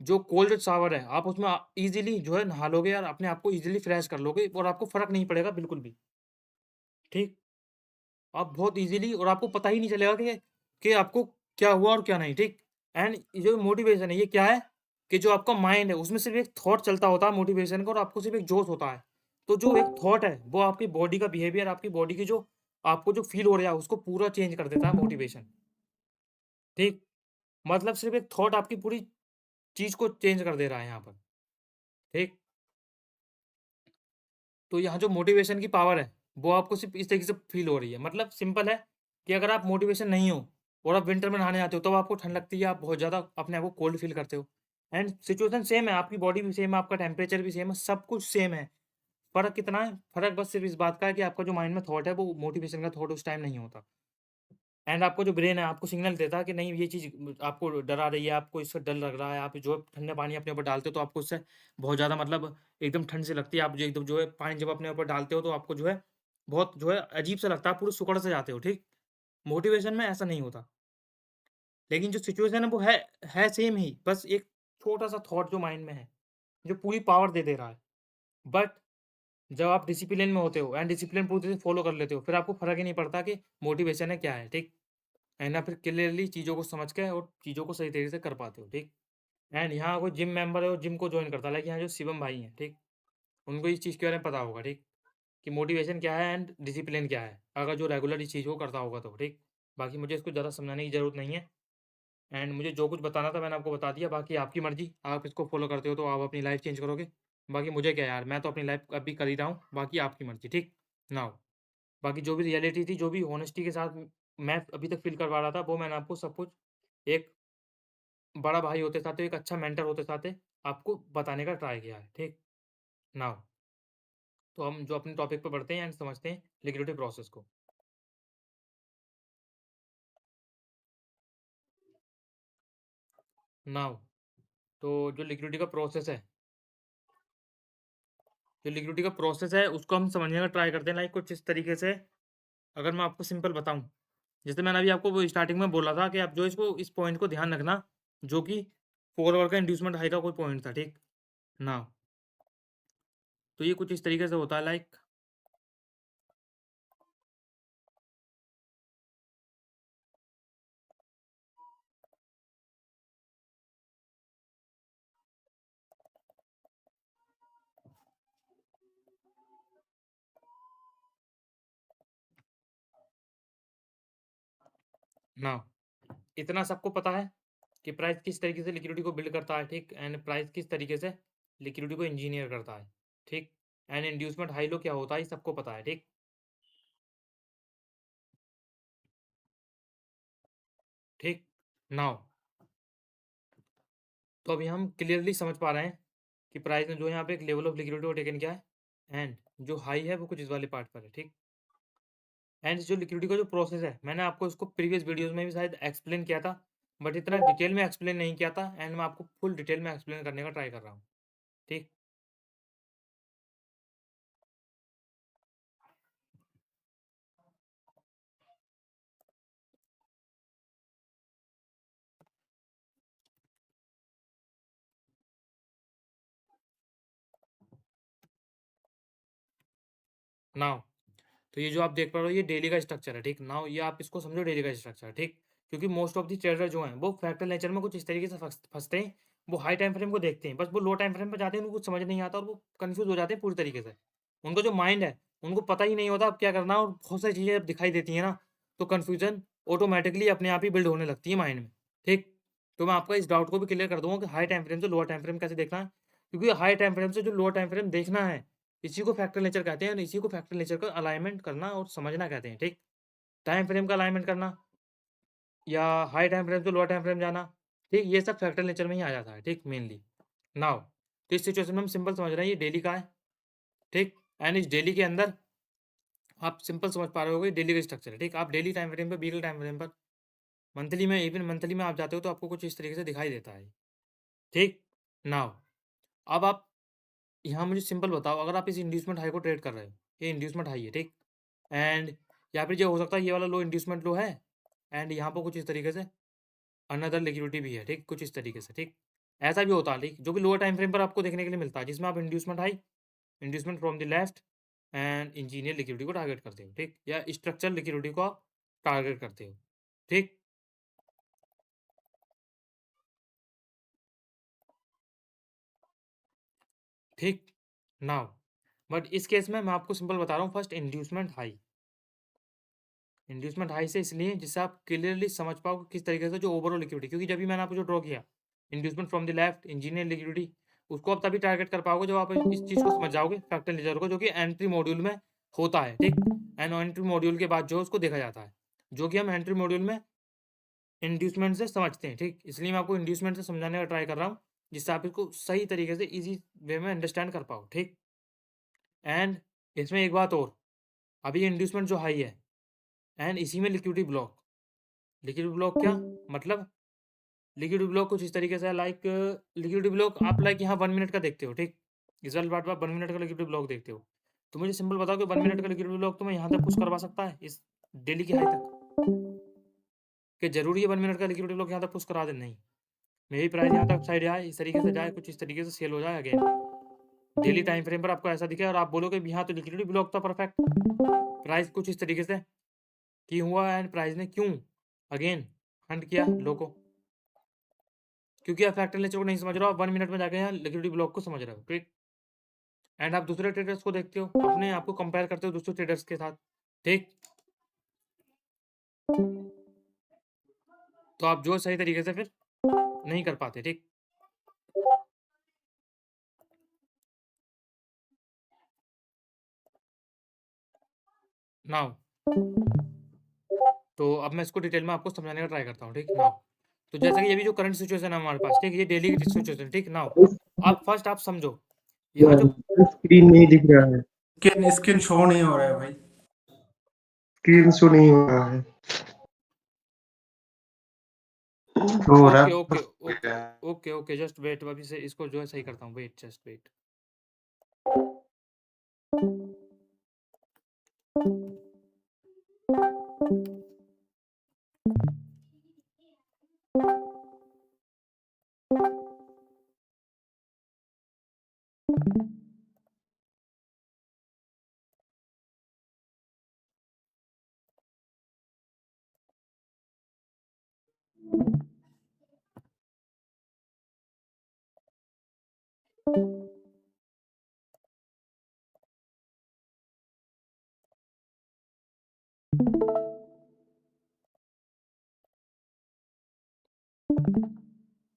जो कोल्ड शावर है आप उसमें इजीली जो है नहा लोगे यार, अपने आप को इजीली फ्रेश कर लोगे और आपको फर्क नहीं पड़ेगा बिल्कुल भी, ठीक। आप बहुत इजीली, और आपको पता ही नहीं चलेगा कि आपको क्या हुआ और क्या नहीं, ठीक। एंड जो मोटिवेशन है ये क्या है, कि जो आपका माइंड है उसमें सिर्फ एक थॉट चलता होता है मोटिवेशन का, और आपको सिर्फ एक जोश होता है। तो जो एक थॉट है वो आपकी बॉडी का बिहेवियर, आपकी बॉडी की जो आपको जो फील हो रहा है उसको पूरा चेंज कर देता है मोटिवेशन, ठीक। मतलब सिर्फ एक थॉट आपकी पूरी चीज को चेंज कर दे रहा है यहाँ पर, ठीक। तो यहाँ जो मोटिवेशन की पावर है वो आपको सिर्फ इस तरीके से फील हो रही है। मतलब सिंपल है कि अगर आप मोटिवेशन नहीं हो और आप विंटर में नहाने जाते हो, तब आपको ठंड लगती है, आप बहुत ज़्यादा अपने आप को कोल्ड फील करते हो। एंड सिचुएशन सेम है, आपकी बॉडी भी सेम है, आपका टेम्परेचर भी सेम है, सब कुछ सेम है। फ़र्क कितना है? फ़र्क बस सिर्फ इस बात का है कि आपका जो माइंड में थॉट है वो मोटिवेशन का थॉट उस टाइम नहीं होता। एंड आपका जो ब्रेन है आपको सिग्नल देता है कि नहीं, ये चीज़ आपको डरा रही है, आपको इससे डर लग रहा है, आप जो है ठंडा पानी अपने ऊपर डालते हो तो आपको उससे बहुत ज़्यादा, मतलब एकदम ठंड से लगती है। आप जो एकदम जो है पानी जब अपने ऊपर डालते हो तो आपको जो है बहुत जो है अजीब सा लगता है, आप पूरे सिकुड़ से जाते हो, ठीक। मोटिवेशन में ऐसा नहीं होता। लेकिन जो सिचुएशन है वो है सेम ही, बस एक छोटा सा थॉट जो माइंड में है, जो पूरी पावर दे दे रहा है। बट जब आप डिसिप्लिन में होते हो एंड डिसिप्लिन पूरी तरह से फॉलो कर लेते हो, फिर आपको फ़र्क ही नहीं पड़ता कि मोटिवेशन है क्या है, ठीक। एंड आप फिर क्लियरली चीज़ों को समझ के और चीज़ों को सही तरीके से कर पाते हो, ठीक। एंड यहाँ कोई जिम मेंबर है और जिम को जॉइन करता है, लाइक यहाँ जो शिवम भाई हैं, ठीक, उनको इस चीज़ के बारे में पता होगा, ठीक, कि मोटिवेशन क्या है एंड डिसिप्लिन क्या है, अगर जो रेगुलर इस चीज़ को करता होगा तो, ठीक। बाकी मुझे इसको ज़्यादा समझाने की ज़रूरत नहीं है। एंड मुझे जो कुछ बताना था मैंने आपको बता दिया, बाकी आपकी मर्ज़ी, आप इसको फॉलो करते हो तो आप अपनी लाइफ़ चेंज करोगे, बाकी मुझे क्या यार, मैं तो अपनी लाइफ़ अभी कर ही रहा हूँ, बाकी आपकी मर्ज़ी, ठीक। नाउ बाकी जो भी रियलिटी थी, जो भी हॉनेस्टी के साथ मैं अभी तक फ़ील करवा रहा था, वो मैंने आपको सब कुछ एक बड़ा भाई होते साथे, एक अच्छा मेंटर होते साथे आपको बताने का ट्राई किया है, ठीक। नाउ तो हम जो अपने टॉपिक पे बढ़ते हैं एंड समझते हैं लिक्विडिटी प्रोसेस को। नाउ तो जो लिक्विडिटी का प्रोसेस है, जो लिक्विडिटी का प्रोसेस है उसको हम समझने का ट्राई करते हैं, लाइक कुछ इस तरीके से। अगर मैं आपको सिंपल बताऊँ, जैसे मैंने अभी आपको वो स्टार्टिंग में बोला था कि आप जो इसको इस पॉइंट को ध्यान रखना, जो कि फॉरवर्ड का इंड्यूसमेंट हाई का कोई पॉइंट था, ठीक। नाउ तो ये कुछ इस तरीके से होता है, लाइक नाउ इतना सबको पता है कि प्राइस किस तरीके से लिक्विडिटी को बिल्ड करता है, ठीक। एंड प्राइस किस तरीके से लिक्विडिटी को इंजीनियर करता है, ठीक। एंड इंड्यूसमेंट हाई लो क्या होता है ये सबको पता है, ठीक। ठीक। नाउ तो अभी हम क्लियरली समझ पा रहे हैं कि प्राइस ने जो यहाँ पे एक लेवल ऑफ लिक्विडिटी को टेकन किया है एंड जो हाई है वो कुछ इस वाले पार्ट पर है, ठीक। एंड जो लिक्विडिटी का जो प्रोसेस है मैंने आपको इसको प्रीवियस वीडियोस में भी शायद एक्सप्लेन किया था, बट इतना डिटेल में एक्सप्लेन नहीं किया था एंड मैं आपको फुल डिटेल में एक्सप्लेन करने का ट्राई कर रहा हूँ, ठीक। नाउ तो ये जो आप देख पा रहे हो ये डेली का स्ट्रक्चर है, ठीक। नाउ ये आप इसको समझो डेली का स्ट्रक्चर है, ठीक। क्योंकि मोस्ट ऑफ दी ट्रेडर जो हैं वो फ्रैक्टल नेचर में कुछ इस तरीके से फंसते हैं, वो हाई टाइम फ्रेम को देखते हैं, बस वो लो टाइम फ्रेम पे जाते हैं, उनको कुछ समझ नहीं आता और वो कंफ्यूज हो जाते हैं पूरी तरीके से। उनका जो माइंड है उनको पता ही नहीं होता अब क्या करना है, और बहुत सारी चीज़ें जब दिखाई देती हैं ना तो कन्फ्यूजन ऑटोमेटिकली अपने आप ही बिल्ड होने लगती है माइंड में, ठीक। तो मैं आपका इस डाउट को भी क्लियर कर दूंगा कि हाई टाइम फ्रेम से लोअर टाइम फ्रेम कैसे देखना है, क्योंकि हाई टाइम फ्रेम से जो लोअर टाइम फ्रेम देखना है इसी को फैक्टर नेचर कहते हैं और इसी को फैक्टर नेचर का अलाइनमेंट करना और समझना कहते हैं, ठीक। टाइम फ्रेम का अलाइनमेंट करना या हाई टाइम फ्रेम से लोअर टाइम फ्रेम जाना, ठीक, ये सब फैक्टर नेचर में ही आ जाता है, ठीक, मेनली। नाउ तो इस सिचुएशन में हम सिंपल समझ रहे हैं ये डेली का है, ठीक। एंड इस डेली के अंदर आप सिंपल समझ पा रहे हो डेली का स्ट्रक्चर है, ठीक। आप डेली टाइम फ्रेम पर, वीकली टाइम फ्रेम पर, मंथली में, इवन मंथली में आप जाते हो तो आपको कुछ इस तरीके से दिखाई देता है, ठीक। नाउ अब आप यहाँ मुझे सिंपल बताओ, अगर आप इस इंड्यूसमेंट हाई को ट्रेड कर रहे हो, ये इंड्यूसमेंट हाई है, ठीक। एंड यहाँ पे जो हो सकता है ये वाला लो इंड्यूसमेंट लो है एंड यहाँ पर कुछ इस तरीके से अनदर लिक्विडिटी भी है, ठीक, कुछ इस तरीके से, ठीक। ऐसा भी होता है, ठीक, जो कि लोअर टाइम फ्रेम पर आपको देखने के लिए मिलता है, जिसमें आप inducement high, inducement from the left and engineer liquidity को टारगेट करते हो, ठीक, या स्ट्रक्चर लिक्विडिटी को आप टारगेट करते हो, ठीक। ठीक। नाउ बट इस केस में मैं आपको सिंपल बता रहा हूँ, first inducement high, inducement high से इसलिए जिससे आप क्लियरली समझ पाओ कि किस तरीके से जो ओवरऑल लिक्विडिटी, क्योंकि जब भी मैंने आपको जो ड्रॉ किया inducement from the left engineer liquidity, उसको आप तभी टारगेट कर पाओगे जब आप इस चीज़ को समझ जाओगे फैक्टर लेजर को, जो कि एंट्री मॉड्यूल में होता है, ठीक। एंड एंट्री मॉड्यूल के बाद जो उसको देखा जाता है, जो कि हम एंट्री मॉड्यूल में इंड्यूसमेंट से समझते हैं, ठीक। इसलिए मैं आपको इंड्यूसमेंट से समझाने का ट्राई कर रहा हूँ जिससे आप इसको सही तरीके से ईजी वे में अंडरस्टैंड कर पाओ, ठीक। एंड इसमें एक बात और, अभी इंड्यूसमेंट जो हाई है एंड इसी में लिक्विडिटी ब्लॉक, लिक्विडिटी ब्लॉक क्या मतलब, लिक्विडिटी ब्लॉक कुछ इस तरीके से लाइक, लिक्विडिटी ब्लॉक आप लाइक यहाँ 1 मिनट का देखते हो, ठीक। इस वाले पार्ट में आप 1 मिनट का लिक्विडिटी ब्लॉक देखते हो, तो मुझे सिंपल बताओ कि 1 मिनट का लिक्विडिटी ब्लॉक तुम्हें यहाँ तक पुश करवा सकता है इस डेली की हाई तक, कि जरूरी है 1 मिनट का लिक्विडिटी ब्लॉक यहाँ तक पुश करा दे, नहीं। मेरी प्राइस यहाँ तक साइड आए, इस तरीके से जाए, कुछ इस तरीके से सेल हो जाए अगेन, डेली टाइम फ्रेम पर आपको ऐसा दिखे और आप बोलोगे यहाँ तो लिक्विडिटी ब्लॉक था परफेक्ट, प्राइस कुछ इस तरीके से की हुआ एंड प्राइस ने क्यों अगेन हंट किया लो को, क्योंकि आप फैक्टर नेचर को नहीं समझ रहे हो, आप 1 मिनट में जाके यहाँ लिक्विडिटी ब्लॉक को समझ रहे हो, ठीक। एंड आप दूसरे ट्रेडर्स को देखते हो, अपने आप को कंपेयर करते हो दूसरे ट्रेडर्स के साथ, ठीक। तो आप जो सही तरीके से फिर नहीं कर पाते, ठीक। नाउ तो अब मैं इसको डिटेल में आपको समझाने का ट्राई करता हूँ, ठीक। नाउ तो जैसा कि ये भी जो करंट सिचुएशन है हमारे पास, ठीक, ये डेली की सिचुएशन, ठीक। नाउ आप फर्स्ट आप समझो यहाँ जो स्क्रीन नहीं दिख रहा है, स्क्रीन स्क्रीन शो नहीं हो रहा है भाई, स्क्रीन शो नहीं हो रहा है, शो हो रहा ओके है ओके बस। Okay okay okay just wait, अभी से इसको जो है सही करता हूँ, वेट जस्ट वेट।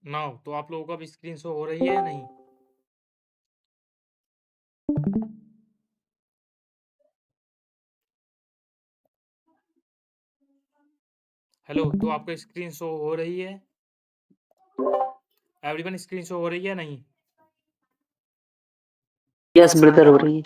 नाउ तो आप लोगों को अब स्क्रीन शो हो रही है या नहीं? हेलो, तो आपका स्क्रीन शो हो रही है? एवरीवन स्क्रीन शो हो रही है या नहीं? यस ब्रदर, हो रही है।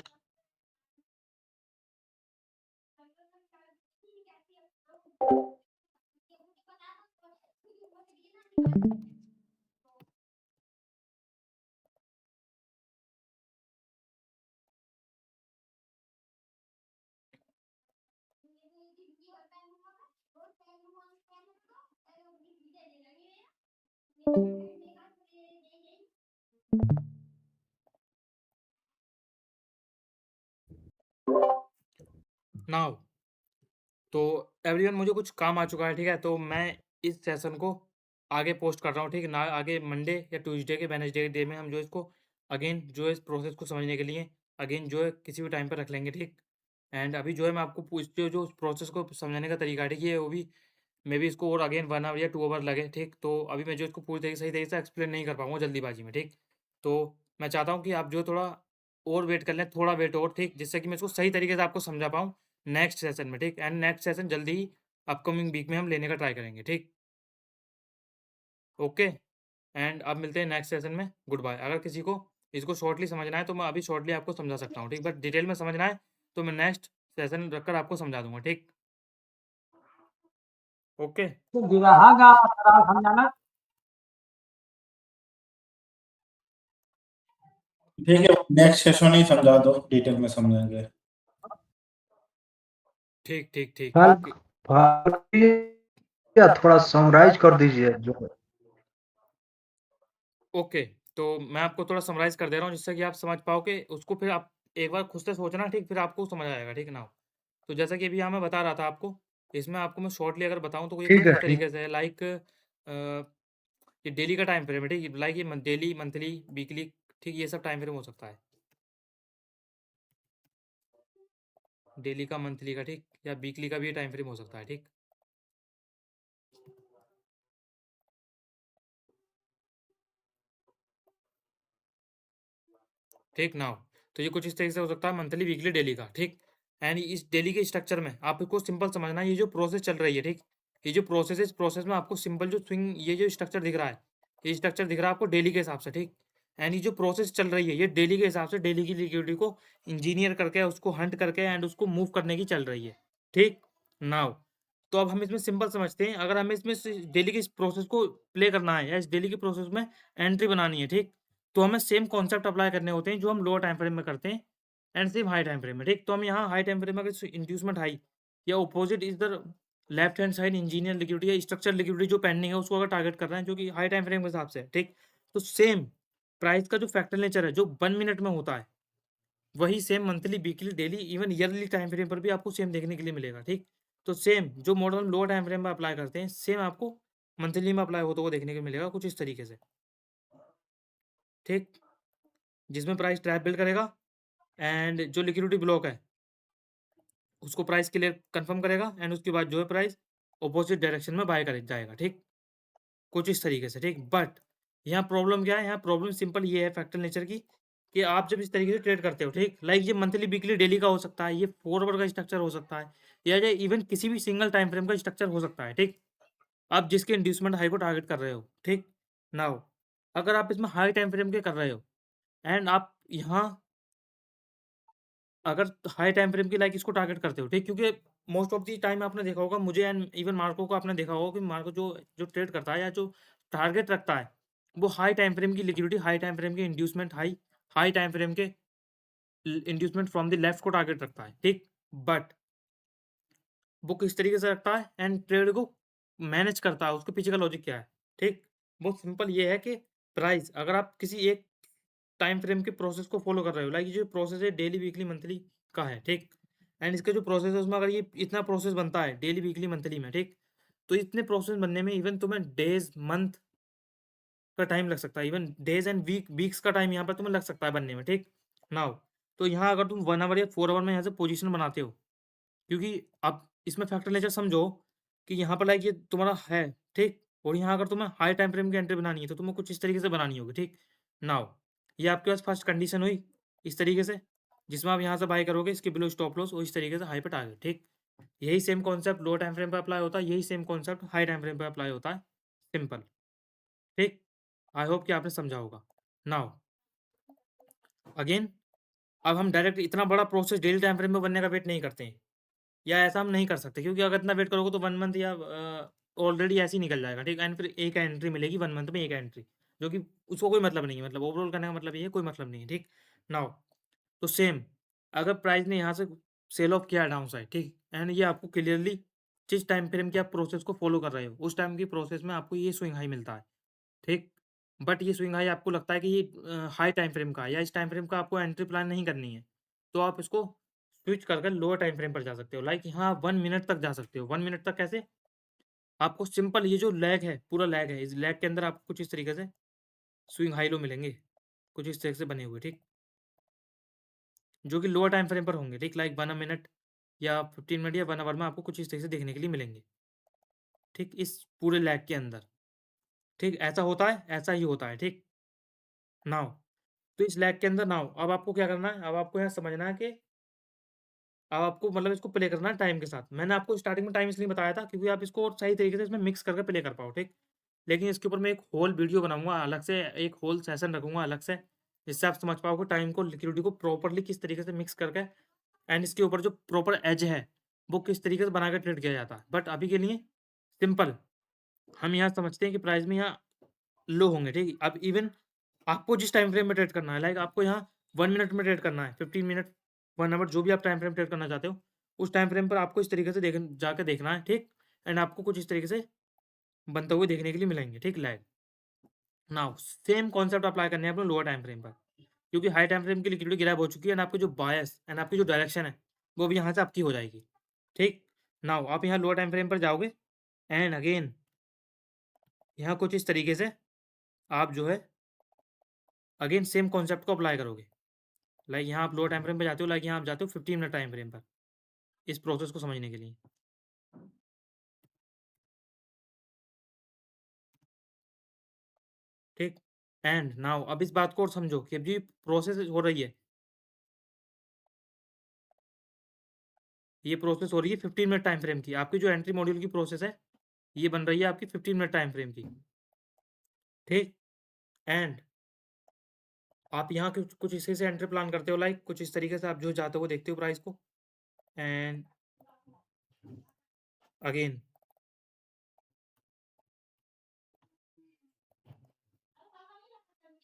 नाउ तो एवरीवन मुझे कुछ काम आ चुका है, ठीक है? तो मैं इस सेशन को आगे पोस्ट कर रहा हूँ, ठीक है? ना आगे मंडे या ट्यूसडे के वेडनेसडे के डे में हम जो इसको अगेन जो है इस प्रोसेस को समझने के लिए अगेन जो है किसी भी टाइम पर रख लेंगे, ठीक? एंड अभी जो है मैं आपको पूछते जो उस प्रोसेस को समझाने का तरीका है, ठीक है? वो भी मे बी इसको और अगेन 1 आवर या 2 आवर लगे, ठीक? तो अभी मैं जो इसको पूरी तरीके सही तरीके से एक्सप्लेन नहीं कर पाऊँगा जल्दीबाजी में, ठीक? तो मैं चाहता हूँ कि आप जो थोड़ा और वेट कर लें, थोड़ा वेट और, ठीक? जिससे कि मैं इसको सही तरीके से आपको समझा पाऊँ नेक्स्ट सेशन में, ठीक? एंड नेक्स्ट सेशन जल्दी ही अपकमिंग वीक में हम लेने का ट्राई करेंगे, ठीक? ओके? एंड अब मिलते हैं नेक्स्ट सेशन में, गुड बाय। अगर किसी को इसको शॉर्टली समझना है तो मैं अभी शॉर्टली आपको समझा सकता हूँ, ठीक? बट डिटेल में समझना है तो मैं नेक्स्ट सेशन रखकर आपको समझा दूँगा, ठीक? ओके? ठीक है, नेक्स्ट सेशन ही समझा दो, डिटेल में समझेंगे। ठीक, ठीक, ठीक। फाल्क फाल्क या थोड़ा समराइज कर दीजिए जो ओके, तो मैं आपको थोड़ा समराइज़ कर दे रहा हूँ जिससे कि आप समझ पाओ कि उसको फिर आप एक बार खुद से सोचना, ठीक? फिर आपको समझ आएगा, ठीक है ना? तो जैसा कि अभी यहाँ मैं बता रहा था आपको, इसमें आपको मैं शॉर्टली अगर बताऊँ तो ये ठीक कुछ है, इस ठीक। तरीके से है लाइक ये डेली का टाइम फ्रेम है, ठीक? लाइक ये डेली, मंथली, वीकली, ठीक? ये सब टाइम फ्रेम हो सकता है। डेली का, मंथली का, ठीक? या वीकली का भी ये टाइम फ्रेम हो सकता है, ठीक? ठीक नाउ तो ये कुछ इस तरीके से हो सकता है मंथली, वीकली, डेली का, ठीक? एंड इस डेली के स्ट्रक्चर में आपको सिंपल समझना है, ये जो प्रोसेस चल रही है, ठीक? ये जो प्रोसेस है, इस प्रोसेस में आपको सिंपल जो स्विंग ये जो स्ट्रक्चर दिख रहा है, ये स्ट्रक्चर दिख रहा है आपको डेली के हिसाब से, ठीक? एंड ये जो प्रोसेस चल रही है ये डेली के हिसाब से डेली की लिक्विडिटी को इंजीनियर करके उसको हंट करके एंड उसको मूव करने की चल रही है, ठीक? नाउ तो अब हम इसमें सिंपल समझते हैं, अगर हमें इसमें डेली के इस प्रोसेस को प्ले करना है या इस डेली के प्रोसेस में एंट्री बनानी है, ठीक? तो हमें सेम कॉन्सेप्ट अप्लाई करने होते हैं जो हम लोअर टाइम फ्रेम में करते हैं and same high time frame में, ठीक? तो हम यहाँ हाई टाइम फ्रेम में अगर इंड्यूसमेंट हाई या opposite is the left hand side engineer liquidity या स्ट्रक्चर लिक्विडिटी जो पेंडिंग है उसको अगर टारगेट कर रहे हैं जो कि हाई टाइम फ्रेम के हिसाब से है, ठीक? तो सेम प्राइस का जो फैक्टर नेचर है जो 1 मिनट में होता है वही same monthly, weekly, daily, even yearly time frame पर भी आपको सेम देखने के लिए मिलेगा, ठीक? तो सेम जो मॉडल हम लोअर टाइम फ्रेम में अप्लाई करते हैं सेम आपको मंथली में अप्लाई होता हुआ देखने को मिलेगा कुछ इस तरीके से, ठीक? जिसमें प्राइस ट्रैप बिल्ड करेगा एंड जो लिक्विडिटी ब्लॉक है उसको प्राइस क्लियर कंफर्म करेगा एंड उसके बाद जो है प्राइस ऑपोजिट डायरेक्शन में बाय करे जाएगा, ठीक? कुछ इस तरीके से, ठीक? बट यहाँ प्रॉब्लम क्या है? यहाँ प्रॉब्लम सिंपल ये है फैक्टर नेचर की कि आप जब इस तरीके से ट्रेड करते हो, ठीक? लाइक ये मंथली, वीकली, डेली का हो सकता है, ये फॉरवर्ड का स्ट्रक्चर हो सकता है या ये इवन किसी भी सिंगल टाइम फ्रेम का स्ट्रक्चर हो सकता है, ठीक? आप जिसके इंड्यूसमेंट हाई को टारगेट कर रहे हो, ठीक? नाउ अगर आप इसमें हाई टाइम फ्रेम के कर रहे हो एंड आप यहाँ अगर हाई टाइम फ्रेम की लाइक इसको टारगेट करते हो, ठीक? क्योंकि मोस्ट ऑफ द टाइम आपने देखा होगा मुझे एंड इवन मार्को को आपने देखा होगा कि मार्को जो जो ट्रेड करता है या जो टारगेट रखता है वो हाई टाइम फ्रेम की लिक्विडिटी, हाई टाइम फ्रेम के inducement high, high time frame के इंड्यूसमेंट फ्रॉम द लेफ्ट को टारगेट रखता है, ठीक? बट वो किस तरीके से रखता है एंड ट्रेड को मैनेज करता है, उसके पीछे का लॉजिक क्या है, ठीक? बहुत सिंपल ये है कि प्राइस अगर आप किसी एक टाइम फ्रेम के प्रोसेस को फॉलो कर रहे हो, लाइक ये जो प्रोसेस है डेली, वीकली, मंथली का है, ठीक? एंड इसका जो प्रोसेस है उसमें अगर ये इतना प्रोसेस बनता है डेली, वीकली, मंथली में, ठीक? तो इतने प्रोसेस बनने में इवन तुम्हें डेज, मंथ का टाइम लग सकता है, इवन डेज एंड वीक्स का टाइम यहाँ पर तुम्हें लग सकता है बनने में, ठीक? नाउ तो यहाँ अगर तुम 1 आवर या 4 आवर में यहाँ से पोजीशन बनाते हो, क्योंकि अब इसमें फैक्टर नेचर समझो कि यहाँ पर लाइक ये तुम्हारा है, ठीक? और यहाँ अगर तुम्हें हाई टाइम फ्रेम की एंट्री बनानी है तो तुम्हें कुछ इस तरीके से बनानी होगी, ठीक? नाउ ये आपके पास फर्स्ट कंडीशन हुई इस तरीके से जिसमें आप यहाँ से बाय करोगे इसके बिलो स्टॉप लॉस और इस तरीके से हाई पे टारगेट, ठीक? यही सेम कॉन्सेप्ट लो टाइम फ्रेम पे अप्लाई होता है, यही same concept high time frame पे अप्लाई होता है, सिंपल, ठीक? आई होप कि आपने समझा होगा। नाउ अगेन अब हम डायरेक्ट इतना बड़ा प्रोसेस डेली टाइम फ्रेम में बनने का वेट नहीं करते हैं, या ऐसा हम नहीं कर सकते, क्योंकि अगर इतना वेट करोगे तो 1 मंथ या ऑलरेडी ऐसे ही निकल जाएगा, ठीक है? एंड फिर एक एंट्री मिलेगी 1 मंथ में, एक एंट्री, जो कि उसको कोई मतलब नहीं है, मतलब ओवरऑल करने का मतलब ये है, कोई मतलब नहीं है, ठीक? नाउ तो सेम अगर प्राइस ने यहाँ से सेल ऑफ किया डाउन साइड, ठीक? एंड ये आपको क्लियरली जिस टाइम फ्रेम की आप प्रोसेस को फॉलो कर रहे हो, उस टाइम की प्रोसेस में आपको ये स्विंग हाई मिलता है, ठीक? बट ये स्विंग हाई आपको लगता है कि ये हाई टाइम फ्रेम का है, या इस टाइम फ्रेम का आपको एंट्री प्लान नहीं करनी है, तो आप इसको स्विच कर लोअर टाइम फ्रेम पर जा सकते हो। लाइक यहाँ 1 मिनट तक जा सकते हो। 1 मिनट तक कैसे? आपको सिंपल ये जो लैग है, पूरा लैग है, इस लैग के अंदर आपको कुछ इस तरीके से स्विंग हाई लो मिलेंगे, कुछ इस तरीके से बने हुए, ठीक? जो कि लोअर टाइम फ्रेम पर होंगे, ठीक? लाइक 1 मिनट या 15 मिनट या 1 आवर में आपको कुछ इस तरीके से देखने के लिए मिलेंगे, ठीक? इस पूरे लैग के अंदर, ठीक? ऐसा होता है, ऐसा ही होता है, ठीक? नाउ तो इस लैग के अंदर नाउ अब आपको क्या करना है? अब आपको यहाँ समझना है कि अब आपको मतलब इसको प्ले करना है टाइम के साथ। मैंने आपको स्टार्टिंग में टाइम इसलिए बताया था क्योंकि आप इसको और सही तरीके से इसमें मिक्स करके प्ले कर पाओ, ठीक? लेकिन इसके ऊपर मैं एक होल वीडियो बनाऊँगा अलग से, एक होल सेशन रखूँगा अलग से, जिससे आप समझ पाओगे टाइम को, लिक्विडिटी को प्रॉपर्ली किस तरीके से मिक्स करके एंड इसके ऊपर जो प्रॉपर एज है, वो किस तरीके से बना के ट्रेड किया जाता है। बट अभी के लिए सिंपल हम यहाँ समझते हैं कि प्राइस में यहाँ लो होंगे, ठीक है? अब इवन आपको जिस टाइम फ्रेम में ट्रेड करना है, लाइक आपको यहाँ 1 मिनट में ट्रेड करना है, 15 मिनट, 1 आवर, जो भी आप टाइम फ्रेम ट्रेड करना चाहते हो, उस टाइम फ्रेम पर आपको इस तरीके से जाके देखना है, ठीक? एंड आपको कुछ इस तरीके से बनते हुए देखने के लिए मिलेंगे, ठीक? Lag. Now same concept apply करने हैं अपने लोअर टाइम फ्रेम पर, क्योंकि हाई टाइम फ्रेम की लिक्विडिटी गायब हो चुकी है एंड आपकी जो बायस एंड आपकी जो डायरेक्शन है, वो भी यहाँ से आपकी हो जाएगी, ठीक? नाउ आप यहाँ लोअर टाइम फ्रेम पर जाओगे एंड अगेन यहाँ कुछ इस तरीके से आप जो है अगेन सेम कॉन्सेप्ट को अप्लाई करोगे। लाइक यहाँ आप लोअर टाइम फ्रेम पे जाते हो, लाइक यहाँ आप जाते हो 15 मिनट टाइम फ्रेम पर, इस प्रोसेस को समझने के लिए, ठीक? एंड नाउ अब इस बात को और समझो कि अब जी प्रोसेस हो रही है, ये प्रोसेस हो रही है 15 मिनट टाइम फ्रेम की। आपकी जो एंट्री मॉड्यूल की प्रोसेस है, ये बन रही है आपकी 15 मिनट टाइम फ्रेम की, ठीक? एंड आप यहाँ कुछ कुछ इसी से एंट्री प्लान करते हो, लाइक कुछ इस तरीके से आप जो चाहते हो वो देखते हो प्राइस को, एंड अगेन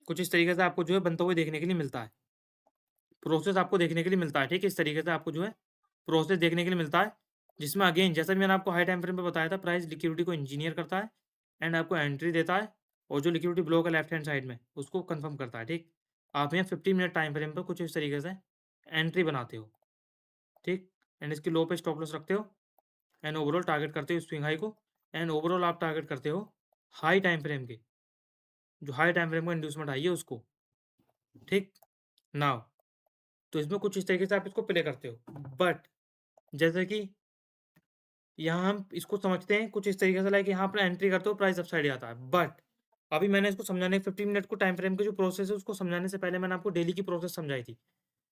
कुछ इस तरीके से आपको जो है बनते हुए देखने के लिए मिलता है, प्रोसेस आपको देखने के लिए मिलता है, ठीक है? इस तरीके से आपको जो है प्रोसेस देखने के लिए मिलता है, जिसमें अगेन जैसा भी मैंने आपको हाई टाइम फ्रेम पे बताया था, प्राइस लिक्विडिटी को इंजीनियर करता है एंड आपको एंट्री देता है, और जो लिक्विडिटी ब्लॉक है लेफ्ट हैंड साइड में, उसको कंफर्म करता है, ठीक? आप यहाँ 15 मिनट टाइम फ्रेम पर कुछ इस तरीके से एंट्री बनाते हो, ठीक? एंड इसकी लो पे स्टॉप लॉस रखते हो एंड ओवरऑल टारगेट करते हो स्विंग हाई को, एंड ओवरऑल आप टारगेट करते हो हाई टाइम फ्रेम के, जो हाई टाइम फ्रेम का इंड्यूसमेंट आई है उसको, ठीक? नाउ तो इसमें कुछ इस तरीके से आप इसको प्ले करते हो, बट जैसे कि यहाँ हम इसको समझते हैं कुछ इस तरीके से, लाइक यहाँ पर एंट्री करते हो प्राइस अपसाइड आता है, बट अभी मैंने इसको समझाने 15 मिनट को टाइम फ्रेम की जो प्रोसेस है उसको समझाने से पहले मैंने आपको डेली की प्रोसेस समझाई थी,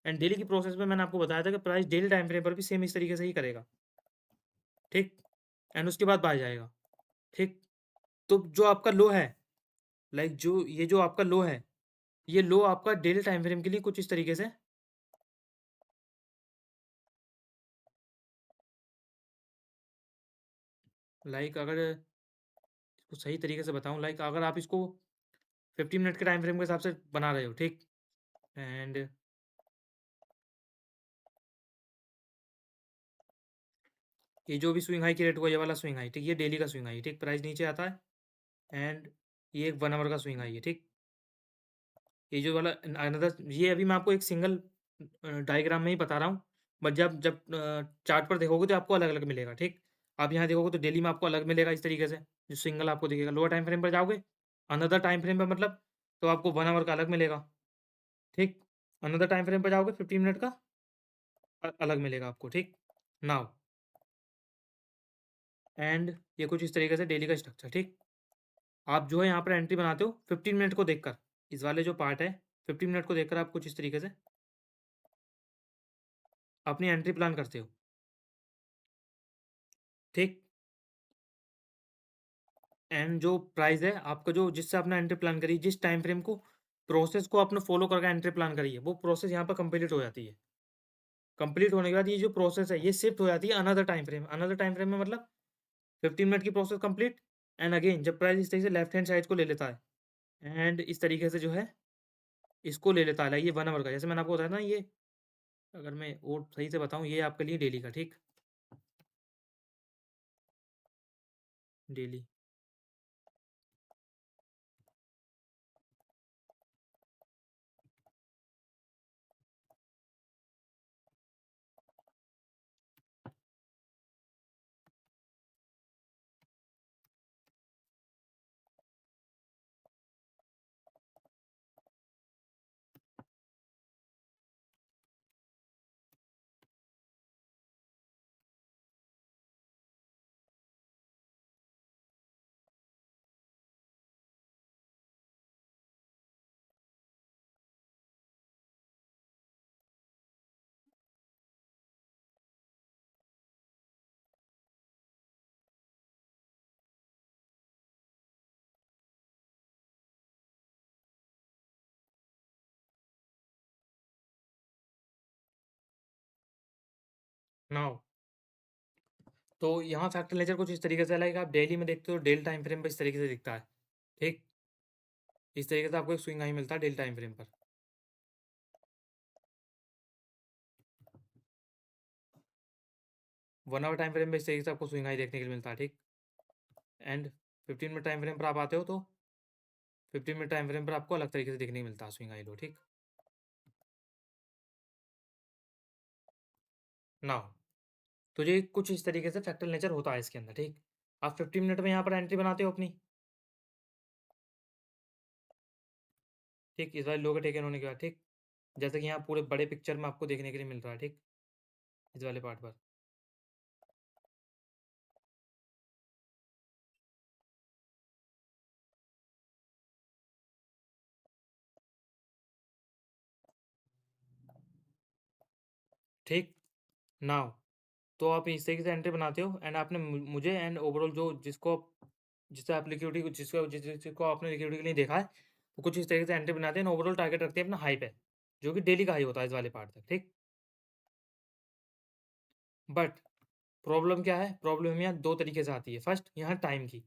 एंड डेली की प्रोसेस में मैंने आपको बताया था कि प्राइस डेली टाइम फ्रेम पर भी सेम इस तरीके से ही करेगा, ठीक? एंड उसके बाद बाय जाएगा, ठीक? तो जो आपका लो है, लाइक जो ये जो आपका लो है, ये लो आपका डेली टाइम फ्रेम के लिए कुछ इस तरीके से लाइक अगर इसको सही तरीके से बताऊं, लाइक अगर आप इसको 15 मिनट के टाइम फ्रेम के हिसाब से बना रहे हो, ठीक? एंड ये जो भी स्विंग हाई क्रिएट हुआ, ये वाला स्विंग हाई, ठीक? ये डेली का स्विंग हाई है, ठीक? प्राइस नीचे आता है एंड ये एक 1 आवर का स्विंग हाई है, ठीक? ये जो वाला अनदर, ये अभी मैं आपको एक सिंगल डायग्राम में ही बता रहा हूँ, बट जब जब चार्ट पर देखोगे तो आपको अलग अलग मिलेगा, ठीक? आप यहाँ देखोगे तो डेली में आपको अलग मिलेगा इस तरीके से, जो सिंगल आपको दिखेगा। लोअर टाइम फ्रेम पर जाओगे, अनदर टाइम फ्रेम पर मतलब, तो आपको 1 आवर का अलग मिलेगा, ठीक? अनदर टाइम फ्रेम पर जाओगे 15 मिनट का अलग मिलेगा आपको, ठीक? नाउ एंड ये कुछ इस तरीके से डेली का स्ट्रक्चर, ठीक? आप जो है यहाँ पर एंट्री बनाते हो 15 मिनट को देखकर, इस वाले जो पार्ट है 15 मिनट को देखकर आप कुछ इस तरीके से अपनी एंट्री प्लान करते हो, ठीक? एंड जो प्राइस है आपका, जो जिससे आपने एंट्री प्लान करी, जिस टाइम फ्रेम को प्रोसेस को आपने फॉलो करके एंट्री प्लान करी है, वो प्रोसेस यहाँ पर कंप्लीट हो जाती है। कंप्लीट होने के बाद ये जो प्रोसेस है ये शिफ्ट हो जाती है another time frame. Another time frame में मतलब 15 मिनट की प्रोसेस कंप्लीट। एंड अगेन जब प्राइस इस तरीके से लेफ्ट हैंड साइड को ले लेता है एंड इस तरीके से जो है इसको ले लेता है, ये 1 आवर का, जैसे मैंने आपको बताया ना, ये अगर मैं और सही से बताऊँ, ये आपके लिए डेली का, ठीक, डेली। नाउ तो यहाँ फैक्टर लेजर कुछ इस तरीके से, लाइक आप डेली में देखते हो डेल टाइम फ्रेम पर इस तरीके से दिखता है, ठीक, इस तरीके से आपको एक स्विंग आई मिलता है डेल टाइम फ्रेम पर। 1 आवर टाइम फ्रेम में इस तरीके से आपको स्विंग आई देखने के लिए मिलता है, ठीक। एंड 15 मिनट टाइम फ्रेम पर आप आते हो तो 15 मिनट टाइम फ्रेम पर आपको अलग तरीके से देखने को मिलता है स्विंग आई लो, ठीक। नाउ तो ये कुछ इस तरीके से फैक्टर नेचर होता है इसके अंदर, ठीक। आप 15 मिनट में यहाँ पर एंट्री बनाते हो अपनी, ठीक, इस बार लो के टेकन होने के बाद, ठीक, जैसे कि यहाँ पूरे बड़े पिक्चर में आपको देखने के लिए मिल रहा है, ठीक, इस वाले पार्ट पर। ठीक, नाउ तो आप इस तरीके से एंट्री बनाते हो एंड आपने मुझे एंड ओवरऑल जो जिससे आप लिक्विडिटी जिसको आपने लिक्विडिटी के लिए देखा है, वो कुछ इस तरीके से एंट्री बनाते हैं, ओवरऑल टारगेट रखते हैं अपना हाई पे, जो कि डेली का हाई होता है इस वाले पार्ट तक, ठीक। बट प्रॉब्लम क्या है, प्रॉब्लम यहाँ दो तरीके से आती है। फर्स्ट, यहाँ टाइम की,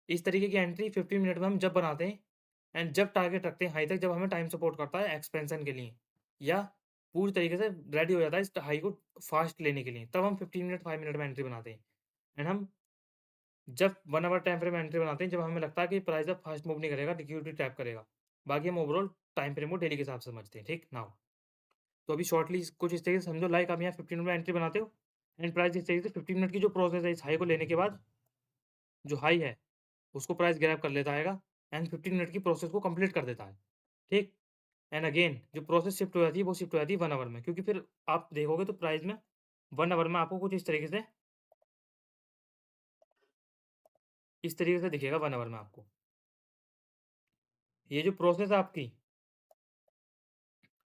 इस तरीके की एंट्री 15 मिनट में हम जब बनाते हैं एंड जब टारगेट रखते हैं हाई तक, जब हमें टाइम सपोर्ट करता है एक्सपेंशन के लिए, या पूरी तरीके से रेडी हो जाता है इस हाई को फास्ट लेने के लिए, तब हम 15 मिनट 5 मिनट में एंट्री बनाते हैं। एंड हम जब 1 आवर टाइम फ्रेम में एंट्री बनाते हैं, जब हमें लगता है कि प्राइस अब फास्ट मूव नहीं करेगा, लिक्विडिटी टैप करेगा। बाकी हम ओवरऑल टाइम फ्रेम को डेली के हिसाब से समझते हैं, ठीक। नाउ तो अभी शॉर्टली कुछ इस तरीके से समझो, लाइक आप यहाँ 15 मिनट में एंट्री बनाते हो एंड प्राइस इस तरीके से 15 मिनट की जो प्रोसेस है इस हाई को लेने के बाद, जो हाई है उसको प्राइस ग्रैब कर लेता है एंड 15 मिनट की प्रोसेस को कंप्लीट कर देता है, ठीक। एंड अगेन जो प्रोसेस शिफ्ट हो जाती है वो शिफ्ट हो जाती है 1 आवर में, क्योंकि फिर आप देखोगे तो प्राइस में 1 आवर में आपको कुछ इस तरीके से दिखेगा 1 आवर में आपको। ये जो प्रोसेस है आपकी,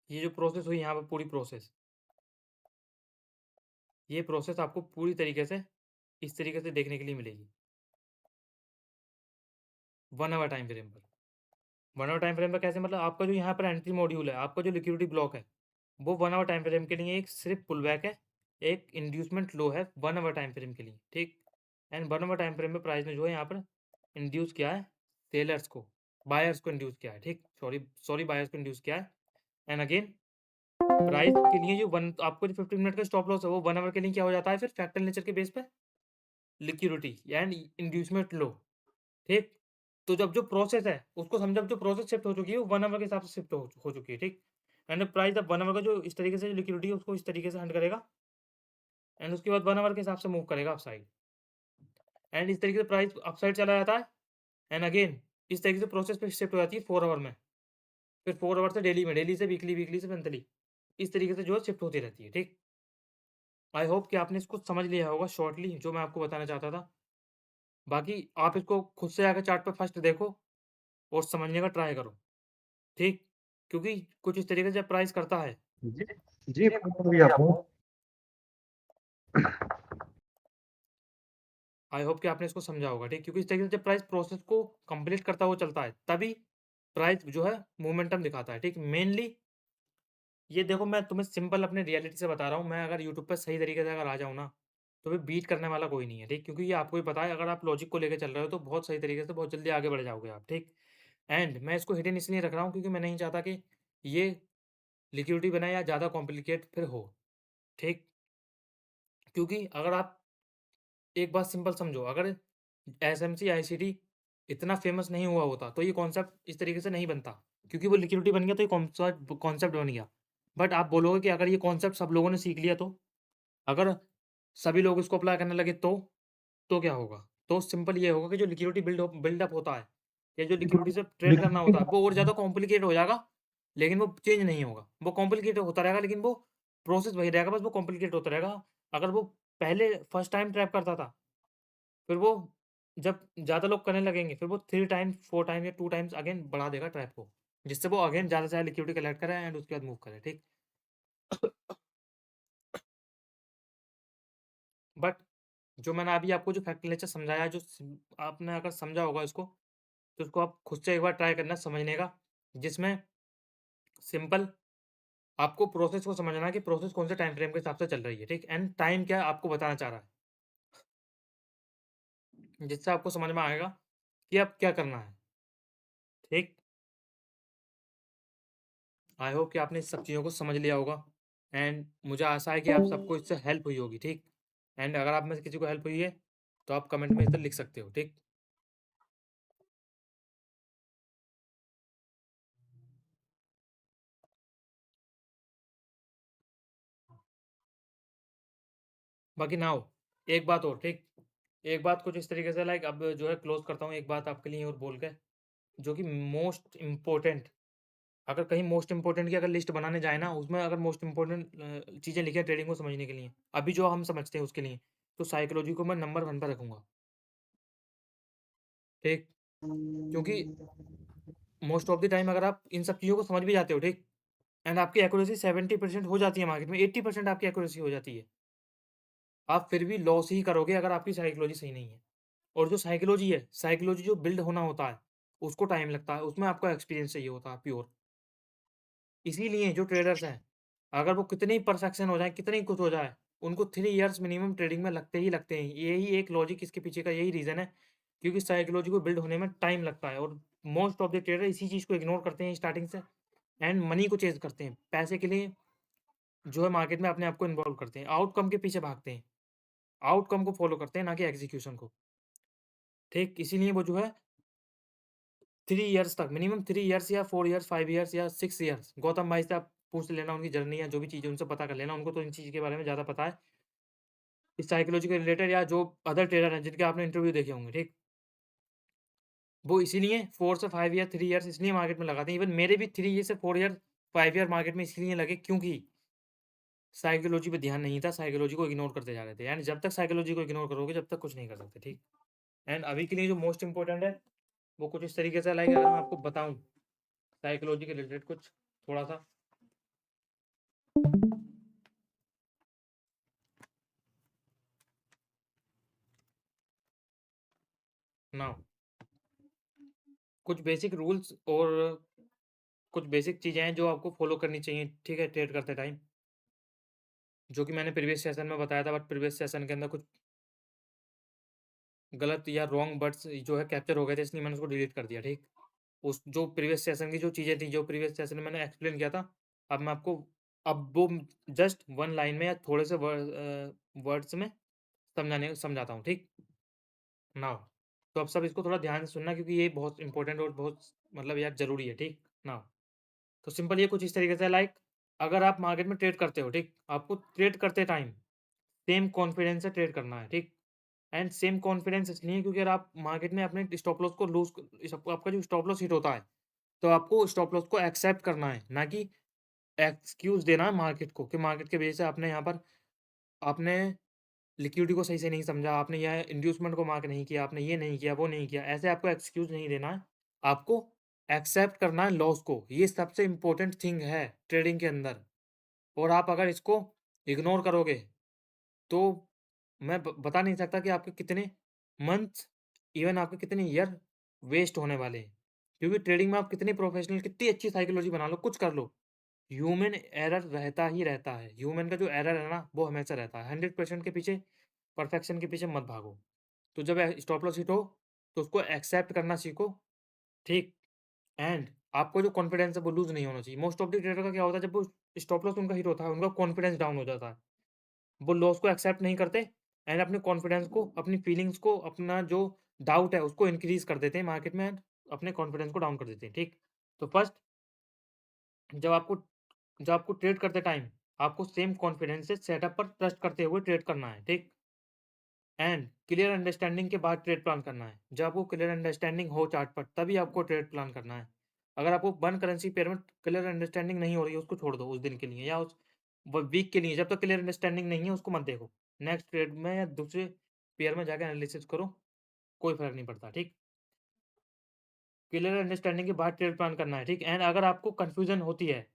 ये जो प्रोसेस हुई यहाँ पर पूरी प्रोसेस, ये प्रोसेस आपको पूरी तरीके से इस तरीके से देखने के लिए मिलेगी 1 आवर टाइम फ्रेम पर। 1 आवर टाइम फ्रेम पर कैसे, मतलब आपका जो यहाँ पर एंट्री मॉड्यूल है, आपका जो लिक्विडिटी ब्लॉक है, वो 1 आवर टाइम फ्रेम के लिए एक सिर्फ पुल बैक है, एक इंड्यूसमेंट लो है 1 आवर टाइम फ्रेम के लिए, ठीक। एंड 1 आवर टाइम फ्रेम में प्राइस ने जो है यहाँ पर इंड्यूस किया है सेलर्स को, बायर्स को इंड्यूस किया है, ठीक, सॉरी बायर्स को इंड्यूस किया है। एंड अगेन प्राइस के लिए जो वन आपको जो 15 मिनट का स्टॉप लॉस है वो 1 आवर के लिए क्या हो जाता है फिर फैक्टर नेचर के बेस पे लिक्विडिटी एंड इंड्यूसमेंट लो, ठीक। तो जब जो प्रोसेस है उसको समझो, अब जो प्रोसेस शिफ्ट हो चुकी है वो 1 आवर के हिसाब से शिफ्ट हो चुकी है, ठीक। एंड प्राइस अब 1 आवर का जो इस तरीके से लिक्विडिटी है उसको इस तरीके से हंट करेगा एंड उसके बाद 1 आवर के हिसाब से मूव करेगा अपसाइड। एंड इस तरीके से प्राइस अपसाइड चला जाता है एंड अगेन इस तरीके से प्रोसेस पे शिफ्ट हो जाती है 4 आवर में, फिर 4 आवर से डेली में, डेली से वीकली, वीकली से मंथली, इस तरीके से जो है शिफ्ट होती रहती है, ठीक। आई होप कि आपने इसको समझ लिया होगा शॉर्टली जो मैं आपको बताना चाहता था। बाकी आप इसको खुद से आके चार्ट पे फर्स्ट देखो और समझने का ट्राई करो, ठीक। क्योंकि कुछ इस तरीके से जब प्राइस करता है, जी जी फॉलो भैया, बहुत आई होप कि आपने इसको समझा होगा, ठीक? क्योंकि इस तरीके से जब प्राइस प्रोसेस को कंप्लीट करता हुआ चलता है, तभी प्राइस जो है मोमेंटम दिखाता है, ठीक? मेनली ये देखो, मैं तुम्हें सिंपल अपने रियलिटी से बता रहा हूँ, मैं अगर यूट्यूब पे सही तरीके से अगर आ जाऊँ ना, तो फिर बीट करने वाला कोई नहीं है, ठीक? क्योंकि ये आपको ही पता है, अगर आप लॉजिक को लेके चल रहे हो, तो बहुत सही तरीके से बहुत जल्दी आगे बढ़ जाओगे आप, ठीक? एंड मैं इसको हिडन इसलिए रख रहा हूँ, क्योंकि मैं नहीं चाहता कि ये लिक्विडिटी बनाए या ज़्यादा कॉम्प्लिकेट फिर हो, ठीक? क्योंकि अगर आप एक बात सिंपल समझो, अगर एसएमसी आईसीटी इतना फेमस नहीं हुआ होता, तो ये कॉन्सेप्ट इस तरीके से नहीं बनता, क्योंकि वो लिक्विडिटी बन गया, तो ये कॉन्सेप्ट बन गया। बट आप बोलोगे कि अगर ये कॉन्सेप्ट सब लोगों ने सीख लिया, तो अगर सभी लोग इसको अप्लाई करने लगे, तो क्या होगा? तो सिंपल ये होगा कि जो लिक्विडिटी बिल्डअप होता है, या जो लिक्विडिटी से ट्रेड करना होता है, वो और ज़्यादा कॉम्प्लिकेट हो जाएगा, लेकिन वो चेंज नहीं होगा। वो कॉम्प्लिकेट होता रहेगा, लेकिन वो प्रोसेस वही रहेगा, बस वो कॉम्प्लिकेट होता रहेगा। अगर वो पहले फर्स्ट टाइम ट्रैप करता था, फिर वो जब ज़्यादा लोग करने लगेंगे, फिर वो 3 टाइम्स, 4 टाइम या 2 टाइम्स अगेन बढ़ा देगा ट्रैप को, जिससे वो अगेन ज़्यादा से ज़्यादा लिक्विडिटी कलेक्ट करे एंड उसके बाद मूव करे, ठीक? बट जो मैंने अभी आपको जो फैक्टर नेचर समझाया, जो आपने अगर समझा होगा इसको, तो उसको आप खुद से एक बार ट्राई करना समझने का, जिसमें सिंपल आपको प्रोसेस को समझना है कि प्रोसेस कौन से टाइम फ्रेम के हिसाब से चल रही है, ठीक? एंड टाइम क्या आपको बताना चाह रहा है, जिससे आपको समझ में आएगा कि अब क्या करना है, ठीक? आई होप कि आपने इस सब चीज़ों को समझ लिया होगा, एंड मुझे आशा है कि आप सबको इससे हेल्प हुई होगी, ठीक? एंड अगर आप में से किसी को हेल्प हुई है, तो आप कमेंट में इसे लिख सकते हो, ठीक? बाकी नाउ एक बात और, ठीक? एक बात कुछ इस तरीके से, लाइक अब जो है क्लोज करता हूँ एक बात आपके लिए और बोल के, जो कि मोस्ट इम्पोर्टेंट, अगर कहीं मोस्ट इम्पोर्टेंट की अगर लिस्ट बनाने जाए ना, उसमें अगर मोस्ट इम्पोर्टेंट चीज़ें लिखी हैं ट्रेडिंग को समझने के लिए, अभी जो हम समझते हैं उसके लिए, तो साइकोलॉजी को मैं नंबर 1 पे रखूँगा, ठीक? क्योंकि मोस्ट ऑफ द टाइम अगर आप इन सब चीज़ों को समझ भी जाते हो, ठीक? एंड आपकी एक्यूरेसी 70% हो जाती है मार्केट में, 80% आपकी एक्यूरेसी हो जाती है। आप फिर भी लॉस ही करोगे अगर आपकी साइकोलॉजी सही नहीं है। और जो साइकोलॉजी है, साइकोलॉजी जो बिल्ड होना होता है, उसको टाइम लगता है, उसमें आपको एक्सपीरियंस चाहिए होता है प्योर। इसीलिए जो ट्रेडर्स हैं, अगर वो कितनी परफेक्शन हो जाए, कितनी कुछ हो जाए, उनको 3 इयर्स मिनिमम ट्रेडिंग में लगते ही लगते हैं। यही एक लॉजिक इसके पीछे का यही रीज़न है, क्योंकि साइकोलॉजी को बिल्ड होने में टाइम लगता है, और मोस्ट ऑफ द ट्रेडर इसी चीज़ को इग्नोर करते हैं स्टार्टिंग से, एंड मनी को चेज़ करते हैं। पैसे के लिए जो है मार्केट में अपने आप को इन्वॉल्व करते हैं, आउटकम के पीछे भागते हैं, आउटकम को फॉलो करते हैं, ना कि एग्जीक्यूशन को, ठीक? इसीलिए वो जो है 3 इयर्स तक, मिनिमम 3 इयर्स या 4 इयर्स, 5 इयर्स या 6 इयर्स, गौतम भाई से आप पूछ लेना, उनकी जर्नी या जो भी चीज़ है उनसे पता कर लेना, उनको तो इन चीज़ के बारे में ज़्यादा पता है। इस साइकोलॉजी के रिलेटेड, या जो अदर ट्रेडर हैं जिनके आपने इंटरव्यू देखे होंगे, ठीक? वो इसीलिए 4 से 5 ईयर, 3 इयर्स इसलिए मार्केट में लगाते हैं। इवन मेरे भी 3 ईयर से 4 ईयर, 5 ईयर मार्केट में इसलिए लगे, क्योंकि साइकोलॉजी पे ध्यान नहीं था, साइकोलॉजी को इग्नोर करते जा रहे थे। यानी जब तक साइकोलॉजी को इग्नोर करोगे, जब तक कुछ नहीं कर सकते, ठीक? एंड अभी के लिए जो मोस्ट इम्पोर्टेंट है, वो कुछ इस तरीके से, लाइक अगर मैं आपको बताऊँ साइकोलॉजी के रिलेटेड कुछ थोड़ा-सा, नाउ कुछ बेसिक रूल्स और कुछ बेसिक चीज़ें हैं जो आपको फॉलो करनी चाहिए, ठीक है, ट्रेड करते टाइम, जो कि मैंने प्रीवियस सेशन में बताया था, बट प्रीवियस सेशन के अंदर कुछ गलत या रॉन्ग वर्ड्स जो है कैप्चर हो गए थे, इसलिए मैंने उसको डिलीट कर दिया, ठीक? उस जो प्रीवियस सेशन की जो चीज़ें थी, जो प्रीवियस सेशन में मैंने एक्सप्लेन किया था, अब मैं आपको अब वो जस्ट 1 लाइन में या थोड़े से वर्ड्स में समझाता हूँ, ठीक? नाउ तो अब सब इसको थोड़ा ध्यान से सुनना, क्योंकि ये बहुत इंपॉर्टेंट और बहुत मतलब यार ज़रूरी है, ठीक? नाउ तो सिंपल ये कुछ इस तरीके से, लाइक अगर आप मार्केट में ट्रेड करते हो, ठीक? आपको ट्रेड करते टाइम सेम कॉन्फिडेंस से ट्रेड करना है, ठीक? एंड सेम कॉन्फिडेंस इसलिए क्योंकि अगर आप मार्केट में अपने स्टॉप लॉस को आपका जो स्टॉप लॉस हिट होता है, तो आपको स्टॉप लॉस को एक्सेप्ट करना है, ना कि एक्सक्यूज़ देना है मार्केट को, कि मार्केट की वजह से आपने यहाँ पर आपने लिक्विडिटी को सही से नहीं समझा, आपने यह इंड्यूसमेंट को मार्क नहीं किया, आपने ये नहीं किया, वो नहीं किया। ऐसे आपको एक्सक्यूज़ नहीं देना है, आपको एक्सेप्ट करना है लॉस को। ये सबसे इम्पोर्टेंट थिंग है ट्रेडिंग के अंदर, और आप अगर इसको इग्नोर करोगे, तो मैं बता नहीं सकता कि आपके कितने मंथ्स, इवन आपके कितने ईयर वेस्ट होने वाले हैं। क्योंकि ट्रेडिंग में आप कितने प्रोफेशनल, कितनी अच्छी साइकोलॉजी बना लो, कुछ कर लो, ह्यूमन एरर रहता ही रहता है। ह्यूमन का जो एरर है ना, वो हमेशा रहता है। 100% के पीछे, परफेक्शन के पीछे मत भागो। तो जब स्टॉप लॉस हिट हो, तो उसको एक्सेप्ट करना सीखो, ठीक? एंड आपको जो कॉन्फिडेंस है वो लूज़ नहीं होना चाहिए। मोस्ट ऑफ द ट्रेडर का क्या होता है, जब वो स्टॉप लॉस उनका हिट होता है, उनका कॉन्फिडेंस डाउन हो जाता है। वो लॉस को एक्सेप्ट नहीं करते एंड अपने कॉन्फिडेंस को, अपनी फीलिंग्स को, अपना जो डाउट है उसको इंक्रीज़ कर देते हैं मार्केट में एंड अपने कॉन्फिडेंस को डाउन कर देते हैं, ठीक? तो फर्स्ट, जब आपको जब आपको ट्रेड करते टाइम आपको सेम कॉन्फिडेंस से सेटअप पर ट्रस्ट करते हुए ट्रेड करना है, ठीक? एंड क्लियर अंडरस्टैंडिंग के बाद ट्रेड प्लान करना है। जब आपको क्लियर अंडरस्टैंडिंग हो चार्ट पर, तभी आपको ट्रेड प्लान करना है। अगर आपको वन करेंसी पेयर में क्लियर अंडरस्टैंडिंग नहीं हो रही है, उसको छोड़ दो उस दिन के लिए या उस वीक के लिए। जब तक क्लियर अंडरस्टैंडिंग नहीं है, उसको मत देखो। नेक्स्ट ट्रेड में या दूसरे पेयर में जाके एनालिसिस करो, कोई फर्क नहीं पड़ता, ठीक? क्लियर अंडरस्टैंडिंग के बाद ट्रेड प्लान करना है, ठीक? एंड अगर आपको कंफ्यूजन होती है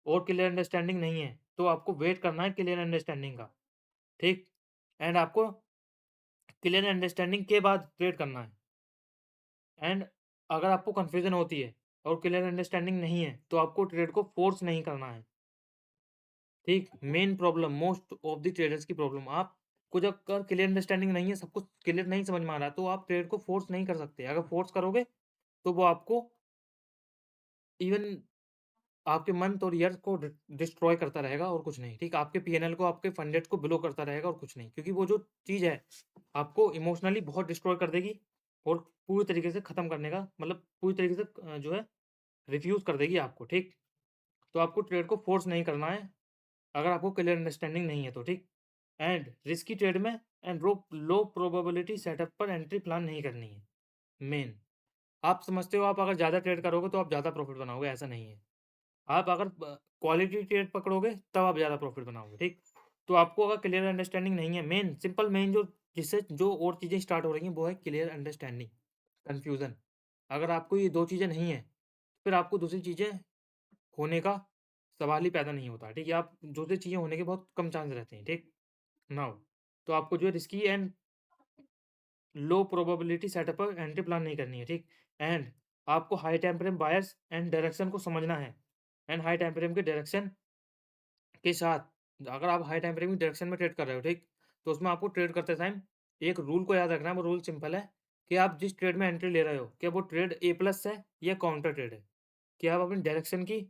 और क्लियर अंडरस्टैंडिंग नहीं है, तो आपको वेट करना है क्लियर अंडरस्टैंडिंग का, ठीक? एंड आपको क्लियर अंडरस्टैंडिंग के बाद ट्रेड करना है। एंड अगर आपको कन्फ्यूजन होती है और क्लियर अंडरस्टैंडिंग नहीं है, तो आपको ट्रेड को फोर्स नहीं करना है, ठीक? Main problem, most of the traders की प्रॉब्लम, आपको जब क्लियर अंडरस्टैंडिंग नहीं है, सब कुछ क्लियर नहीं समझ में आ रहा है, तो आप ट्रेड को फोर्स नहीं कर सकते। अगर फोर्स करोगे तो वो आपको इवन आपके मंथ और ईयर को डिस्ट्रॉय करता रहेगा और कुछ नहीं, ठीक? आपके पीएनएल को, आपके फंडेड को बिलो करता रहेगा और कुछ नहीं, क्योंकि वो जो चीज़ है आपको इमोशनली बहुत डिस्ट्रॉय कर देगी और पूरी तरीके से खत्म करने का मतलब पूरी तरीके से जो है रिफ्यूज़ कर देगी आपको, ठीक? तो आपको ट्रेड को फोर्स नहीं करना है, अगर आपको क्लियर अंडरस्टैंडिंग नहीं है तो, ठीक? एंड रिस्की ट्रेड में एंड लो प्रोबेबिलिटी सेटअप पर एंट्री प्लान नहीं करनी है। मेन, आप समझते हो आप अगर ज़्यादा ट्रेड करोगे तो आप ज़्यादा प्रॉफिट बनाओगे, ऐसा नहीं है। आप अगर क्वालिटी ट्रेड पकड़ोगे तब आप ज़्यादा प्रॉफिट बनाओगे, ठीक? तो आपको अगर क्लियर अंडरस्टैंडिंग नहीं है, मेन सिंपल मेन जो जिससे जो और चीज़ें स्टार्ट हो रही हैं, वो है क्लियर अंडरस्टैंडिंग, कन्फ्यूज़न। अगर आपको ये 2 चीज़ें नहीं हैं, फिर आपको दूसरी चीज़ें होने का सवाल ही पैदा नहीं होता, ठीक है? आप दूसरी चीज़ें होने के बहुत कम चांस रहते हैं, ठीक? नाउ, तो आपको जो है risky and low probability setup पर एंट्री प्लान नहीं करनी है, ठीक? एंड आपको high time frame buyers and direction को समझना है। एंड हाई टाइम फ्रेम के डायरेक्शन के साथ अगर आप हाई टाइम फ्रेम की डायरेक्शन में ट्रेड कर रहे हो, ठीक? तो उसमें आपको ट्रेड करते टाइम एक रूल को याद रखना है, वो रूल सिंपल है कि आप जिस ट्रेड में एंट्री ले रहे हो, क्या वो ट्रेड ए प्लस है या काउंटर ट्रेड है? क्या आप अपनी डायरेक्शन की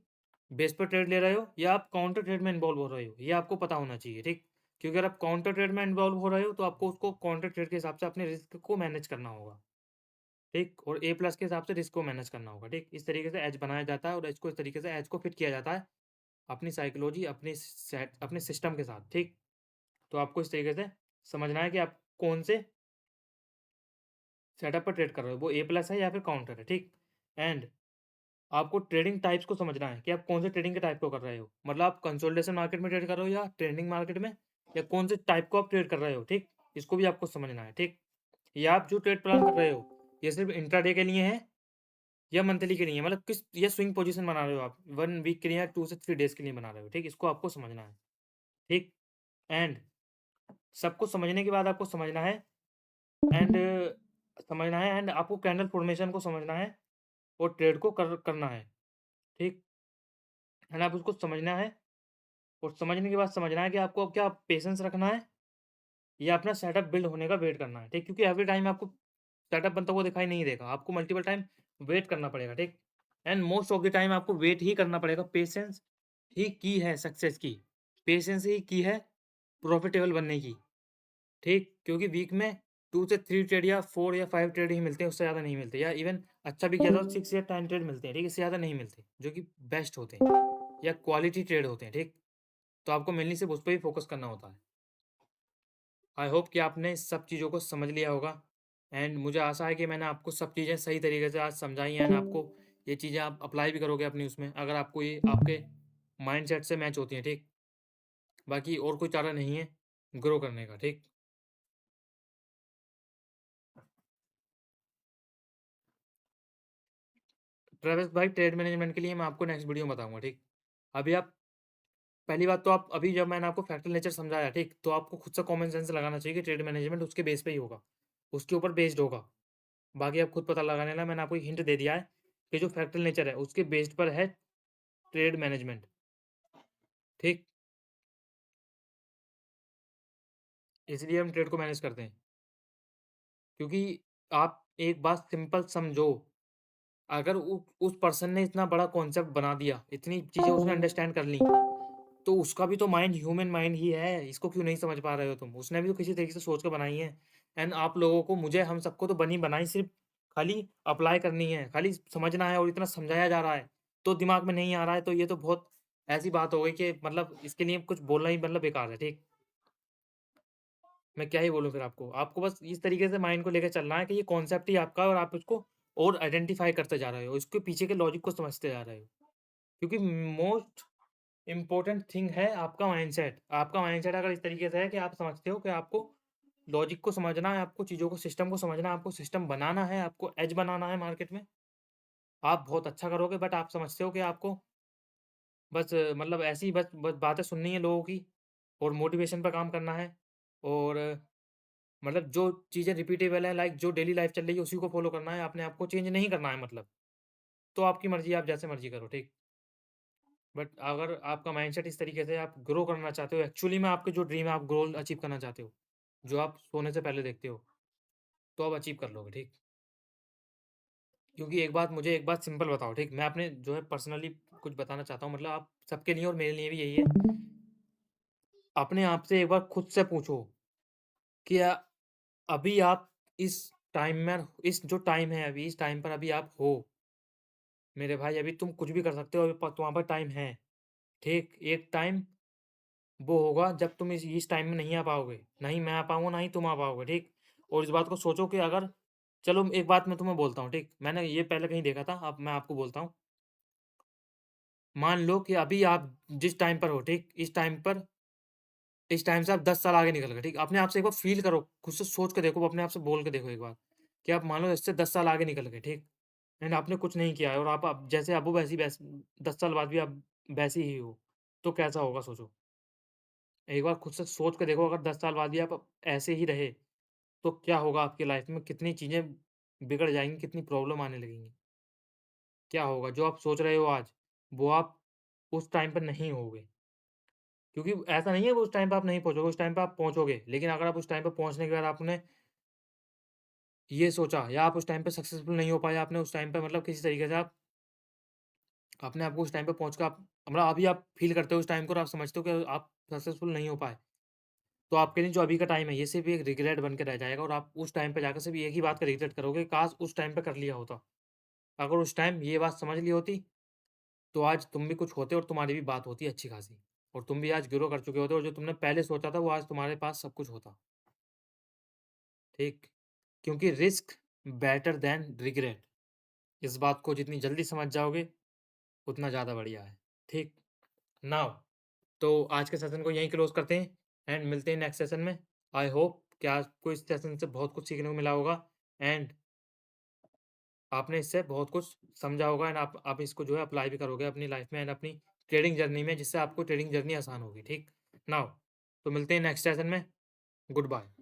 बेस पर ट्रेड ले रहे हो या आप काउंटर ट्रेड में इन्वॉल्व हो रहे हो? ये आपको पता होना चाहिए, ठीक? क्योंकि अगर आप काउंटर ट्रेड में इन्वॉल्व हो रहे हो, तो आपको उसको काउंटर ट्रेड के हिसाब से अपने रिस्क को मैनेज करना होगा, ठीक? और ए प्लस के हिसाब से रिस्क को मैनेज करना होगा, ठीक? इस तरीके से एज बनाया जाता है और एज को इस तरीके से एज को फिट किया जाता है अपनी साइकोलॉजी, अपने सिस्टम के साथ, ठीक? तो आपको इस तरीके से समझना है कि आप कौन से सेटअप पर ट्रेड कर रहे हो, वो ए प्लस है या फिर काउंटर है, ठीक? एंड आपको ट्रेडिंग टाइप्स को समझना है कि आप कौन से ट्रेडिंग के टाइप को कर रहे हो। मतलब आप कंसोलिडेशन मार्केट में ट्रेड कर रहे हो या ट्रेंडिंग मार्केट में, या कौन से टाइप को आप ट्रेड कर रहे हो, ठीक? इसको भी आपको समझना है, ठीक? या आप जो ट्रेड प्लान कर रहे हो, ये सिर्फ इंट्राडे के लिए है या मंथली के लिए है? मतलब किस या स्विंग पोजीशन बना रहे हो आप 1 वीक के लिए या 2 से 3 डेज़ के लिए बना रहे हो, ठीक? इसको आपको समझना है, ठीक? एंड सबको समझने के बाद आपको एंड समझना है एंड आपको कैंडल फॉर्मेशन को समझना है और ट्रेड को करना है, ठीक? एंड आप उसको समझना है और समझने के बाद समझना है कि आपको अब क्या पेशेंस रखना है या अपना सेटअप बिल्ड होने का वेट करना है, ठीक? क्योंकि एवरी टाइम आपको सेटअप बनता हुआ दिखाई नहीं देगा, आपको मल्टीपल टाइम वेट करना पड़ेगा, ठीक? And most of the time आपको वेट ही करना पड़ेगा। पेशेंस ही की है सक्सेस की, पेशेंस ही की है प्रॉफिटेबल बनने की, ठीक? क्योंकि वीक में 2 से 3 ट्रेड या 4 या 5 ट्रेड ही मिलते हैं, उससे ज़्यादा नहीं मिलते, या इवन अच्छा भी किया तो 6 या 10 ट्रेड मिलते हैं, ठीक? इससे ज़्यादा नहीं मिलते, जो कि बेस्ट होते हैं या क्वालिटी ट्रेड होते हैं, ठीक? तो आपको मेनली सिर्फ उस पे ही फोकस करना होता है। आई होप कि आपने इस सब चीज़ों को समझ लिया होगा एंड मुझे आशा है कि मैंने आपको सब चीज़ें सही तरीके से आज समझाई हैं एंड आपको ये चीज़ें आप अप्लाई भी करोगे अपनी उसमें, अगर आपको ये आपके माइंडसेट से मैच होती हैं, ठीक? बाकी और कोई चारा नहीं है ग्रो करने का, ठीक? ट्रेविस भाई, ट्रेड मैनेजमेंट के लिए मैं आपको नेक्स्ट वीडियो में बताऊँगा, ठीक? अभी आप पहली बात तो आप अभी जब मैंने आपको फैक्टर नेचर समझाया, ठीक? तो आपको खुद से कॉमन सेंस लगाना चाहिए कि ट्रेड मैनेजमेंट उसके बेस पे ही होगा। उसके ऊपर बेस्ड होगा। बाकी आप खुद पता लगा लेना, मैंने आपको एक हिंट दे दिया है कि जो फ्रैक्टल नेचर है उसके बेस्ड पर है ट्रेड मैनेजमेंट, ठीक? इसलिए हम ट्रेड को मैनेज करते हैं। क्योंकि आप एक बात सिंपल समझो, अगर उस पर्सन ने इतना बड़ा कॉन्सेप्ट बना दिया, इतनी चीज़ें उसने अंडरस्टैंड कर ली, तो उसका भी तो माइंड ह्यूमन माइंड ही है, इसको क्यों नहीं समझ पा रहे हो तुम? उसने भी तो किसी तरीके से सोच के बनाई है। एंड आप लोगों को, मुझे, हम सबको तो बनी बनाई सिर्फ़ खाली अप्लाई करनी है, खाली समझना है, और इतना समझाया जा रहा है, तो दिमाग में नहीं आ रहा है, तो ये तो बहुत ऐसी बात हो गई कि मतलब इसके लिए कुछ बोलना ही मतलब बेकार है, ठीक? मैं क्या ही बोलूँ फिर आपको? आपको बस इस तरीके से माइंड को लेके चलना है कि ये कॉन्सेप्ट ही आपका है और आप उसको और आइडेंटिफ़ाई करते जा रहे हो, इसके पीछे के लॉजिक को समझते जा रहे हो। क्योंकि मोस्ट इम्पोर्टेंट थिंग है आपका माइंडसेट। आपका माइंडसेट अगर इस तरीके से है कि आप समझते हो कि आपको लॉजिक को समझना है, आपको चीज़ों को, सिस्टम को समझना है, आपको सिस्टम बनाना है, आपको एज बनाना है मार्केट में, आप बहुत अच्छा करोगे, बट आप समझते हो कि आपको बस मतलब ऐसी ही बस बातें सुननी है लोगों की और मोटिवेशन पे काम करना है, और मतलब जो चीज़ें रिपीटेबल है, लाइक जो डेली लाइफ चल रही है उसी को फॉलो करना है, अपने आप को चेंज नहीं करना है मतलब। तो आपकी मर्ज़ी, आप जैसे मर्ज़ी करो, ठीक? बट अगर आपका माइंडसेट इस तरीके से आप ग्रो करना चाहते हो, एक्चुअली में आपके जो ड्रीम है, आप गोल अचीव करना चाहते हो, जो आप सोने से पहले देखते हो, तो आप अचीव कर लोगे, ठीक? क्योंकि एक बात सिंपल बताओ, ठीक? मैं अपने जो है पर्सनली कुछ बताना चाहता हूँ, मतलब आप सबके लिए और मेरे लिए भी यही है। अपने आप से एक बार खुद से पूछो कि अभी आप इस टाइम में, इस जो टाइम है अभी, इस टाइम पर अभी आप हो, मेरे भाई, अभी तुम कुछ भी कर सकते हो, अभी तुम्हारे पास टाइम है, ठीक? एक टाइम वो होगा जब तुम इस टाइम में नहीं आ पाओगे, ना ही मैं आ पाऊँगा, ना ही तुम आ पाओगे, ठीक? और इस बात को सोचो कि अगर, चलो एक बात मैं तुम्हें बोलता हूँ, ठीक? मैंने ये पहले कहीं देखा था, अब मैं आपको बोलता हूँ। मान लो कि अभी आप जिस टाइम पर हो, ठीक? इस टाइम से आप 10 साल आगे निकल गए, ठीक? अपने आप से एक बार फ़ील करो, खुद से सोच के देखो, अपने आप से बोल के देखो एक बार, कि आप मान लो इससे 10 साल आगे निकल गए, ठीक? एंड आपने कुछ नहीं किया है और आप अब जैसे अब हो वैसे 10 साल बाद भी आप वैसे ही हो, तो कैसा होगा सोचो? एक बार खुद से सोच के देखो, अगर 10 साल बाद भी आप ऐसे ही रहे, तो क्या होगा आपकी लाइफ़ में? कितनी चीज़ें बिगड़ जाएँगी, कितनी प्रॉब्लम आने लगेंगी। क्या होगा? जो आप सोच रहे हो आज, वो आप उस टाइम पे नहीं होगे। क्योंकि ऐसा नहीं है वो उस टाइम पे आप नहीं पहुँचोगे, उस टाइम पे आप पहुँचोगे। लेकिन अगर आप उस टाइम पे पहुँचने के बाद आपने ये सोचा, या आप उस टाइम पे सक्सेसफुल नहीं हो पाए, आपने उस टाइम पे मतलब किसी तरीके से आप अपने आप को उस टाइम पे पहुँच के आप मतलब अभी आप फ़ील करते हो उस टाइम को और आप समझते हो कि आप सक्सेसफुल नहीं हो पाए। तो आपके लिए जो अभी का टाइम है, ये सिर्फ़ एक रिग्रेट बन के रह जाएगा और आप उस टाइम पे जाकर सिर्फ़ एक ही बात का रिग्रेट करोगे, काश उस टाइम पे कर लिया होता। अगर उस टाइम ये बात समझ ली होती, तो आज तुम भी कुछ होते और तुम्हारी भी बात होती अच्छी खासी। और तुम भी आज ग्रो कर चुके होते और जो तुमने पहले सोचा था, वो आज तुम्हारे पास सब कुछ होता। ठीक? क्योंकि रिस्क बेटर दैन रिग्रेट। इस बात को जितनी जल्दी समझ जाओगे, उतना ज़्यादा बढ़िया है। ठीक? नाउ, तो आज के सेशन को यहीं क्लोज़ करते हैं एंड मिलते हैं नेक्स्ट सेशन में। आई होप कि आपको इस सेशन से बहुत कुछ सीखने को मिला होगा एंड आपने इससे बहुत कुछ समझा होगा एंड आप इसको जो है अप्लाई भी करोगे अपनी लाइफ में एंड अपनी ट्रेडिंग जर्नी में, जिससे आपको ट्रेडिंग जर्नी आसान होगी, ठीक? नाउ, तो मिलते हैं नेक्स्ट सेशन में। Good bye.